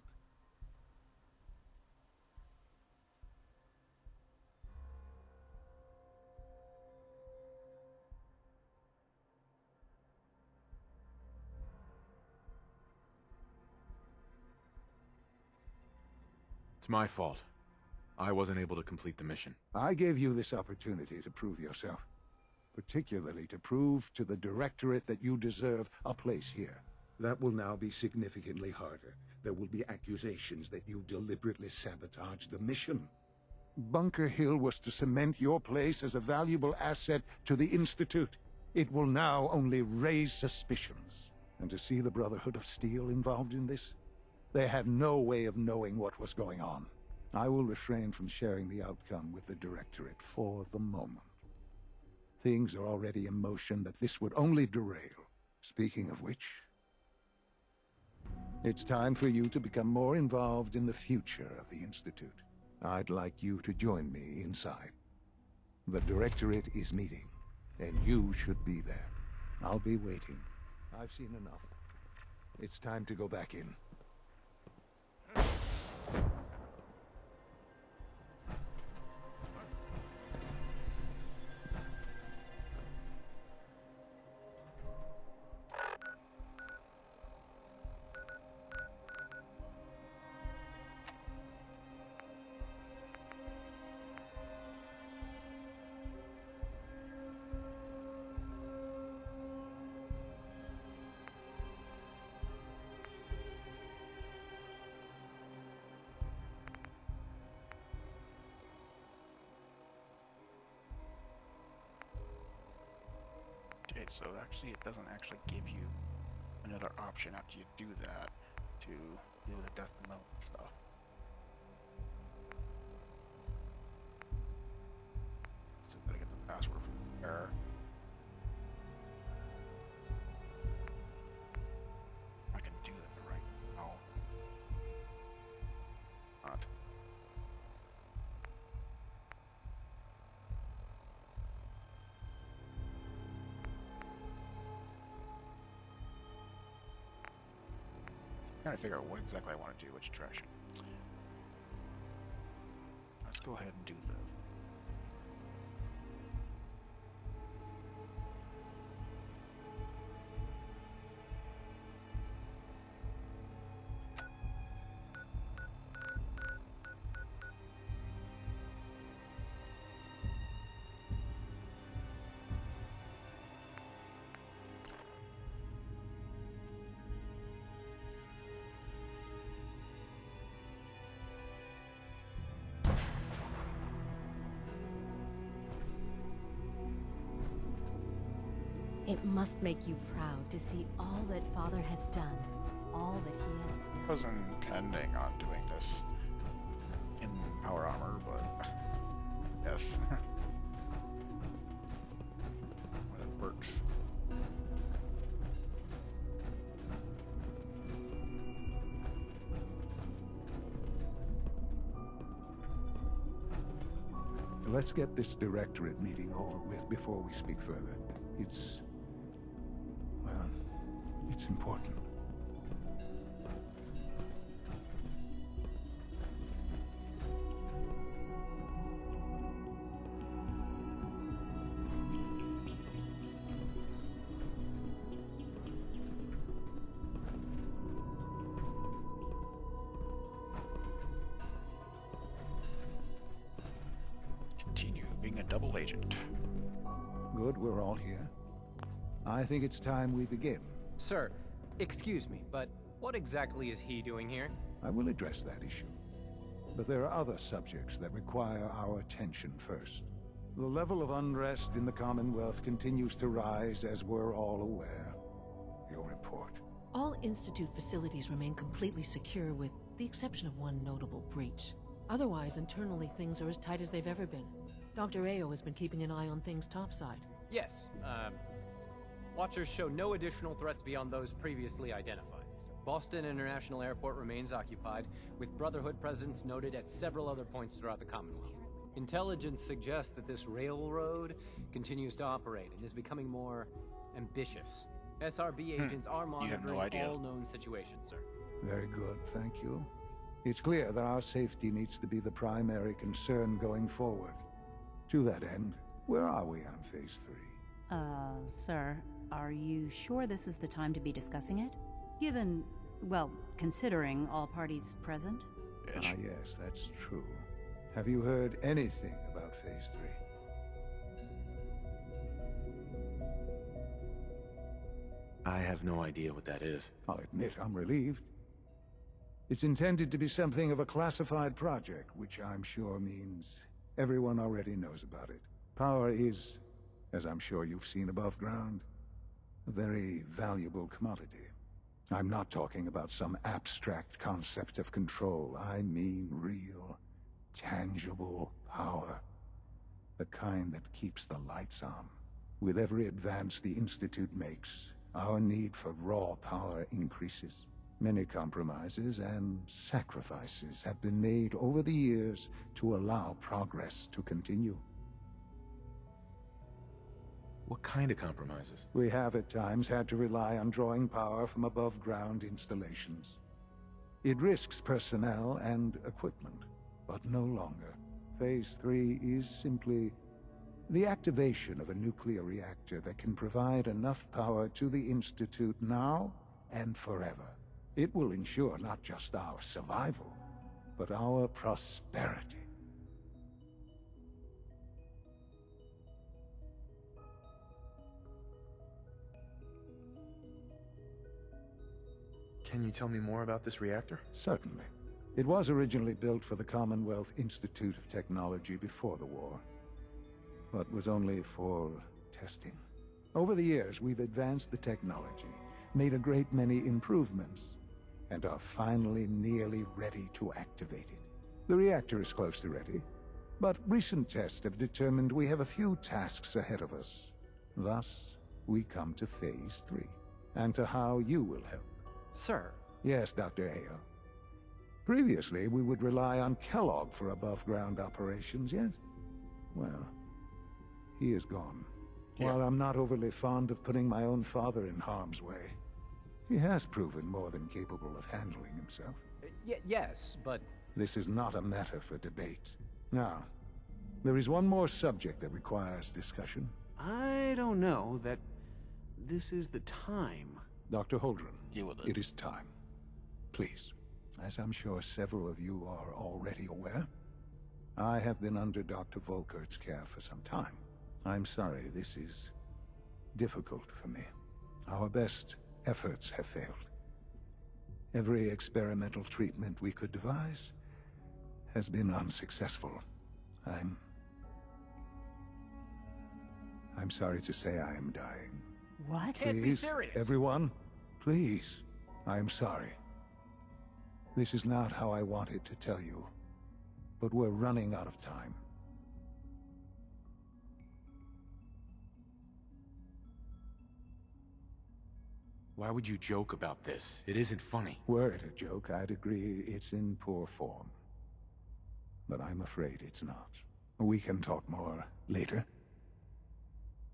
It's my fault. I wasn't able to complete the mission. I gave you this opportunity to prove yourself. Particularly to prove to the Directorate that you deserve a place here. That will now be significantly harder. There will be accusations that you deliberately sabotaged the mission. Bunker Hill was to cement your place as a valuable asset to the Institute. It will now only raise suspicions. And to see the Brotherhood of Steel involved in this? They had no way of knowing what was going on. I will refrain from sharing the outcome with the Directorate for the moment. Things are already in motion that this would only derail. Speaking of which, it's time for you to become more involved in the future of the Institute. I'd like you to join me inside. The Directorate is meeting, and you should be there. I'll be waiting. I've seen enough. It's time to go back in. Okay, so actually it doesn't actually give you another option after you do that to deal with the death and metal stuff. So gotta get the password from there. I can do that right now. Not. Trying to figure out what exactly I want to do, which direction. Let's go ahead and do this. It must make you proud to see all that Father has done, all that he has... I wasn't intending on doing this in power armor, but yes. When it works. Let's get this directorate meeting over with before we speak further. Well, it's important. Continue being a double agent. Good, we're all here. I think it's time we begin. Sir, excuse me, but what exactly is he doing here? I will address that issue. But there are other subjects that require our attention first. The level of unrest in the Commonwealth continues to rise, as we're all aware. Your report. All Institute facilities remain completely secure with the exception of one notable breach. Otherwise, internally, things are as tight as they've ever been. Dr. Ayo has been keeping an eye on things topside. Yes, Watchers show no additional threats beyond those previously identified. Boston International Airport remains occupied, with Brotherhood presence noted at several other points throughout the Commonwealth. Intelligence suggests that this railroad continues to operate and is becoming more ambitious. SRB agents are monitoring all known situations, sir. Very good, thank you. It's clear that our safety needs to be the primary concern going forward. To that end, where are we on Phase 3? Sir, are you sure this is the time to be discussing it? Given, well, considering all parties present? Ah, yes, that's true. Have you heard anything about Phase 3? I have no idea what that is. I'll admit I'm relieved. It's intended to be something of a classified project, which I'm sure means everyone already knows about it. Power is, as I'm sure you've seen above ground, a very valuable commodity. I'm not talking about some abstract concept of control. I mean real, tangible power. The kind that keeps the lights on. With every advance the Institute makes, our need for raw power increases. Many compromises and sacrifices have been made over the years to allow progress to continue. What kind of compromises? We have at times had to rely on drawing power from above-ground installations. It risks personnel and equipment, but no longer. Phase 3 is simply the activation of a nuclear reactor that can provide enough power to the Institute now and forever. It will ensure not just our survival, but our prosperity. Can you tell me more about this reactor? Certainly. It was originally built for the Commonwealth Institute of Technology before the war, but was only for testing. Over the years, we've advanced the technology, made a great many improvements, and are finally nearly ready to activate it. The reactor is close to ready, but recent tests have determined we have a few tasks ahead of us. Thus, we come to Phase 3, and to how you will help. Sir. Yes, Dr. Ayo. Previously, we would rely on Kellogg for above-ground operations, yes? Well, he is gone. While I'm not overly fond of putting my own father in harm's way, he has proven more than capable of handling himself. Yes, but... This is not a matter for debate. Now, there is one more subject that requires discussion. I don't know that this is the time. Dr. Holdren, it is time. Please, as I'm sure several of you are already aware, I have been under Dr. Volkert's care for some time. I'm sorry, this is difficult for me. Our best efforts have failed. Every experimental treatment we could devise has been unsuccessful. I'm sorry to say I am dying. What? Can't be Please, serious. everyone, please. I am sorry. This is not how I wanted to tell you, but we're running out of time. Why would you joke about this? It isn't funny. Were it a joke, I'd agree it's in poor form. But I'm afraid it's not. We can talk more later.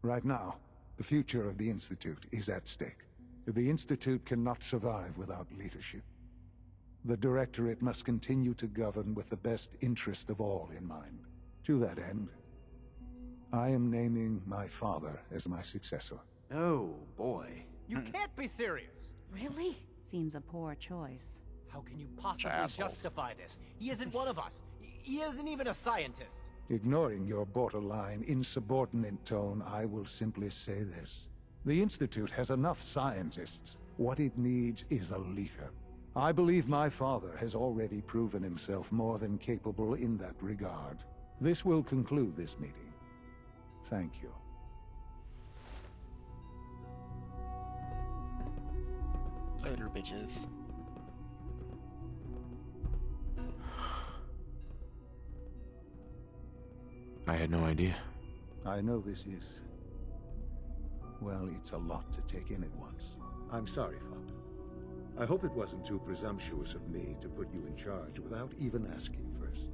Right now, the future of the Institute is at stake. The Institute cannot survive without leadership. The Directorate must continue to govern with the best interest of all in mind. To that end, I am naming my father as my successor. Oh, boy. You can't be serious! Really? Seems a poor choice. How can you possibly Assholes. justify this? He isn't one of us. He isn't even a scientist. Ignoring your borderline, insubordinate tone, I will simply say this. The Institute has enough scientists. What it needs is a leader. I believe my father has already proven himself more than capable in that regard. This will conclude this meeting. Thank you. Later, bitches. I had no idea. I know this is... well, it's a lot to take in at once. I'm sorry, Father. I hope it wasn't too presumptuous of me to put you in charge without even asking first.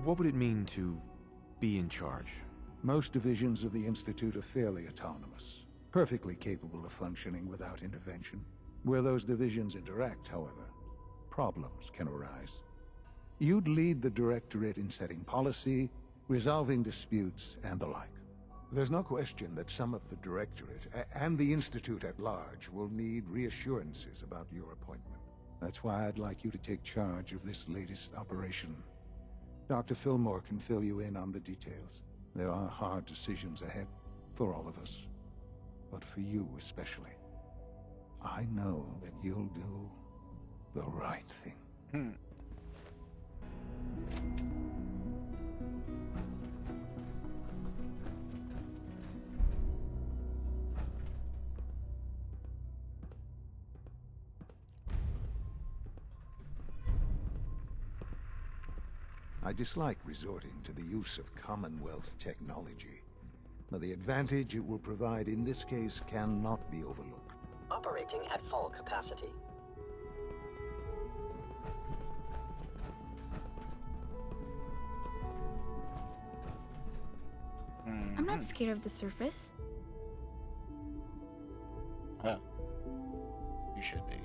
What would it mean to be in charge? Most divisions of the Institute are fairly autonomous, perfectly capable of functioning without intervention. Where those divisions interact, however, problems can arise. You'd lead the Directorate in setting policy, resolving disputes, and the like. There's no question that some of the Directorate, and the Institute at large, will need reassurances about your appointment. That's why I'd like you to take charge of this latest operation. Dr. Fillmore can fill you in on the details. There are hard decisions ahead, for all of us. But for you especially. I know that you'll do the right thing. I dislike resorting to the use of Commonwealth technology, but the advantage it will provide in this case cannot be overlooked. Operating at full capacity. I'm not scared of the surface. Well, you should be.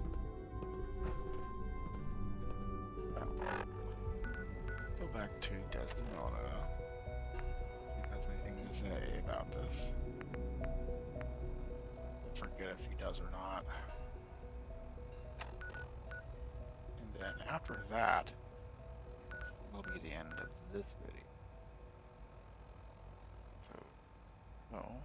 Go back to Desdemona. If he has anything to say about this. I forget if he does or not. And then after that will be the end of this video. So, no.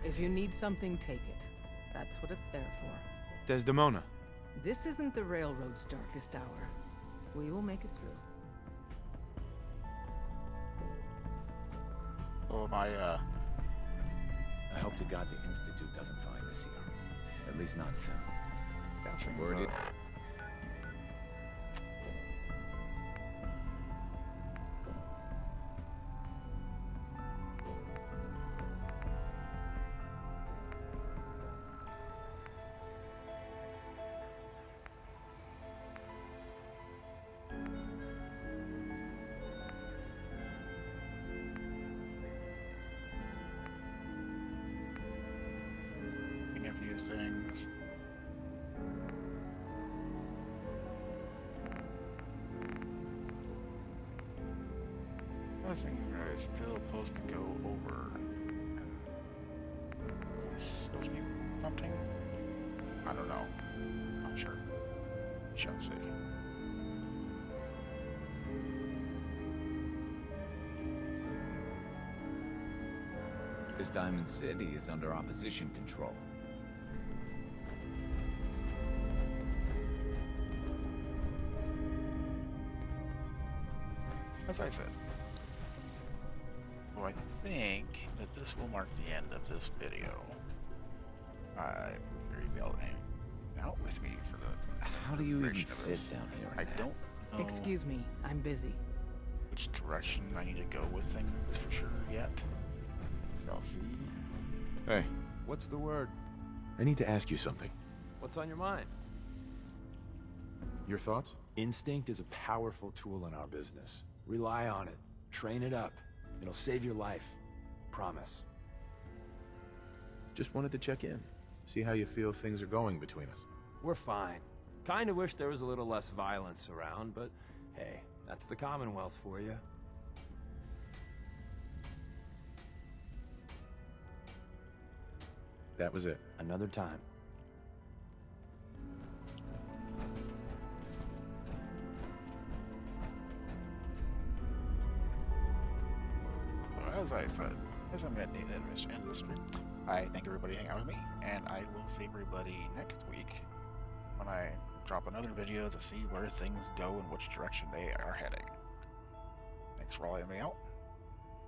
If you need something, take it. That's what it's there for. Desdemona. This isn't the Railroad's darkest hour. We will make it through. Oh, my, I hope to God the Institute doesn't find us here. At least not soon. Guessing Word it. a few things. First thing is still supposed to go over and release those people something. I don't know. Not sure. We shall see. This Diamond City is under opposition control. As I said. Well, I think that this will mark the end of this video. I will be able to hang out with me for the How do you even duration of fit this. down here? I don't know Excuse me, I'm busy. which direction I need to go with things for sure yet. I'll see. Hey, What's the word? I need to ask you something. What's on your mind? Your thoughts? Instinct is a powerful tool in our business. Rely on it. Train it up. It'll save your life. Promise. Just wanted to check in. See how you feel things are going between us. We're fine. Kinda wish there was a little less violence around, but hey, that's the Commonwealth for you. That was it. Another time. Well, as I said, as I'm at the end of the stream, I thank everybody hanging out with me, and I will see everybody next week when I drop another video to see where things go and which direction they are heading. Thanks for all having me out.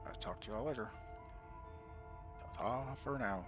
I'll talk to y'all later. Ta-ta for now.